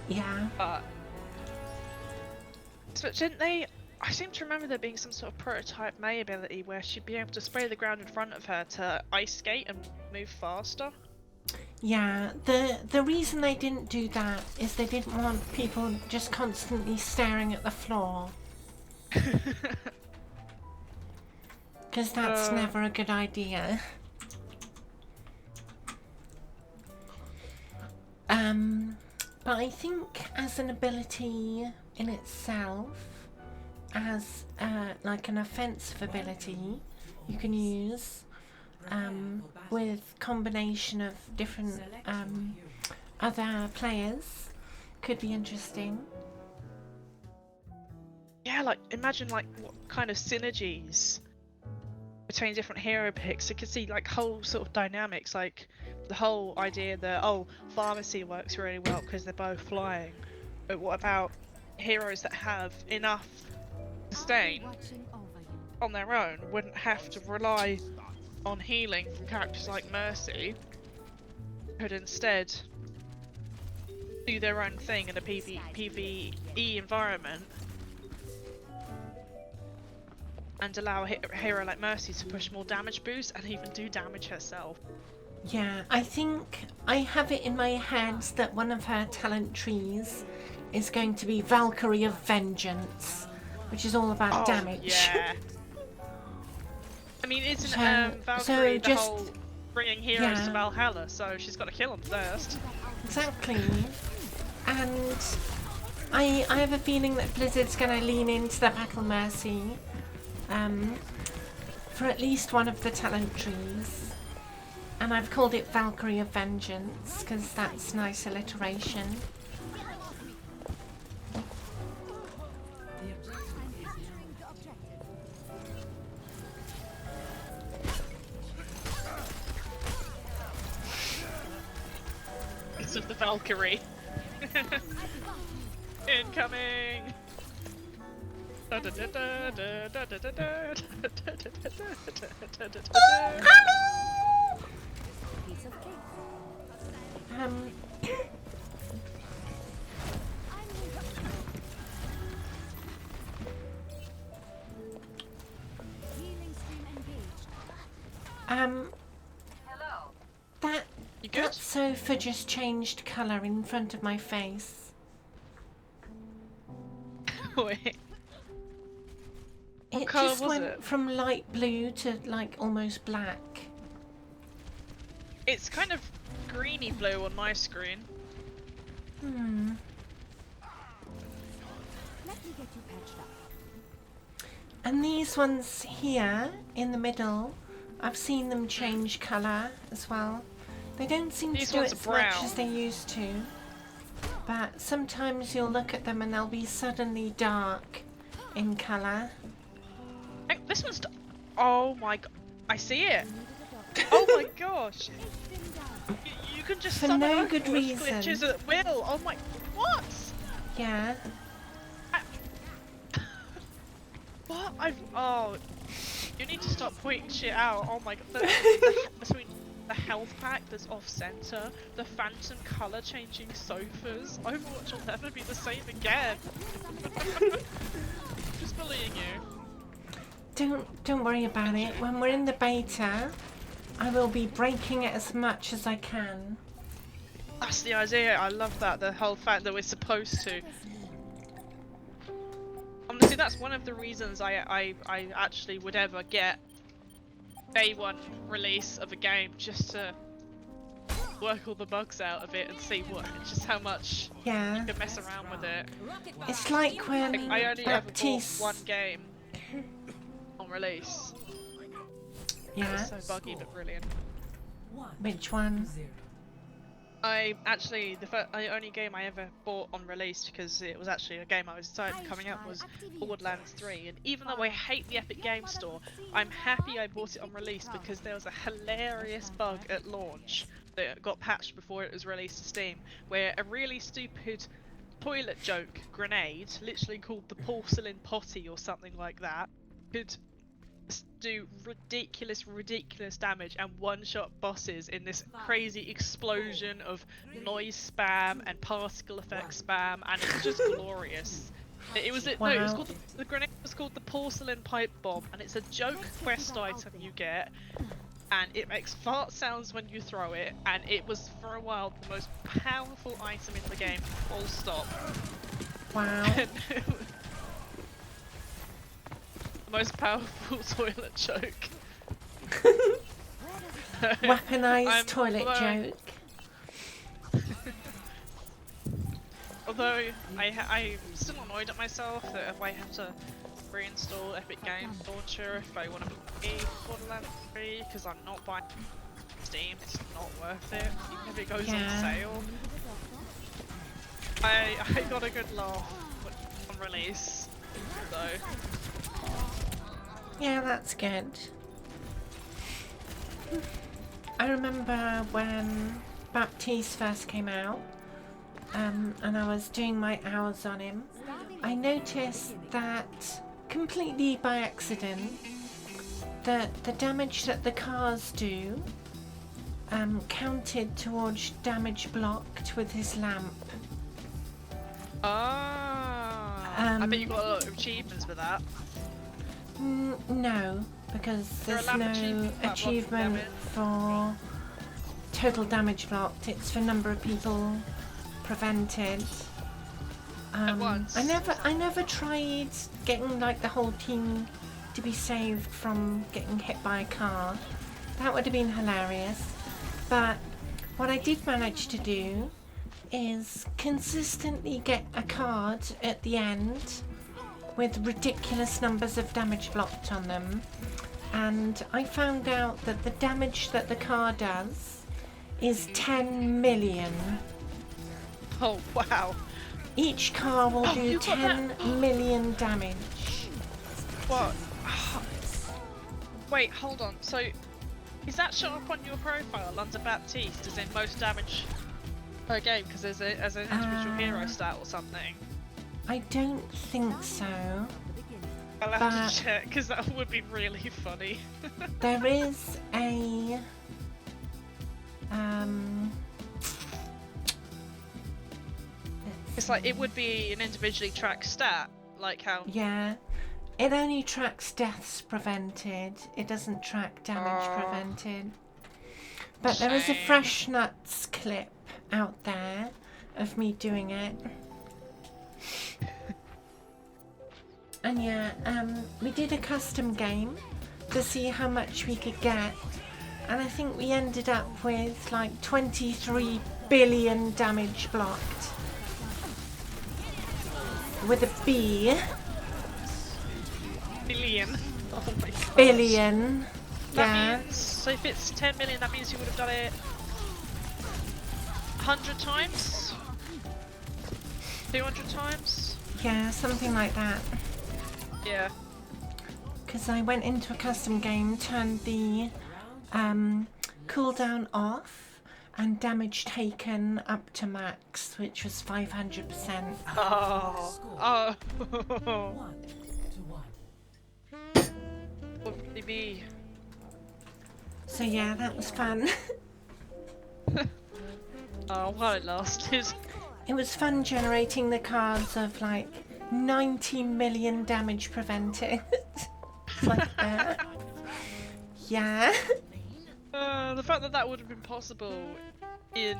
Yeah. But didn't they? I seem to remember there being some sort of prototype May ability where she'd be able to spray the ground in front of her to ice skate and move faster. Yeah, the reason they didn't do that is they didn't want people just constantly staring at the floor. Because that's never a good idea. But I think as an ability in itself, as like an offensive ability you can use with combination of different other players, could be interesting. Yeah, like imagine like what kind of synergies between different hero picks. You could see like whole sort of dynamics, like the whole idea that pharmacy works really well because they're both flying. But what about heroes that have enough sustain on their own, wouldn't have to rely on healing from characters like Mercy, could instead do their own thing in a PvE environment and allow a hero like Mercy to push more damage boost and even do damage herself. Yeah, I think I have it in my head that one of her talent trees is going to be Valkyrie of Vengeance, which is all about damage. Yeah. I mean, isn't Valkyrie the whole bringing heroes to Valhalla, so she's got to kill them first. Exactly. And I have a feeling that Blizzard's going to lean into the Battle Mercy for at least one of the talent trees. And I've called it Valkyrie of Vengeance because that's nice alliteration. It's of the Valkyrie. Incoming! That You good? that sofa just changed colour in front of my face. Wait. What It colour just was went it? from light blue to like almost black. It's kind of greeny blue on my screen. Hmm. Let me get you patched up. And these ones here in the middle, I've seen them change colour as well. They don't seem These to do ones it are as much brown. as they used to. But sometimes you'll look at them and they'll be suddenly dark in colour. Hey, this one's. Oh my god! I see it. Oh my gosh! You can just For summon no Overwatch good glitches reason. at will. Oh my. What? Yeah. What? Oh. You need to stop pointing shit out. Oh my god. Between the health pack that's off center, the phantom color changing sofas, Overwatch will never be the same again. Just bullying you. Don't worry about it. When we're in the beta, I will be breaking it as much as I can. That's the idea. I love that. The whole fact that we're supposed to. Honestly, that's one of the reasons I actually would ever get day one release of a game, just to work all the bugs out of it and see just how much you Yeah. can mess around with it. It's like when I only ever bought Baptiste. one game on release. It Yeah. was so buggy but brilliant. Which one? I actually, the only game I ever bought on release, because it was actually a game I was excited coming up, was Borderlands 3. And even though I hate the Epic Game Store, I'm happy I bought it on release because there was a hilarious bug at launch that got patched before it was released to Steam, where a really stupid toilet joke grenade, literally called the porcelain potty or something like that, could do ridiculous damage and one-shot bosses in this crazy explosion of noise spam and particle effect spam, and it was just glorious. It was no, it was called the grenade was called the porcelain pipe bomb, and it's a joke quest item you get, and it makes fart sounds when you throw it, and it was for a while the most powerful item in the game. Full stop. Wow. The most powerful toilet joke. Weaponized toilet joke. Although I'm still annoyed at myself that if I have to reinstall Epic Games Launcher if I want to play Borderlands 3, because I'm not buying Steam, it's not worth it, even if it goes on sale. I got a good laugh on release, though. Yeah, that's good. I remember when Baptiste first came out, and I was doing my hours on him, I noticed that, completely by accident, that the damage that the cars do counted towards damage blocked with his lamp. I bet you got a lot of achievements with that. No, because there's lamp no achievement for total damage blocked. It's for number of people prevented. At once. I never tried getting like the whole team to be saved from getting hit by a car. That would have been hilarious. But what I did manage to do is consistently get a card at the end with ridiculous numbers of damage blocked on them, and I found out that the damage that the car does is 10 million. Oh wow. Each car will do 10 million damage. What? Wait, hold on. So, is that show up on your profile under Baptiste as in most damage per game? Because there's as an individual hero stat or something? I don't think so. I'll have to check, because that would be really funny. There is a it's like, it would be an individually tracked stat, like how... Yeah, It only tracks deaths prevented. It doesn't track damage Oh. prevented. But there is a Shame. Fresh Nuts clip out there of me doing it. And yeah, we did a custom game to see how much we could get. And I think we ended up with like 23 billion damage blocked. With a B. Billion. Oh my god. Billion. That Yeah. means, so if it's 10 million, that means you would have done it 100 times? 200 times? Yeah, something like that. Yeah. Because I went into a custom game, turned the cooldown off, and damage taken up to max, which was 500%. Oh. Oh. 1-1. What would it be? So yeah, that was fun. Oh, while it lasted. It was fun generating the cards of like 90 million damage prevented. It's like that. Yeah. The fact that that would have been possible in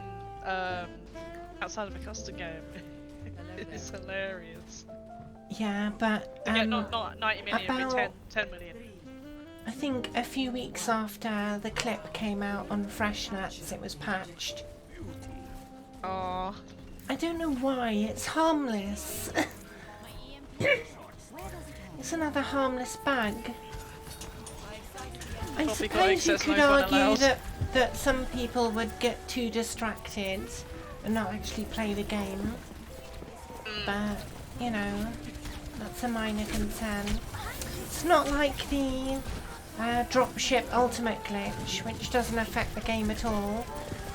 outside of a custom game is hilarious. Yeah, but Yeah, not 90 million, it'd be about 10 million. I think a few weeks after the clip came out on Fresh Nuts, it was patched. Oh. I don't know why, it's harmless. It's another harmless bag. I Probably got suppose you excess could no fun argue allowed. that some people would get too distracted and not actually play the game. But, you know, that's a minor concern. It's not like the dropship ultimate glitch, which doesn't affect the game at all,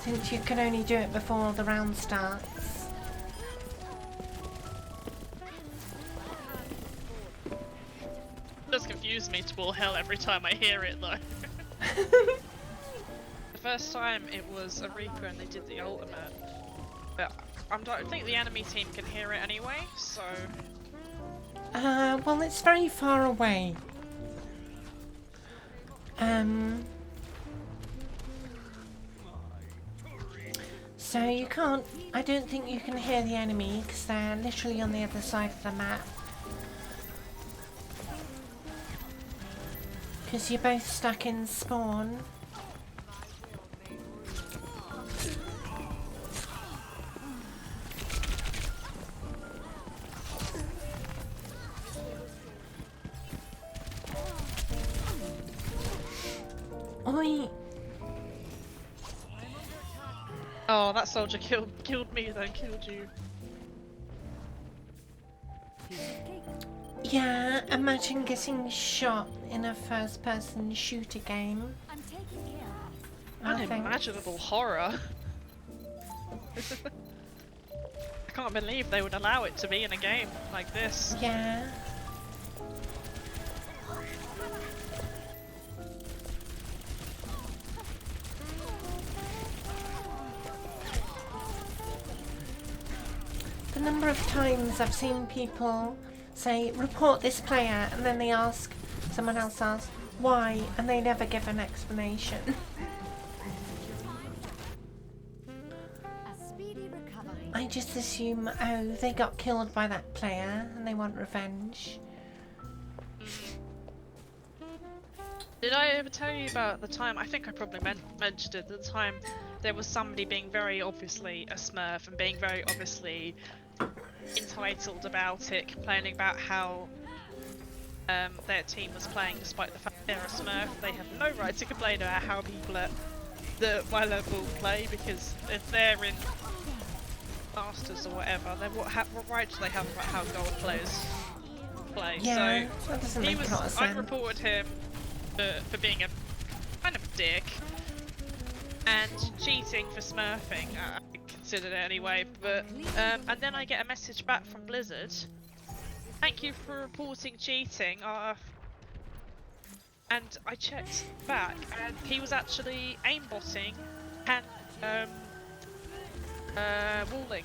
since you can only do it before the round starts. It does confuse me to all hell every time I hear it though. The first time it was a Reaper and they did the ultimate, but I don't think the enemy team can hear it anyway, so... Well, it's very far away. So you can't, I don't think you can hear the enemy because they're literally on the other side of the map. Because you're both stuck in spawn. Oi! Oh, that soldier killed me then killed you. Yeah, imagine getting shot in a first-person shooter game. I'm taking care of it. Unimaginable horror. I can't believe they would allow it to be in a game like this. Yeah. The number of times I've seen people say, report this player, and then they ask, someone else asks, why, and they never give an explanation. A speedy recovery. I just assume, oh, they got killed by that player, and they want revenge. Did I ever tell you about the time, I think I probably mentioned it, the time there was somebody being very obviously a smurf and being very obviously entitled about it, complaining about how their team was playing despite the fact they're a smurf. They have no right to complain about how people at my level play, because if they're in Masters or whatever, then what right do they have about how gold players play? Yeah, So that doesn't he make was, a lot of I sense. reported him for being a kind of a dick and cheating for smurfing. I considered it anyway, but and then I get a message back from Blizzard. Thank you for reporting cheating. And I checked back, and he was actually aimbotting and walling,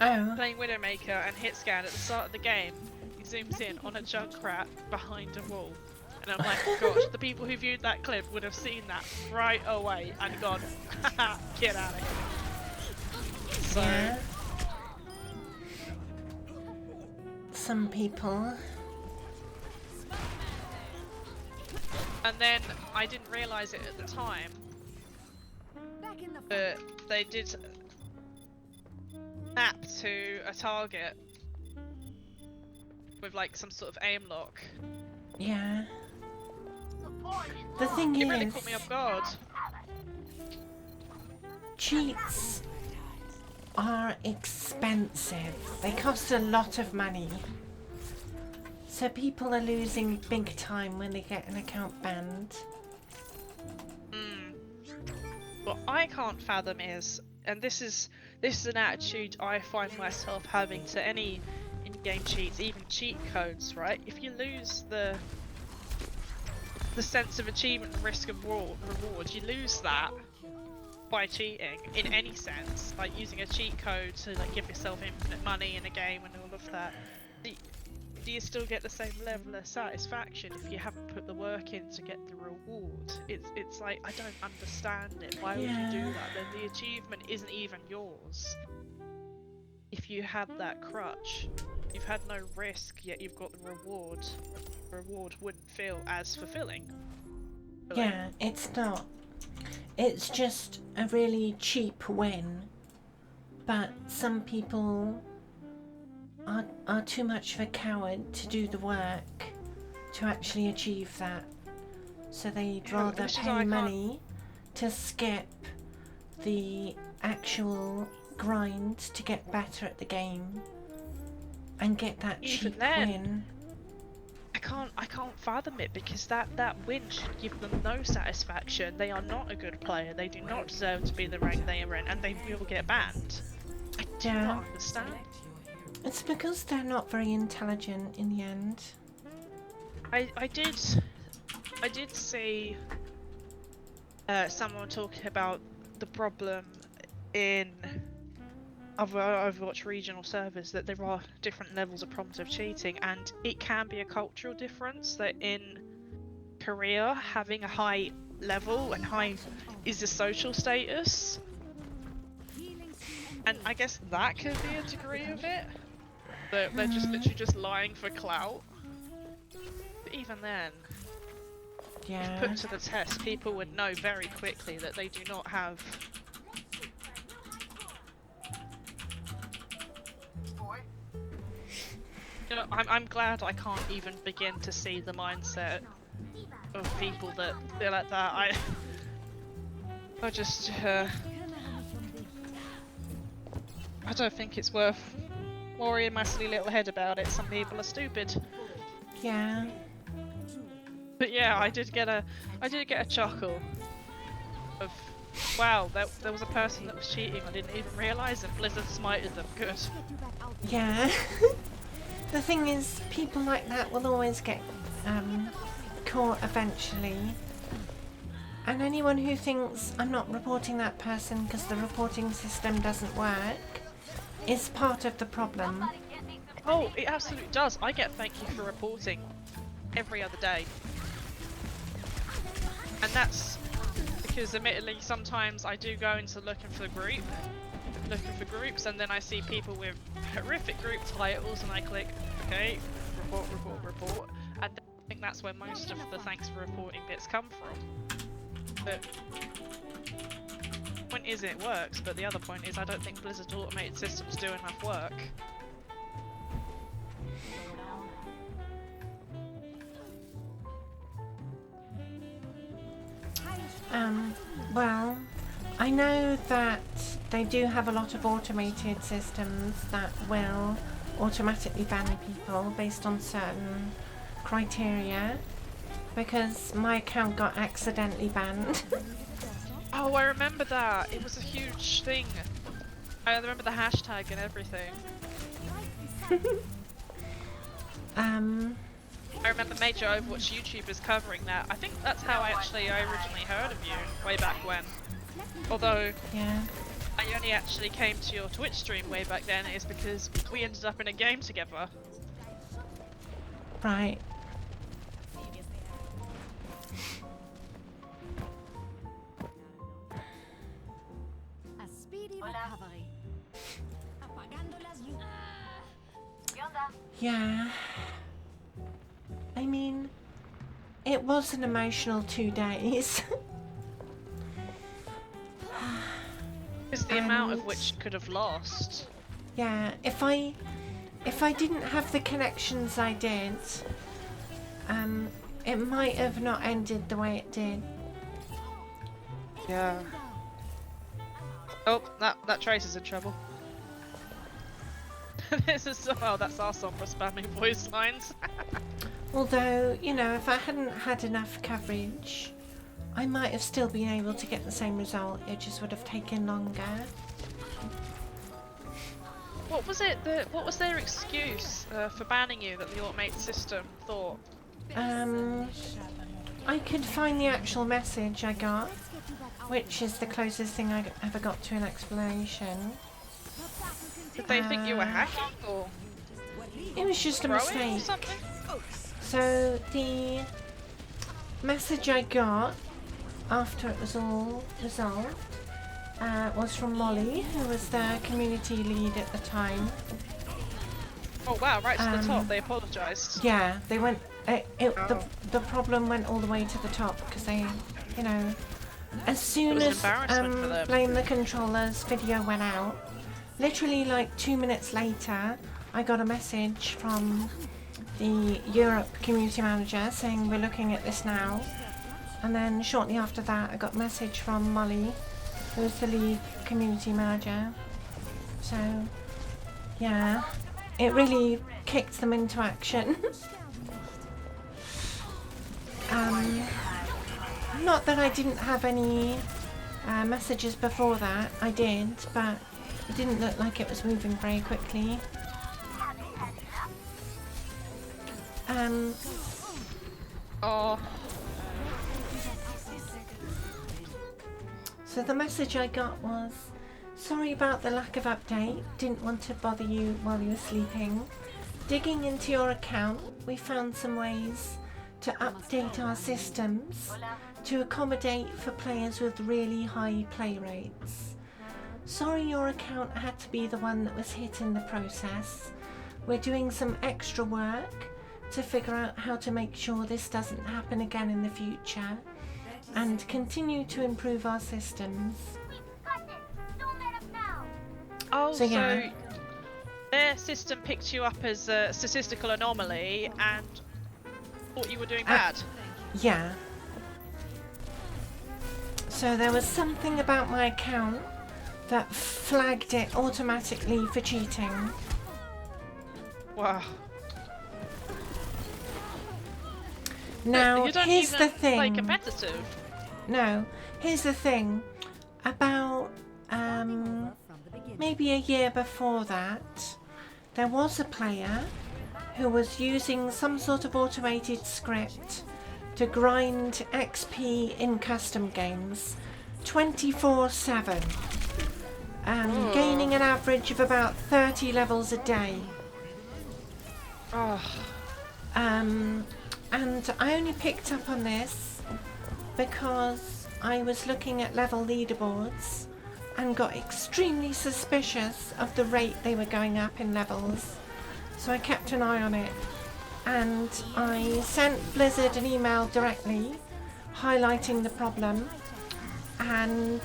Oh. playing Widowmaker and hit scan at the start of the game, zooms in on a Junkrat behind a wall. And I'm like, gosh, the people who viewed that clip would have seen that right away and gone, haha, get out of here. So, Yeah. Some people. and then I didn't realise it at the time, but they did map to a target with like some sort of aim lock. Yeah. The thing It really is, caught me off guard. cheats are expensive. They cost a lot of money. So people are losing big time when they get an account banned. What I can't fathom is, and this is an attitude I find myself having to any in-game cheats, even cheat codes, right? If you lose the sense of achievement, risk and reward, you lose that by cheating in any sense, like using a cheat code to like give yourself infinite money in a game and all of that. Do you still get the same level of satisfaction if you haven't put the work in to get the reward? It's like, I don't understand it. Why would you do that? Then the achievement isn't even yours. If you had that crutch, you've had no risk, yet you've got the reward. The reward wouldn't feel as fulfilling. Yeah, it's not. It's just a really cheap win. But some people are too much of a coward to do the work to actually achieve that. So they'd rather pay money to skip the actual grind to get better at the game and get that cheap win. I can't fathom it, because that win should give them no satisfaction. They are not a good player. They do not deserve to be the rank they are in, and they will get banned. I do not understand. It's because they're not very intelligent in the end. I did see someone talking about the problem in other Overwatch regional servers, that there are different levels of problems of cheating, and it can be a cultural difference, that in Korea having a high level and high is a social status, and I guess that could be a degree of it. They're just literally just lying for clout. But even then, if put to the test, people would know very quickly that they do not have You know, I'm glad I can't even begin to see the mindset of people that they're like that. I just I don't think it's worth worrying my silly little head about it. Some people are stupid. Yeah. But yeah, I did get a chuckle of, wow, there was a person that was cheating. I didn't even realise, and Blizzard smited them. Good. Yeah. The thing is, people like that will always get caught eventually. And anyone who thinks, I'm not reporting that person because the reporting system doesn't work, is part of the problem. Oh, it absolutely does. I get thank you for reporting every other day. And that's because admittedly sometimes I do go into looking for groups, and then I see people with horrific group titles and I click, okay, report, and I think that's where most of the thanks for reporting bits come from. But the point is it works, but the other point is I don't think Blizzard's automated systems do enough work. Well, I know that they do have a lot of automated systems that will automatically ban people based on certain criteria, because my account got accidentally banned. Oh, I remember that. It was a huge thing. I remember the hashtag and everything. I remember major Overwatch YouTubers covering that. I think that's how I originally heard of you way back when. Although I only actually came to your Twitch stream way back then is because we ended up in a game together. Right. A speedy recovery. Apagando las luces. ¿Qué onda? Yeah. I mean, it was an emotional 2 days. It's the amount of And- which could have lost. Yeah, if I didn't have the connections I did, it might have not ended the way it did. Yeah. Oh, that Trace is in trouble. This is that's our song for spamming voice lines. Although, you know, if I hadn't had enough coverage, I might have still been able to get the same result. It just would have taken longer. What was it? What was their excuse for banning you that the automated system thought? I could find the actual message I got, which is the closest thing I ever got to an explanation. Did they think you were hacking or It was just a throwing or mistake. something? So the message I got after it was all resolved was from Molly, who was the community lead at the time. Oh wow! Right to the top. They apologised. Yeah, they went. The problem went all the way to the top because they, you know, as soon was an as embarrassment for them. Blame the Controllers video went out, literally like 2 minutes later, I got a message from the Europe community manager saying we're looking at this now, and then shortly after that I got a message from Molly, who's the lead community manager. So yeah, it really kicked them into action. Not that I didn't have any messages before that, I did, but it didn't look like it was moving very quickly. Oh. So the message I got was, sorry about the lack of update, didn't want to bother you while you were sleeping. Digging into your account, we found some ways to update our systems to accommodate for players with really high play rates. Sorry your account had to be the one that was hit in the process. We're doing some extra work to figure out how to make sure this doesn't happen again in the future and continue to improve our systems. Oh, So, yeah. so their system picked you up as a statistical anomaly and thought you were doing bad. Yeah. So there was something about my account that flagged it automatically for cheating. Wow. Now, you don't here's even the thing. play competitive. No, here's the thing. About maybe a year before that, there was a player who was using some sort of automated script to grind XP in custom games 24/7, gaining an average of about 30 levels a day. Oh. And I only picked up on this because I was looking at level leaderboards and got extremely suspicious of the rate they were going up in levels. So I kept an eye on it, and I sent Blizzard an email directly highlighting the problem, and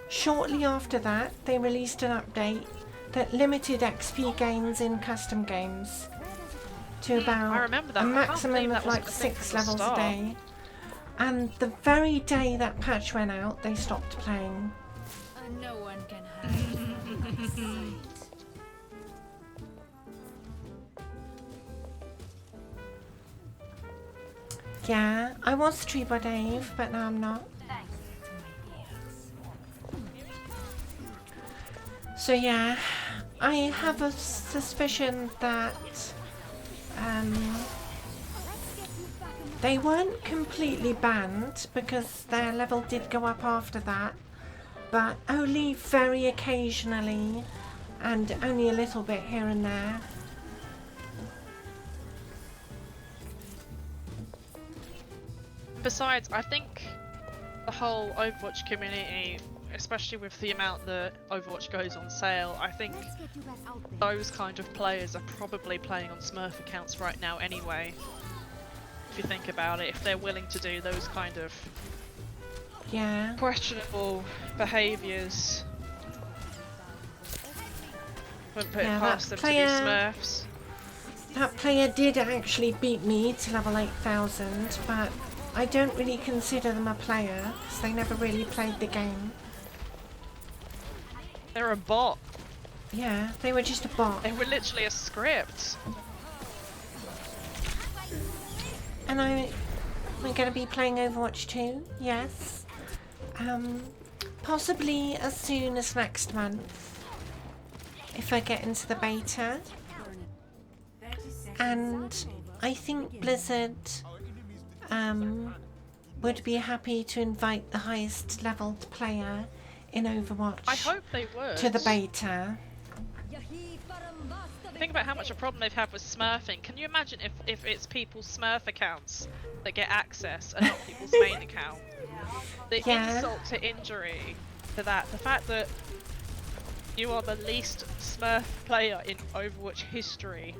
shortly after that they released an update that limited XP gains in custom games to I about remember that. a I can't maximum believe of that wasn't like a thing 6 from the levels a start. day. And the very day that patch went out, they stopped playing. No one can hide from my sight. Yeah, I was Tree-Boy Dave, but now I'm not. So yeah, I have a suspicion that they weren't completely banned because their level did go up after that, but only very occasionally and only a little bit here and there. Besides, I think the whole Overwatch community, especially with the amount that Overwatch goes on sale, I think Let's get you back out there. those kind of players are probably playing on Smurf accounts right now anyway. If you think about it, if they're willing to do those kind of questionable behaviours, wouldn't put it past them to be Smurfs. That player did actually beat me to level 8000, but I don't really consider them a player because they never really played the game. They're a bot. Yeah, they were just a bot. They were literally a script. And we're going to be playing Overwatch 2, yes. Possibly as soon as next month, if I get into the beta. And I think Blizzard would be happy to invite the highest leveled player in Overwatch. I hope they would. To the beta. Think about how much a problem they've had with smurfing. Can you imagine if it's people's smurf accounts that get access and not people's main account? The insult to injury to that, the fact that you are the least smurf player in Overwatch history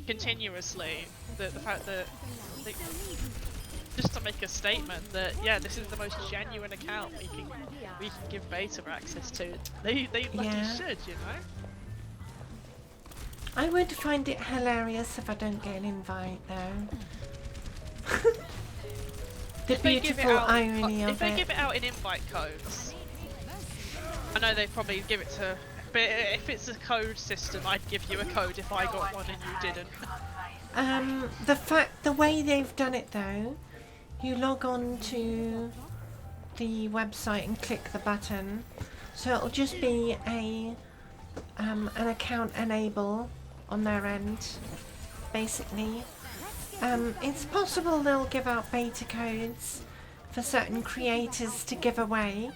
continuously, the fact that just to make a statement that yeah, this is the most genuine account we can give beta access to. They bloody should, you know. I would find it hilarious if I don't get an invite though. The beautiful irony of it. If they give it out in invite codes, I know they probably give it to. But if it's a code system, I'd give you a code if I got one and you didn't. The way they've done it though, you log on to the website and click the button, so it'll just be an account enable on their end, basically. It's possible they'll give out beta codes for certain creators to give away,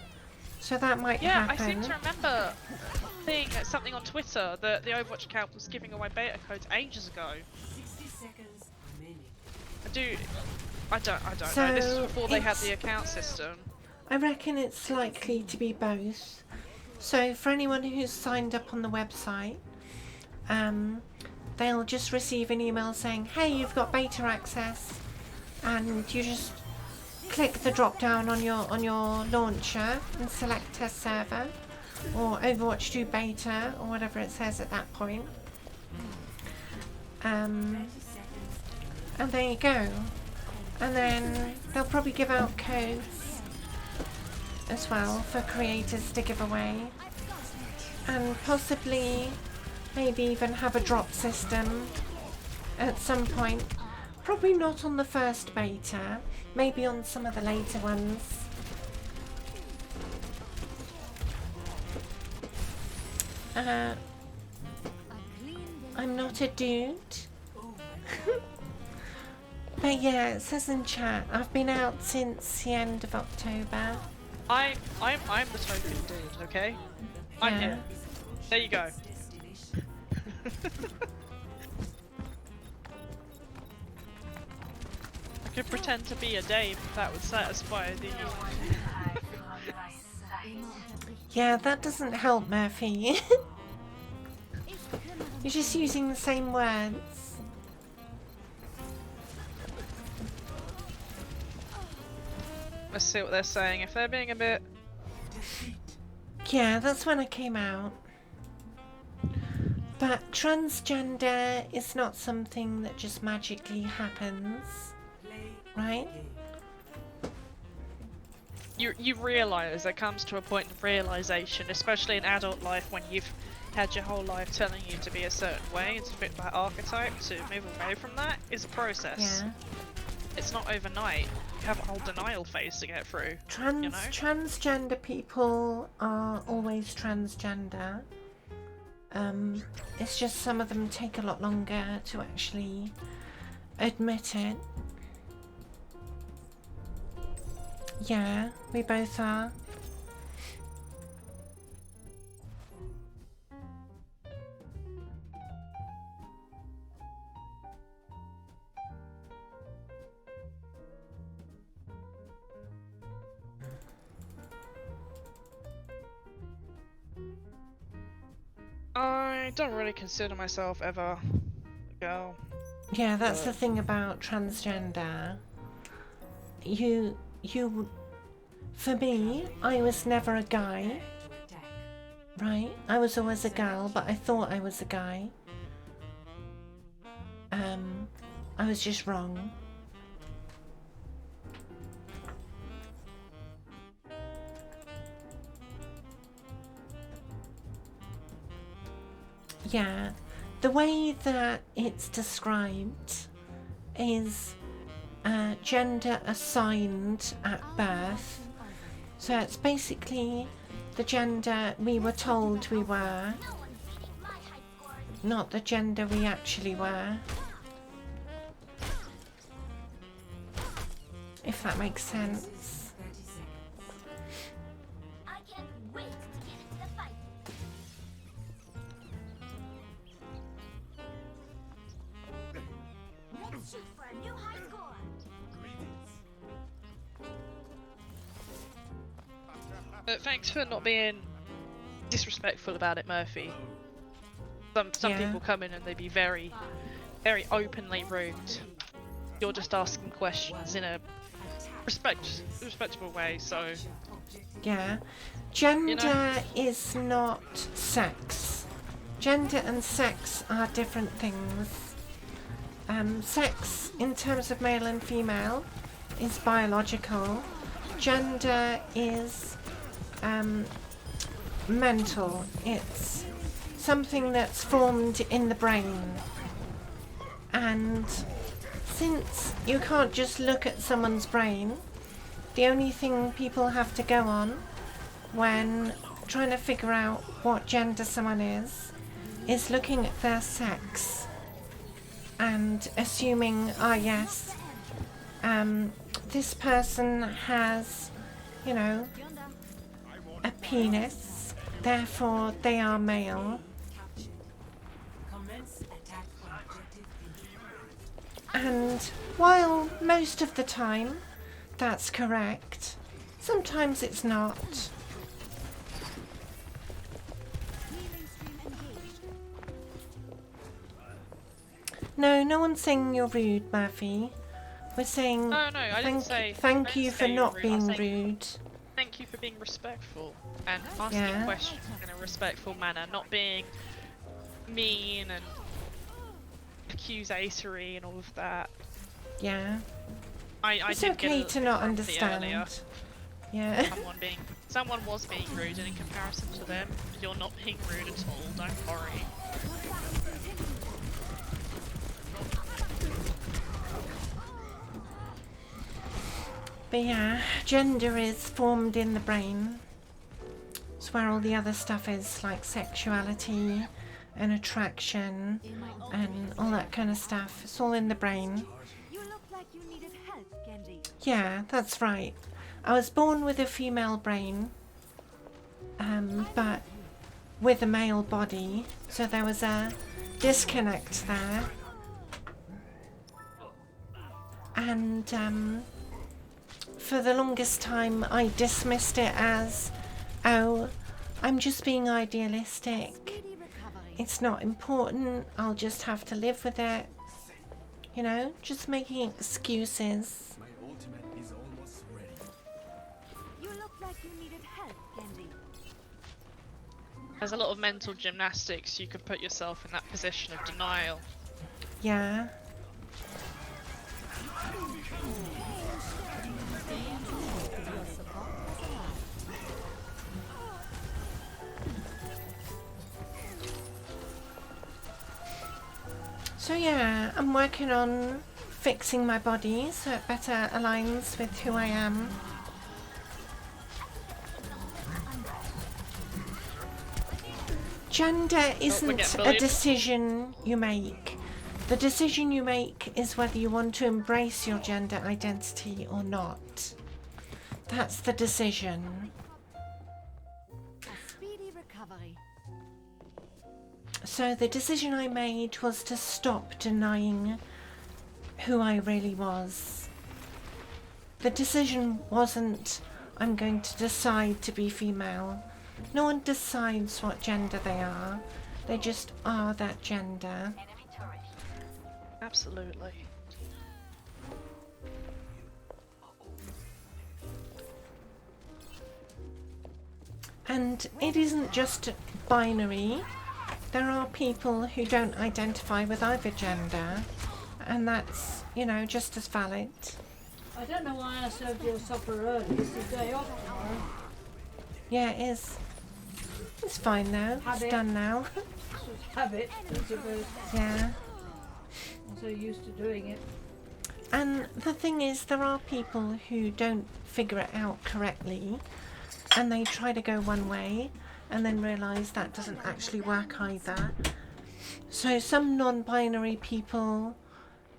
so that might happen. Yeah, I seem to remember seeing something on Twitter that the Overwatch account was giving away beta codes ages ago. 60 seconds remaining. I don't So know. This is before they had the account system. I reckon it's likely to be both. So for anyone who's signed up on the website, they'll just receive an email saying, hey, you've got beta access, and you just click the drop down on your launcher and select test server or Overwatch 2 beta or whatever it says at that point. And there you go. And then they'll probably give out codes as well for creators to give away, and possibly maybe even have a drop system at some point. Probably not on the first beta, maybe on some of the later ones. I'm not a dude. But yeah, it says in chat, I've been out since the end of October. I'm the token dude, okay? I'm here. There you go. I could pretend to be a Dave if that would satisfy the... Yeah, that doesn't help, Murphy. You're just using the same words. Let's see what they're saying. If they're being a bit... Yeah, that's when I came out. But transgender is not something that just magically happens, right? You realise there comes to a point of realisation, especially in adult life, when you've had your whole life telling you to be a certain way and to fit that archetype, to move away from that is a process. Yeah. It's not overnight. You have a whole denial phase to get through. You know? Transgender people are always transgender. It's just some of them take a lot longer to actually admit it. Yeah, we both are. don't really consider myself ever a girl. Yeah, that's the thing about transgender. You, for me, I was never a guy, right? I was always a girl, but I thought I was a guy. I was just wrong. Yeah, the way that it's described is gender assigned at birth. So it's basically the gender we were told we were, not the gender we actually were. If that makes sense. I can't wait to get into the fight. Let's shoot for a new high score. Thanks for not being disrespectful about it, Murphy. Some Yeah. people come in and they be very, very openly rude. You're just asking questions in a respectable way, so... Yeah. Gender You know? is not sex. Gender and sex are different things. Sex, in terms of male and female, is biological. Gender is mental. It's something that's formed in the brain. And since you can't just look at someone's brain, the only thing people have to go on when trying to figure out what gender someone is looking at their sex and assuming, yes, this person has, you know, a penis, therefore they are male. And while most of the time that's correct, sometimes it's not. No one's saying you're rude, Murphy. We're saying No, I didn't say... thank you for not being rude. Thank you for being respectful and asking questions in a respectful manner, not being mean and accusatory and all of that. Yeah. I It's did okay get a to not little grumpy earlier. understand. Yeah. Someone was being rude, and in comparison to them, you're not being rude at all. Don't worry. But yeah, gender is formed in the brain. It's where all the other stuff is, like sexuality and attraction and all that kind of stuff. It's all in the brain. You look like you needed help, Genji. Yeah, that's right. I was born with a female brain, but with a male body, so there was a disconnect there. And for the longest time I dismissed it as, oh, I'm just being idealistic. It's not important, I'll just have to live with it. You know, just making excuses. My ultimate is almost ready. You look like you needed help, Genji. There's a lot of mental gymnastics you could put yourself in that position of denial. Yeah. So yeah, I'm working on fixing my body so it better aligns with who I am. Gender isn't a decision you make. The decision you make is whether you want to embrace your gender identity or not. That's the decision. A speedy recovery. So the decision I made was to stop denying who I really was. The decision wasn't, I'm going to decide to be female. No one decides what gender they are. They just are that gender. Enemy turret. Absolutely. And it isn't just binary. There are people who don't identify with either gender, and that's, you know, just as valid. I don't know why I served your supper early. It's the day off tomorrow. Yeah, it is. It's fine now. Habit. It's done now. It's just habit, I suppose. Yeah. I'm so used to doing it. And the thing is, there are people who don't figure it out correctly, and they try to go one way and then realise that doesn't actually work either. So some non-binary people,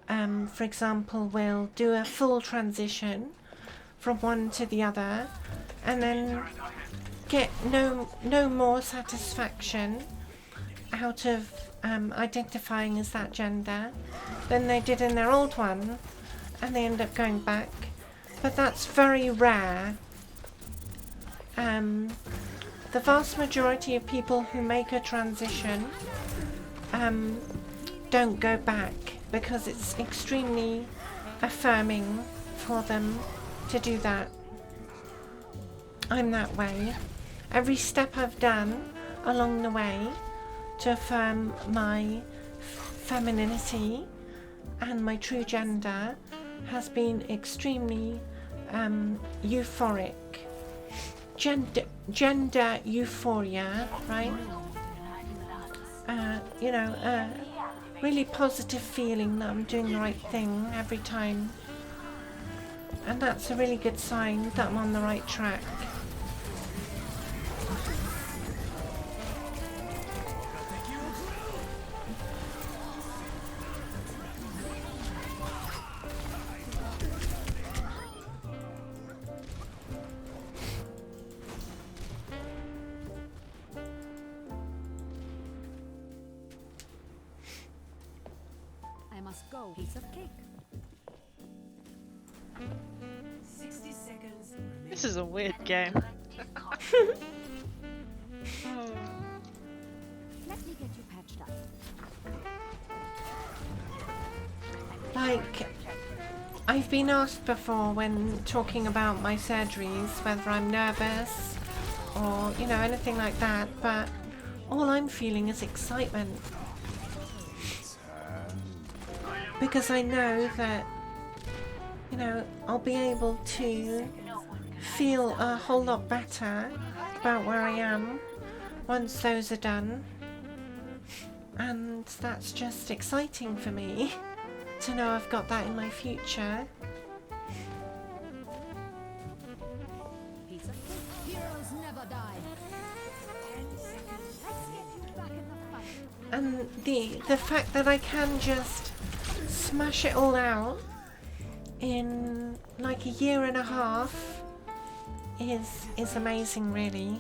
for example, will do a full transition from one to the other and then get no more satisfaction out of identifying as that gender than they did in their old one, and they end up going back. But that's very rare. The vast majority of people who make a transition don't go back because it's extremely affirming for them to do that. I'm that way. Every step I've done along the way to affirm my femininity and my true gender has been extremely euphoric. Gender euphoria, right? Really positive feeling that I'm doing the right thing every time. And that's a really good sign that I'm on the right track. Go. Piece of cake. 60 seconds. This is a weird game. Let me get you patched up. Like, I've been asked before when talking about my surgeries whether I'm nervous or, you know, anything like that, but all I'm feeling is excitement. Because I know that, you know, I'll be able to feel a whole lot better about where I am once those are done. And that's just exciting for me to know I've got that in my future. Piece of cake. Heroes never die. 10 seconds. Let's get you back in the fight. And the fact that I can just smash it all out in like a year and a half is amazing, really.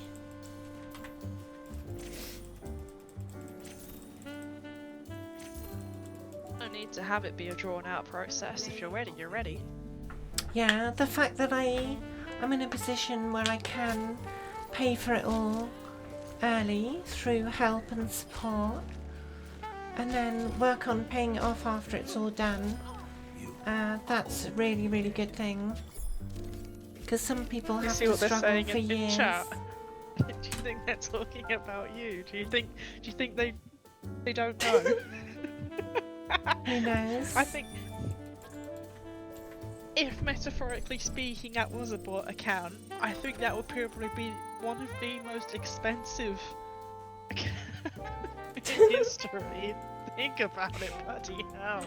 No need to have it be a drawn out process. If you're ready, you're ready. Yeah, the fact that I'm in a position where I can pay for it all early through help and support, and then work on paying it off after it's all done. That's a really, really good thing. Because some people have See to what they're struggle saying for in years. chat? Do you think they're talking about you? Do you think they don't know? Who knows? I think if metaphorically speaking that was a bot account, I think that would probably be one of the most expensive in history. Think about it, bloody hell.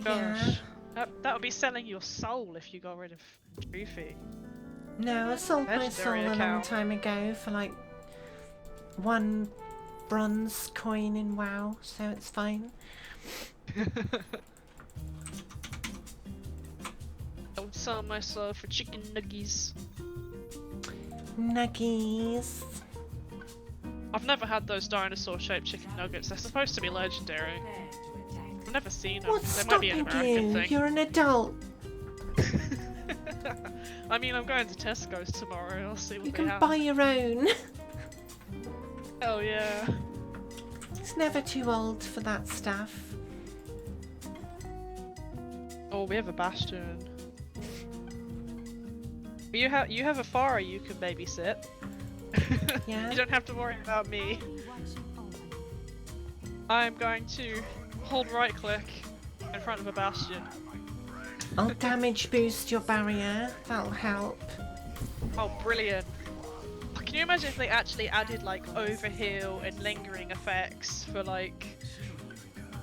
Gosh. Yeah. That would be selling your soul if you got rid of Goofy. No, I sold my soul Legendary a long account. time ago for like 1 bronze coin in WoW, so it's fine. I would sell my soul for chicken nuggies. Nuggies. I've never had those dinosaur-shaped chicken nuggets. They're supposed to be legendary. I've never seen them. What's They might be an stopping American you? thing. You're an adult. I mean, I'm going to Tesco's tomorrow. I'll see what You they can have. buy your own. Hell yeah. It's never too old for that stuff. Oh, we have a bastion. You have a Farah you can babysit. Yeah. You don't have to worry about me. I'm going to hold right click in front of a bastion. I'll damage boost your barrier. That'll help. Oh, brilliant. Can you imagine if they actually added like overheal and lingering effects for like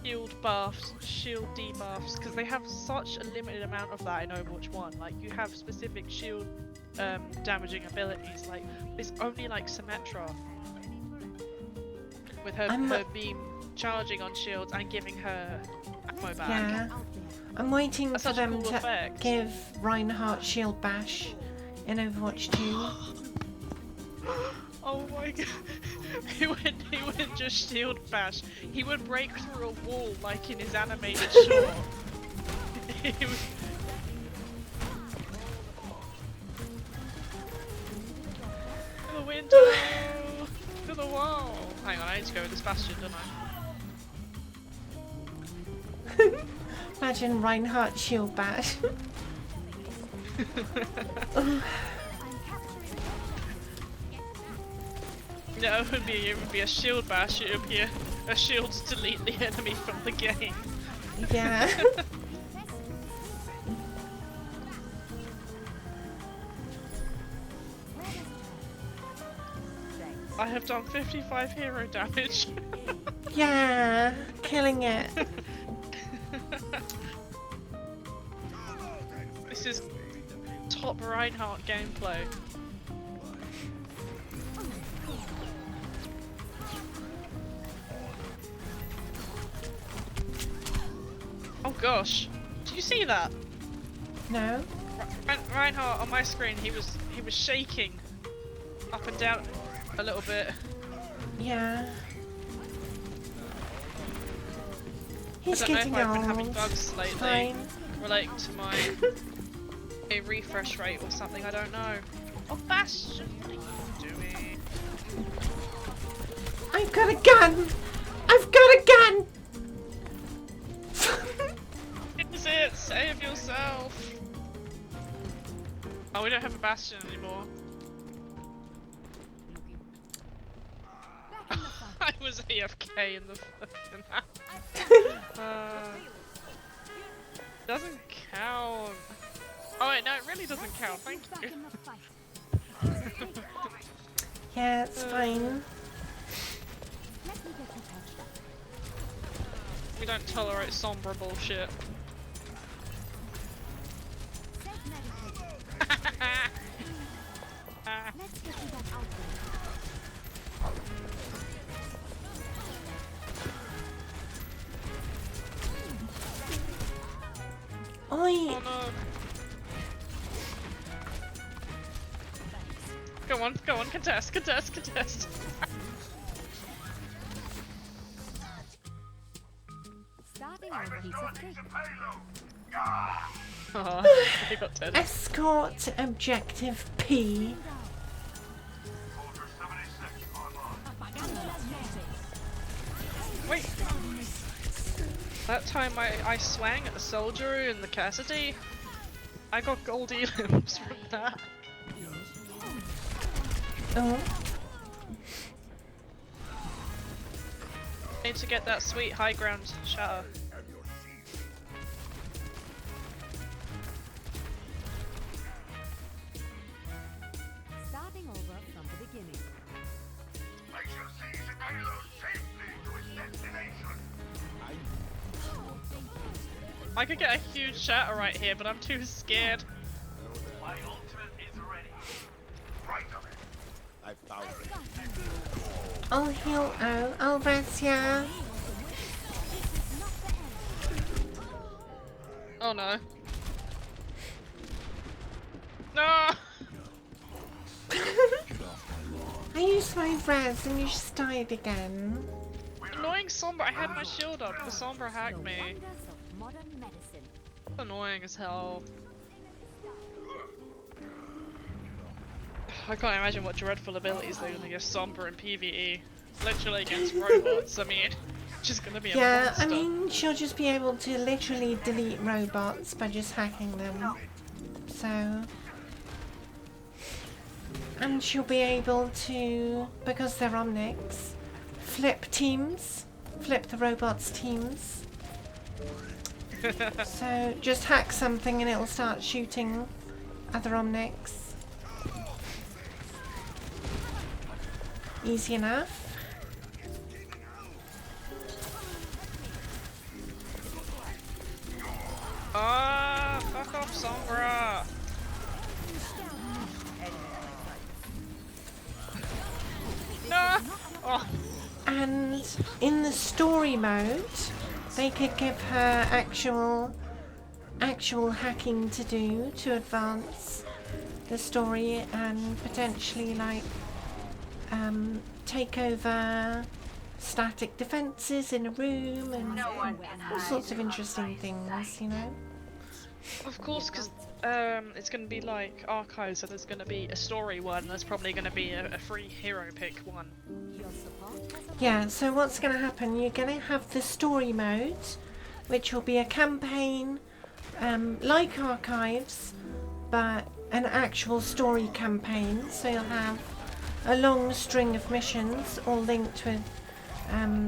shield buffs, shield debuffs, because they have such a limited amount of that in Overwatch 1. Like you have specific shield damaging abilities, like there's only like Symmetra with her beam charging on shields and giving her ammo back. Yeah. I'm waiting That's for such a them cool to effect. give Reinhardt shield bash in Overwatch 2. Oh my god. He wouldn't just shield bash. He would break through a wall like in his animated short. He would... To the window! To the wall! Hang on, I need to go with this bastion, don't I? Imagine Reinhardt shield bash. No, it would be a shield bash. It would be a shield to delete the enemy from the game. Yeah. I have done 55 hero damage. Yeah, killing it. This is top Reinhardt gameplay. Oh gosh, did you see that? No. Reinhardt on my screen, he was shaking up and down a little bit. Yeah. He's I don't getting know if I've old. been having bugs lately Fine. relating to my a refresh rate or something, I don't know. Oh Bastion, what are you doing? I've got a gun! I've got a gun! Is it? Save yourself! Oh, we don't have a Bastion anymore. I was AFK in the doesn't count. Oh wait, no, it really doesn't count. Thank you. Yeah, it's fine. We don't tolerate Sombra bullshit. Oi! Oh no. Go on, contest. Starting on a piece of cake. Oh, he got 10. Escort objective P. Wait. That time I swang at the soldier in the Cassidy, I got gold elims from that. Oh. Need to get that sweet high ground shatter. Starting over from the beginning. I shall see Halo safely to its destination. I could get a huge shatter right here, but I'm too scared. My ultimate is ready. Right on it. I've found it. I'll heal out. I'll res ya. Oh no. No! I used my res and you just died again. Annoying Sombra, I had my shield up, the Sombra hacked me. Annoying as hell. I can't imagine what dreadful abilities they're gonna give Sombra in PvE. literally against robots. I mean, she's gonna be a Yeah, monster. I mean, she'll just be able to literally delete robots by just hacking them. So... And she'll be able to, because they're Omnics, flip teams. Flip the robots' teams. So just hack something and it'll start shooting other Omnics. Easy enough. Ah, fuck off, Sombra! No! Oh. And in the story mode, they could give her actual hacking to do to advance the story and potentially like take over static defenses in a room and all sorts of interesting things, you know. Of course, because it's going to be like Archive, so there's going to be a story one, there's probably going to be a free hero pick one. Yeah, so what's going to happen, you're going to have the story mode, which will be a campaign like Archives, but an actual story campaign. So you'll have a long string of missions, all linked with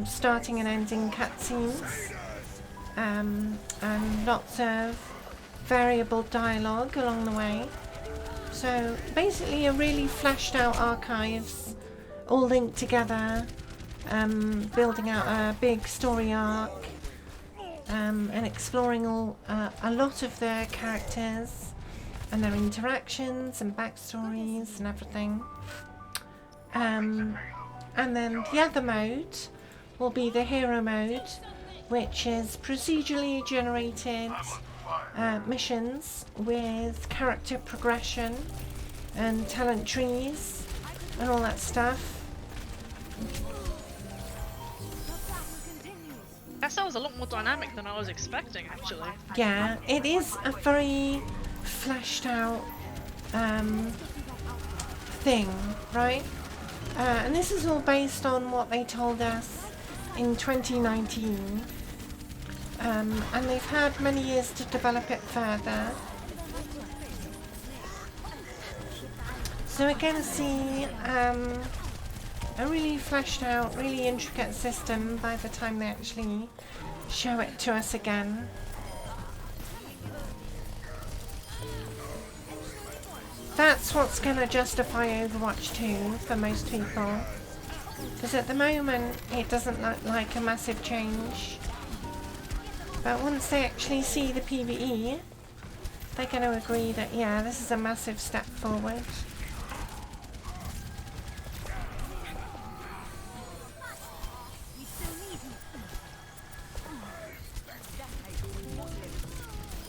starting and ending cutscenes, and lots of variable dialogue along the way. So basically a really fleshed out Archives, all linked together, building out a big story arc, and exploring a lot of their characters and their interactions and backstories and everything. And then the other mode will be the hero mode, which is procedurally generated missions with character progression and talent trees and all that stuff. That sounds a lot more dynamic than I was expecting, actually. Yeah, it is a very fleshed out thing, right? And this is all based on what they told us in 2019. And they've had many years to develop it further. So we're going to see a really fleshed out, really intricate system by the time they actually show it to us again. That's what's going to justify Overwatch 2 for most people. Because at the moment it doesn't look like a massive change. But once they actually see the PvE, they're going to agree that, yeah, this is a massive step forward.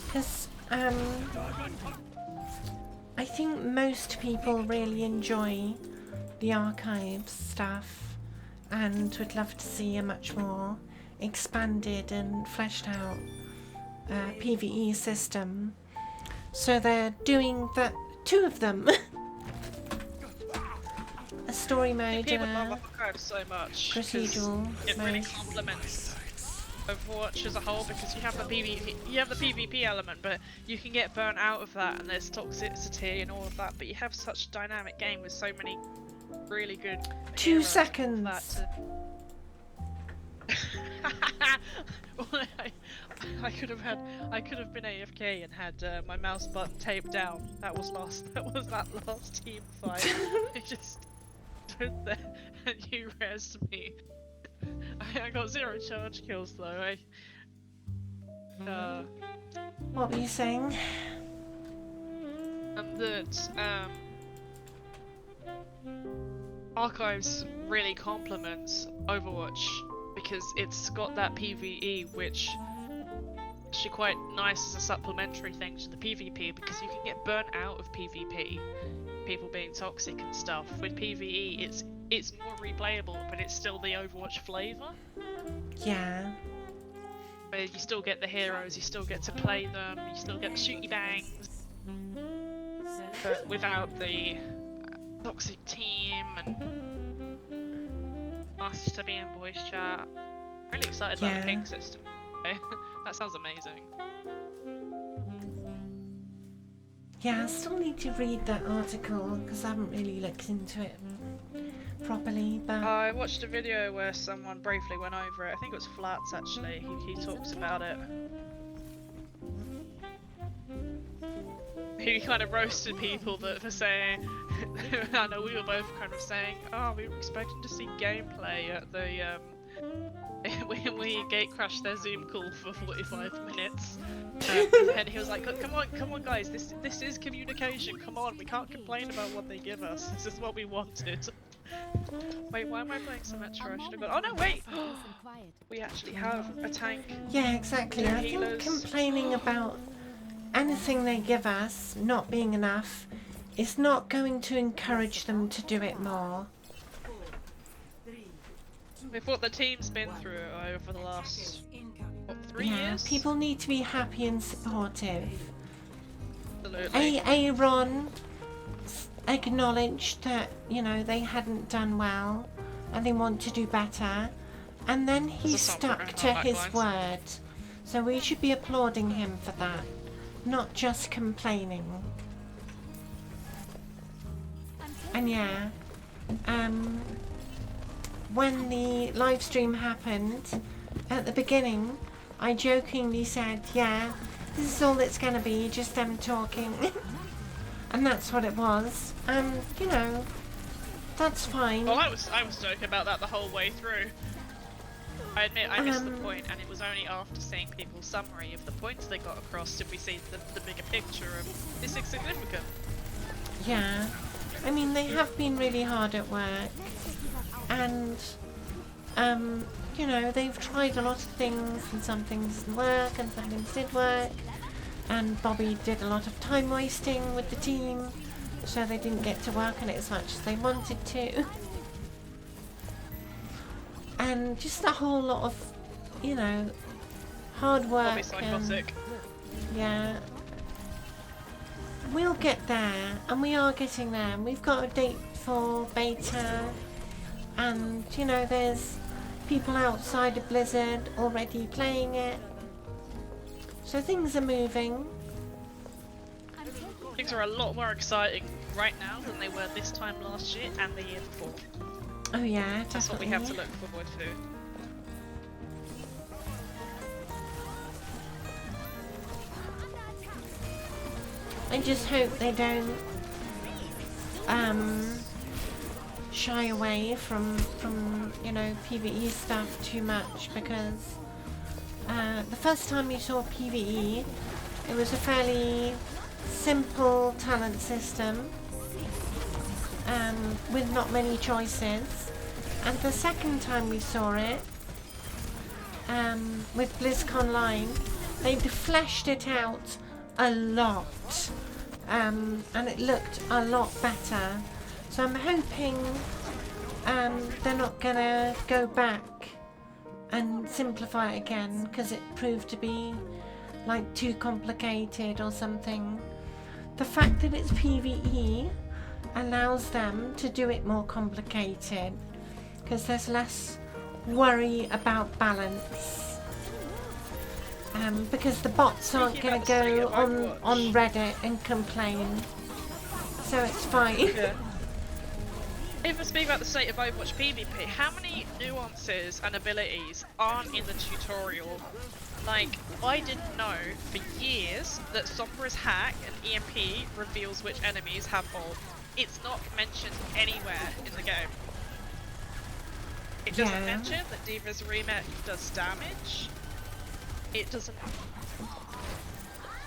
Because, I think most people really enjoy the Archives stuff and would love to see a much more expanded and fleshed out PvE system. So they're doing that, 2 of them. A story mode People and love a Archive so much. procedural It really mode. complements Overwatch as a whole, because you have the PvP element, but you can get burnt out of that, and there's toxicity and all of that. But you have such a dynamic game with so many really good. 2 seconds. I could have been AFK and had my mouse button taped down. That was that last team fight. I just stood there and you rezzed me. I got 0 charge kills though. What were you saying? That Archives really complements Overwatch because it's got that PvE, which is actually quite nice as a supplementary thing to the PvP, because you can get burnt out of PvP, people being toxic and stuff. With PvE, it's more replayable, but it's still the Overwatch flavour. Yeah. Where you still get the heroes, you still get to play them, you still get the shooty bangs, but without the toxic team and nice to be in voice chat. Really excited about the Yeah. ping system. That sounds amazing. Yeah, I still need to read that article because I haven't really looked into it properly, but I watched a video where someone briefly went over it. I think it was Flats actually. He talks about it. He kind of roasted people that for saying, I know we were both kind of saying, oh, we were expecting to see gameplay at the when we gate crashed their Zoom call for 45 minutes. And he was like, come on guys, this is communication, come on, we can't complain about what they give us, this is what we wanted. Wait, why am I playing some extra? I should have gone, oh no, wait! We actually have a tank. yeah, exactly. Two I think healers. complaining about anything they give us not being enough is not going to encourage them to do it more. With what the team's been through over the last, what, 3 Yeah, years? people need to be happy and supportive. Absolutely. Aaron acknowledged that, you know, they hadn't done well and they want to do better, and then he There's a song stuck for to our his backlines. word. So we should be applauding him for that, not just complaining. And yeah, when the live stream happened at the beginning, I jokingly said, yeah, this is all it's gonna be, just them talking. And that's what it was. And, you know, that's fine. Well, I was joking about that the whole way through. I admit I missed the point, and it was only after seeing people's summary of the points they got across did we see the bigger picture of this is significant. Yeah. I mean, they have been really hard at work. And, you know, they've tried a lot of things, and some things didn't work, and some things did work. And Bobby did a lot of time wasting with the team, so they didn't get to work on it as much as they wanted to. And just a whole lot of, you know, hard work. Bobby's psychotic. Yeah. We'll get there, and we are getting there. And we've got a date for beta, and, you know, there's people outside of Blizzard already playing it. So things are moving. Things are a lot more exciting right now than they were this time last year and the year before. Oh yeah, definitely. That's what we have to look forward to. I just hope they don't shy away from you know, PvE stuff too much, because the first time you saw PvE, it was a fairly simple talent system with not many choices, and the second time we saw it with BlizzConline, they fleshed it out a lot, and it looked a lot better. So I'm hoping they're not gonna go back and simplify it again, because it proved to be like too complicated or something. The fact that it's PvE allows them to do it more complicated, because there's less worry about balance. Because the bots aren't going to go on Reddit and complain, so it's fine. Yeah. If we speak about the state of Overwatch PvP, how many nuances and abilities aren't in the tutorial? Like, I didn't know for years that Sombra's hack and EMP reveals which enemies have ult. It's not mentioned anywhere in the game. It doesn't mention that D.Va's remake does damage. It doesn't...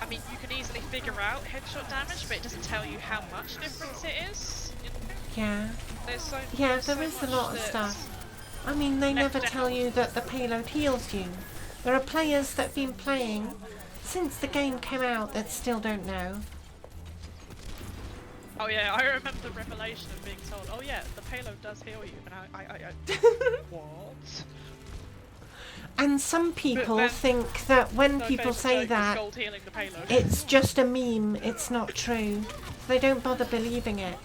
I mean, you can easily figure out headshot damage, but it doesn't tell you how much difference it is. Yeah. There's so, Yeah, there's there so is a much lot of that's stuff. I mean, they left never tell out. you that the payload heals you. There are players that have been playing since the game came out that still don't know. Oh yeah, I remember the revelation of being told, oh yeah, the payload does heal you, and I what? And some people then- think that when No people favourite say joke is that, gold healing the payload. it's just a meme, it's not true. They don't bother believing it.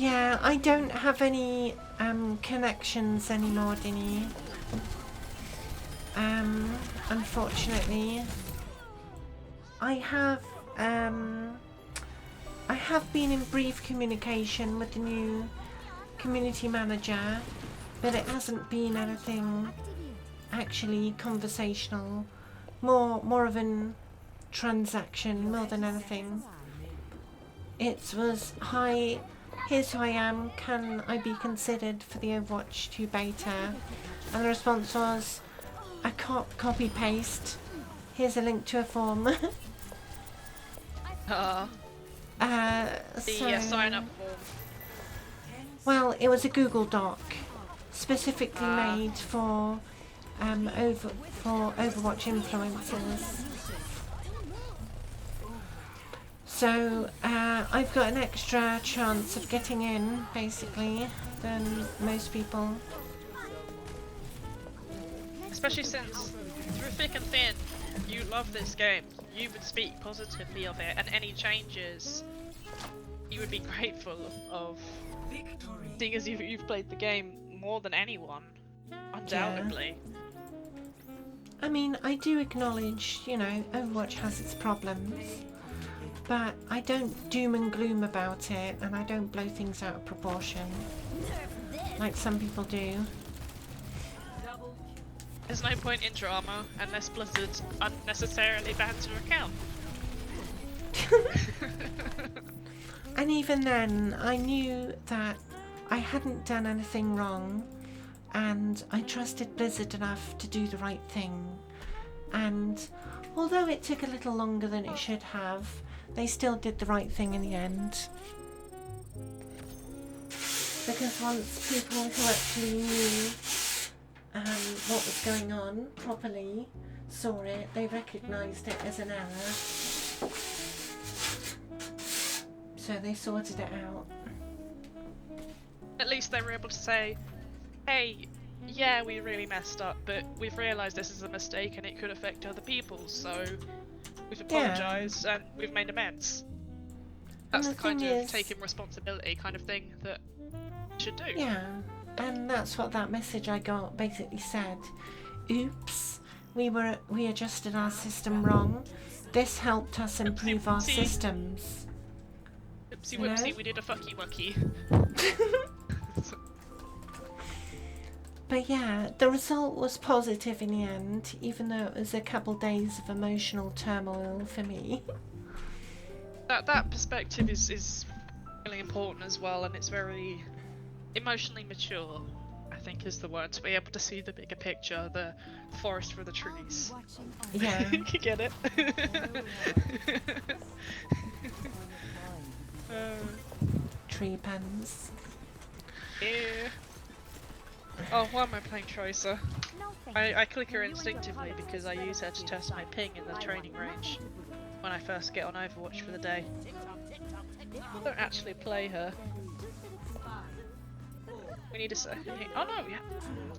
Yeah, I don't have any connections anymore, Dinny. Unfortunately. I have been in brief communication with the new community manager, but it hasn't been anything actually conversational. More of an transaction more than anything. It was, hi, here's who I am, can I be considered for the Overwatch 2 beta? And the response was, a copy paste, here's a link to a form. The sign up form. Well, it was a Google Doc specifically made for Overwatch influencers. So I've got an extra chance of getting in, basically, than most people. Especially since, through thick and thin, you love this game. You would speak positively of it, and any changes you would be grateful of. Seeing as you've played the game more than anyone, undoubtedly. Yeah. I mean, I do acknowledge, you know, Overwatch has its problems, but I don't doom and gloom about it, and I don't blow things out of proportion, like some people do. There's no point in drama unless Blizzard unnecessarily bans your account. And even then, I knew that I hadn't done anything wrong, and I trusted Blizzard enough to do the right thing. And although it took a little longer than it should have, they still did the right thing in the end. Because once people who actually knew what was going on properly saw it, they recognised it as an error. So they sorted it out. At least they were able to say, hey, yeah, we really messed up, but we've realised this is a mistake and it could affect other people, so we've apologised and we've made amends. That's the kind of taking responsibility kind of thing that you should do. Yeah, and that's what that message I got basically said. Oops, we adjusted our system wrong. This helped us improve our systems. Oopsie whoopsie, we did a fucky wucky. But yeah, the result was positive in the end, even though it was a couple days of emotional turmoil for me. That perspective is really important as well, and it's very emotionally mature, I think is the word, to be able to see the bigger picture, the forest for the trees. Yeah. You get it? Tree pens. Yeah. Oh, why am I playing Tracer? I click her instinctively because I use her to test my ping in the training range when I first get on Overwatch for the day. I don't actually play her. We need a second. Oh no, yeah.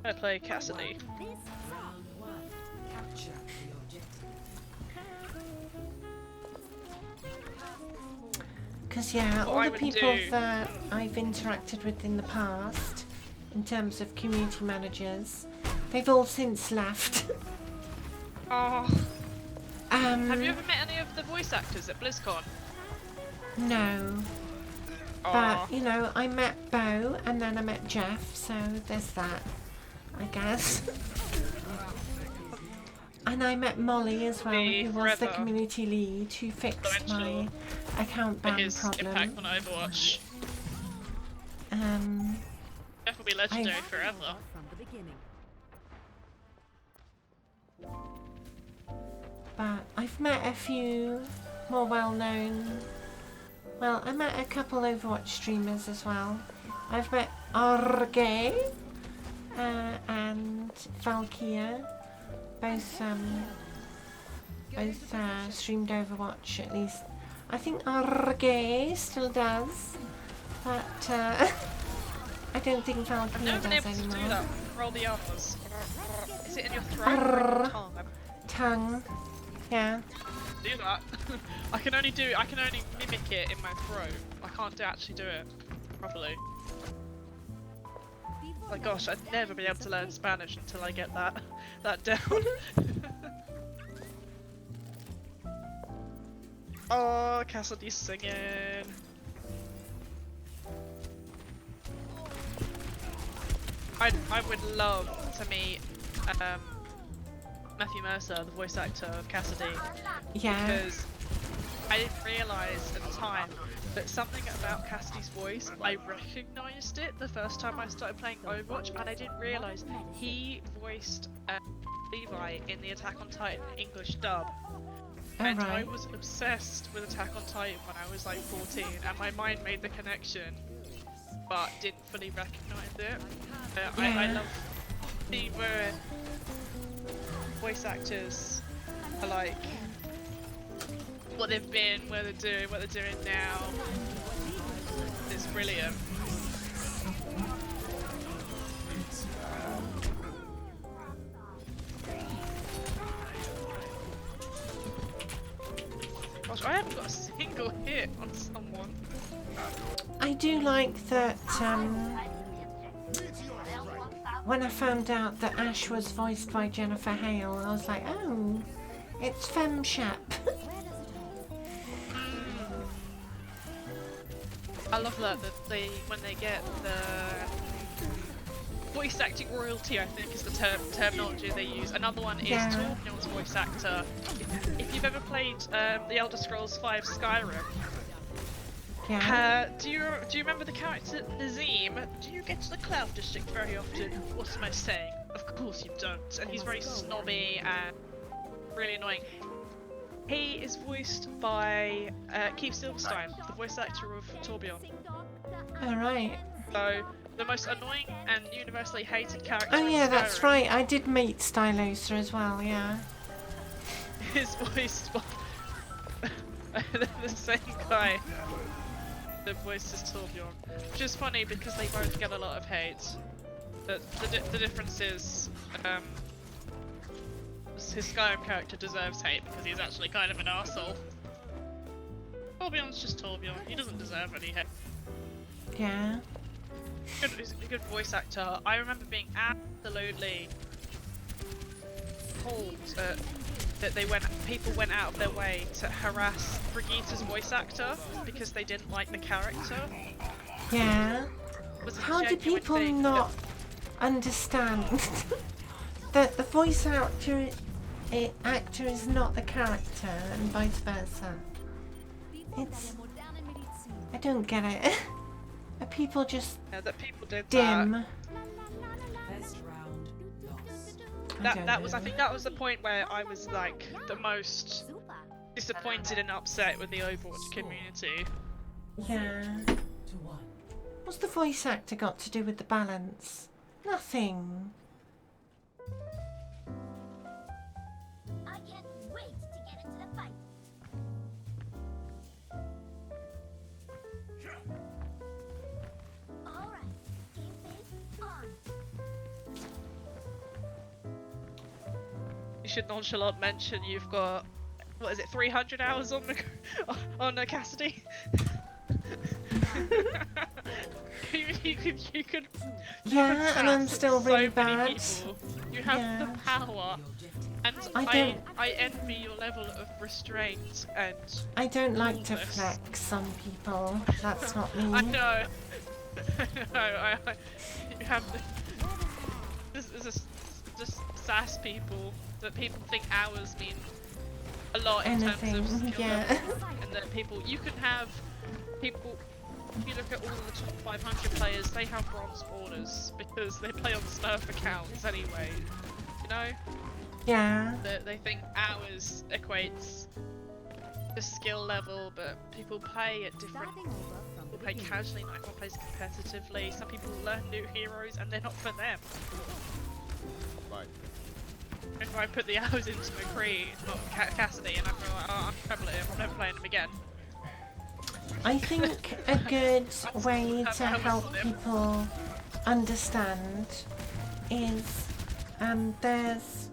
I play Cassidy. Because yeah, all the people that I've interacted with in the past, in terms of community managers, they've all since left. Oh. Have you ever met any of the voice actors at BlizzCon? No. But, you know, I met Bo and then I met Jeff, so there's that, I guess. And I met Molly as well, who was the community lead, who fixed my account ban problem. Impact on Overwatch. Jeff will be legendary forever. But I've met a few more well-known. Well, I met a couple Overwatch streamers as well. I've met Orge and Valkyria. Both streamed Overwatch, at least. I think Orge still does, but I don't think Valkyria does anymore. Do that. Roll the arms. Is it in your throat or in your tongue? Tongue. Yeah. Do that. I can only mimic it in my throat. I can't actually do it. properly. My gosh, I'd never be able to learn Spanish until I get that down. Oh, Cassidy's singing. I would love to meet Matthew Mercer, the voice actor of Cassidy. Yeah. Because I didn't realise at the time that something about Cassidy's voice, I recognised it the first time I started playing Overwatch, and I didn't realise he voiced Levi in the Attack on Titan English dub. And I was obsessed with Attack on Titan when I was like 14, and my mind made the connection, but didn't fully recognise it. I love the voice actors are like what they've been, where they're doing now. It's brilliant. Gosh, I haven't got a single hit on someone. I do like that when I found out that Ash was voiced by Jennifer Hale, I was like, oh, it's FemShap. I love that they when they get the voice acting royalty, I think is the terminology they use. Another one is Torbjorn's voice actor. If you've ever played The Elder Scrolls V Skyrim, do you remember the character Nazim? Do you get to the Cloud District very often? What am I saying? Of course you don't. And he's very snobby and really annoying. He is voiced by Keith Silverstein, the voice actor of Torbjorn. Alright. So, the most annoying and universally hated character Oh yeah, in that's Skyrim right. I did meet Stylosa as well, yeah. is voiced by the same guy that voices Torbjorn. Which is funny because they both get a lot of hate. But the difference is, his Skyrim character deserves hate because he's actually kind of an arsehole. Torbjorn's just Torbjorn, he doesn't deserve any hate. Yeah. He's a good voice actor. I remember being absolutely told that people went out of their way to harass Brigitte's voice actor because they didn't like the character. Yeah. How do people not understand that the voice actor is not the character and vice versa? I don't get it. Are people just that people did dim? Best round lost. I think that was the point where I was like the most disappointed and upset with the Overwatch community. Yeah. What's the voice actor got to do with the balance? Nothing. I can't wait to get into the fight. All right, game face on. You should nonchalant mention you've got, what is it, 300 hours on the Cassidy? you could Yeah, and I'm still so really many bad. people. You have the power, and I envy your level of restraint and. I don't like to coolness. flex on people. That's not me. I know. I you have this is just sass people that people think hours mean a lot in terms of skill yeah. level, and that you can have people. If you look at all of the top 500 players, they have bronze orders because they play on Smurf accounts anyway. You know? Yeah. They think hours equates to skill level, but people play at different. People play casually, not everyone plays competitively. Some people learn new heroes and they're not for them. Right. If I put the hours into McCree, not Cassidy, and I'm like, oh, I'm terrible at him, I'm never playing him again. I think a good way to help people understand is there's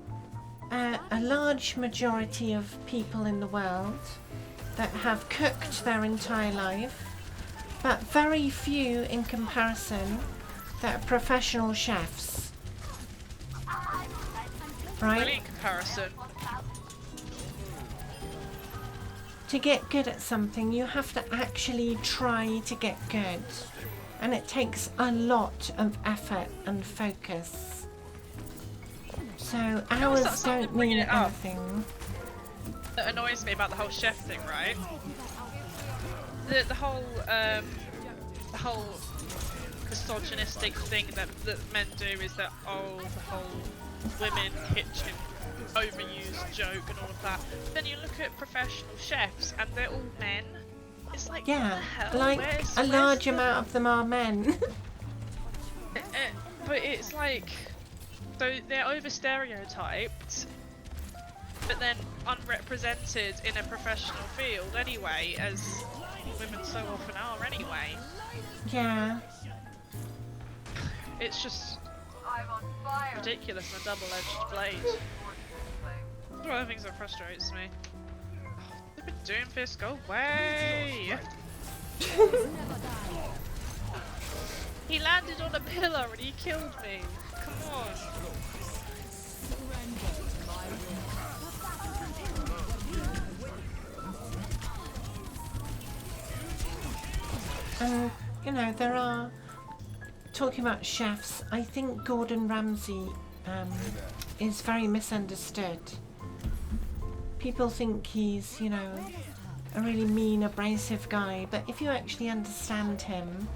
a large majority of people in the world that have cooked their entire life but very few in comparison that are professional chefs. Right? Really in comparison. To get good at something, you have to actually try to get good. And it takes a lot of effort and focus. So hours don't mean anything. That annoys me about the whole chef thing, right? The whole misogynistic thing that men do is that, oh, the whole women kitchen overused joke and all of that. Then you look at professional chefs and they're all men. It's like, yeah, what the hell? like a large amount of them are men. But it's like, so they're over stereotyped, but then unrepresented in a professional field anyway, as women so often are anyway. Yeah. It's just ridiculous and a double-edged blade. One of the things that frustrates me. They've been doing this, go away! He landed on a pillar and he killed me. Come on. And, you know, there are, talking about chefs, I think Gordon Ramsay is very misunderstood. People think he's, you know, a really mean, abrasive guy, but if you actually understand him,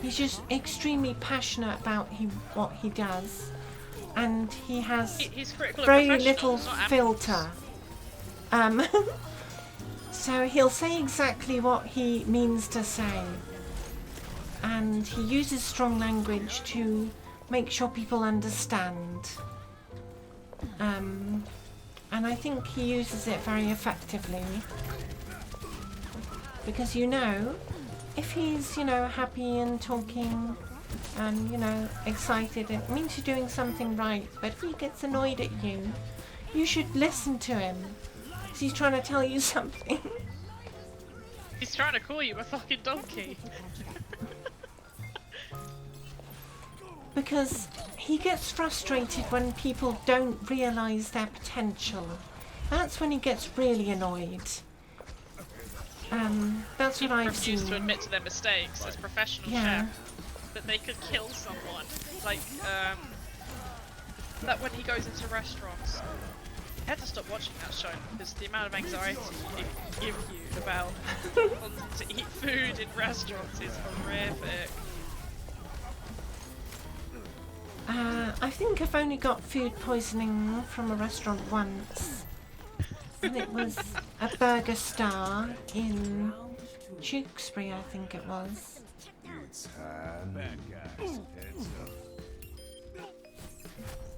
he's just extremely passionate about what he does, and he has very little filter. So he'll say exactly what he means to say, and he uses strong language to make sure people understand. And I think he uses it very effectively, because, you know, if he's, you know, happy and talking and, you know, excited, it means you're doing something right. But if he gets annoyed at you, you should listen to him, because he's trying to tell you something. He's trying to call you a fucking donkey. Because he gets frustrated when people don't realise their potential. That's when he gets really annoyed. That's what I've seen. Refuse to admit to their mistakes as professional chefs, that they could kill someone. Like, that when he goes into restaurants. I had to stop watching that show because the amount of anxiety it gives you about wanting to eat food in restaurants is horrific. I think I've only got food poisoning from a restaurant once. And it was a burger star in Tewkesbury, I think it was. Bad guys, heads up.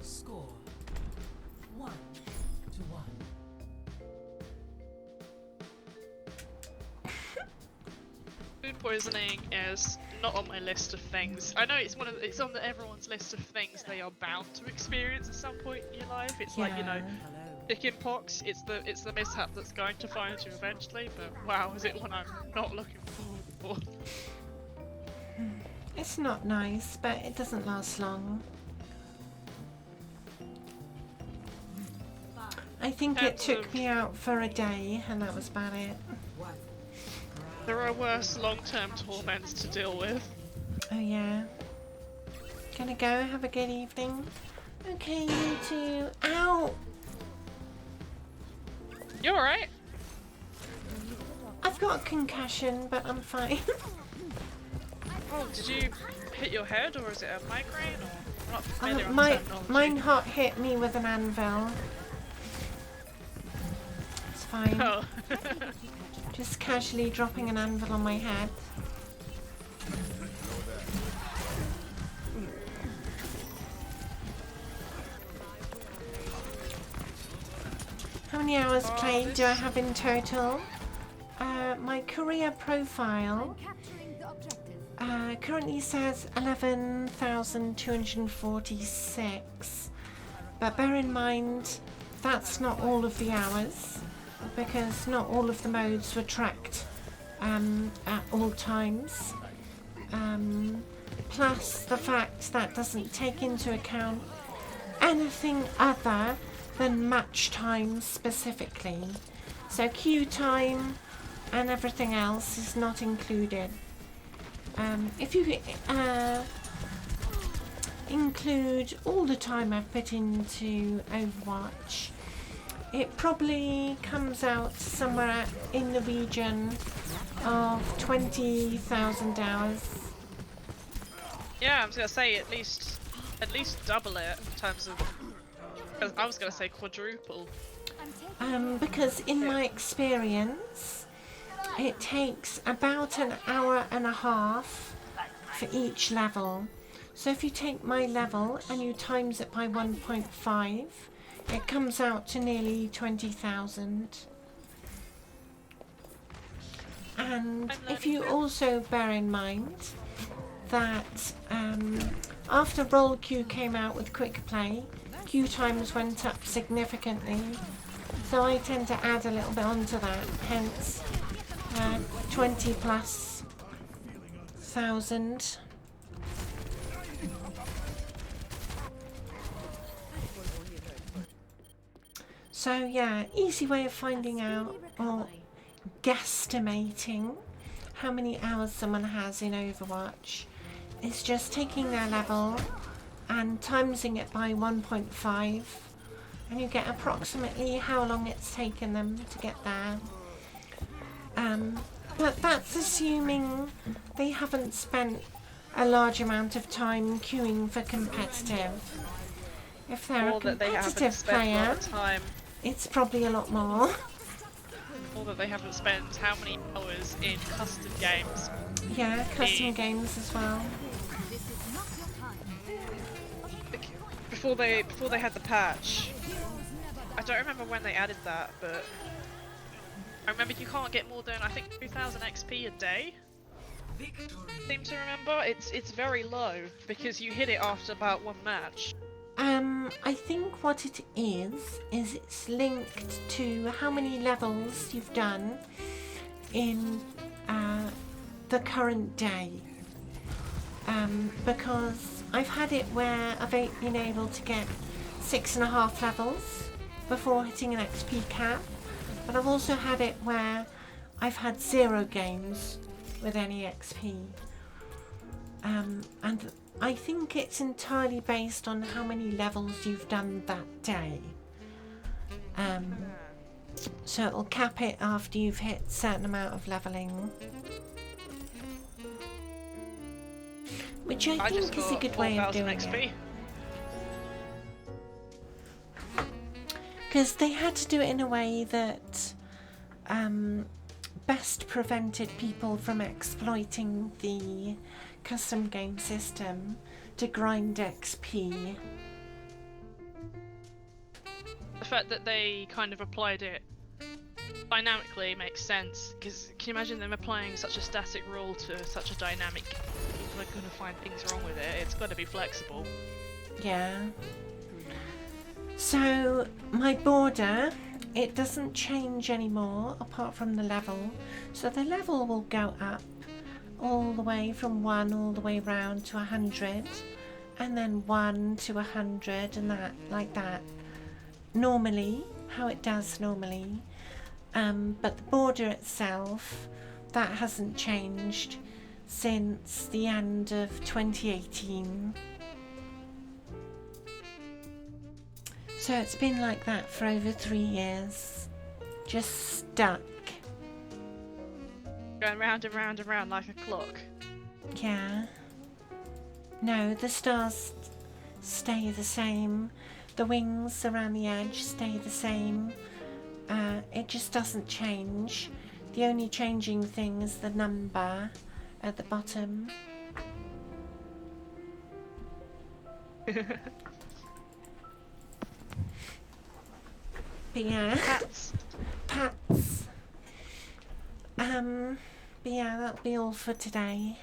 Score 1-1. Food poisoning is not on my list of things. I know it's it's on everyone's list of things they are bound to experience at some point in your life. It's like, you know, chicken pox. It's the mishap that's going to find you eventually. But wow, is it one I'm not looking forward for? It's not nice, but it doesn't last long. I think it took me out for a day, and that was about it. There are worse long-term torments to deal with. Oh yeah. Gonna go, have a good evening. Okay, you two. Ow! You alright? I've got a concussion, but I'm fine. Oh, did you hit your head, or is it a migraine, or I'm not familiar with the terminology. Mine hot hit me with an anvil. It's fine. Oh. Just casually dropping an anvil on my head. How many hours played do I have in total? My career profile currently says 11,246, but bear in mind that's not all of the hours, because not all of the modes were tracked at all times. plus the fact that doesn't take into account anything other than match time specifically. So queue time and everything else is not included. If you include all the time I've put into Overwatch, it probably comes out somewhere in the region of 20,000 hours. Yeah, I was gonna say at least double it in terms of. I was gonna say quadruple. Because in my experience, it takes about an hour and a half for each level. So if you take my level and you times it by 1.5, it comes out to nearly 20,000. And if you also bear in mind that after Roll Queue came out with Quick Play, queue times went up significantly. So I tend to add a little bit onto that, hence 20 plus thousand. So yeah, easy way of finding out or guesstimating how many hours someone has in Overwatch is just taking their level and timesing it by 1.5, and you get approximately how long it's taken them to get there. But that's assuming they haven't spent a large amount of time queuing for competitive. If they're a competitive player, it's probably a lot more. Or that they haven't spent how many hours in custom games. Yeah, custom games as well. Before they had the patch. I don't remember when they added that, but I remember you can't get more than I think 2,000 XP a day. I seem to remember it's very low because you hit it after about one match. I think what it is it's linked to how many levels you've done in the current day. Because I've had it where I've been able to get 6.5 levels before hitting an XP cap, but I've also had it where I've had 0 games with any XP. And I think it's entirely based on how many levels you've done that day. So it'll cap it after you've hit a certain amount of leveling. Which I think is a good way of doing it. Because they had to do it in a way that best prevented people from exploiting the custom game system to grind XP. The fact that they kind of applied it dynamically makes sense, because can you imagine them applying such a static rule to such a dynamic game? People are going to find things wrong with it. It's got to be flexible. Yeah. So my border, it doesn't change anymore apart from the level. So the level will go up all the way from 1 all the way round to 100, and then 1 to 100, and that like that. Normally, how it does normally. But the border itself, that hasn't changed since the end of 2018. So it's been like that for over 3 years. Just stuck. Going round and round and round like a clock. Yeah. No, the stars stay the same. The wings around the edge stay the same. It just doesn't change. The only changing thing is the number at the bottom. But yeah. Pats. But yeah, that'll be all for today.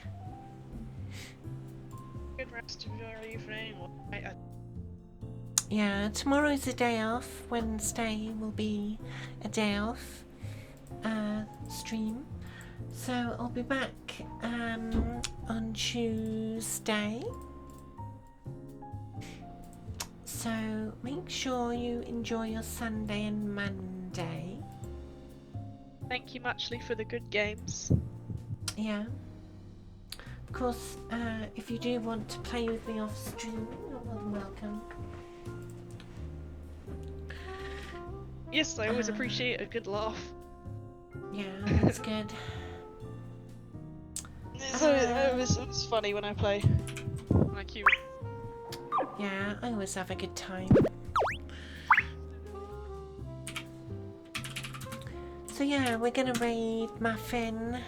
Good rest of your evening. Yeah, tomorrow's a day off. Wednesday will be a day off stream. So I'll be back on Tuesday. So make sure you enjoy your Sunday and Monday. Thank you muchly for the good games. Yeah. Of course, if you do want to play with me off stream, you're more than welcome. Yes, I always appreciate a good laugh. Yeah, that's good. It was funny when I play. Like you. Yeah, I always have a good time. So yeah, we're gonna raid Muffin.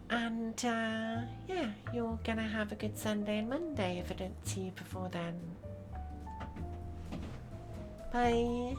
And yeah, you're gonna have a good Sunday and Monday if I don't see you before then. Bye.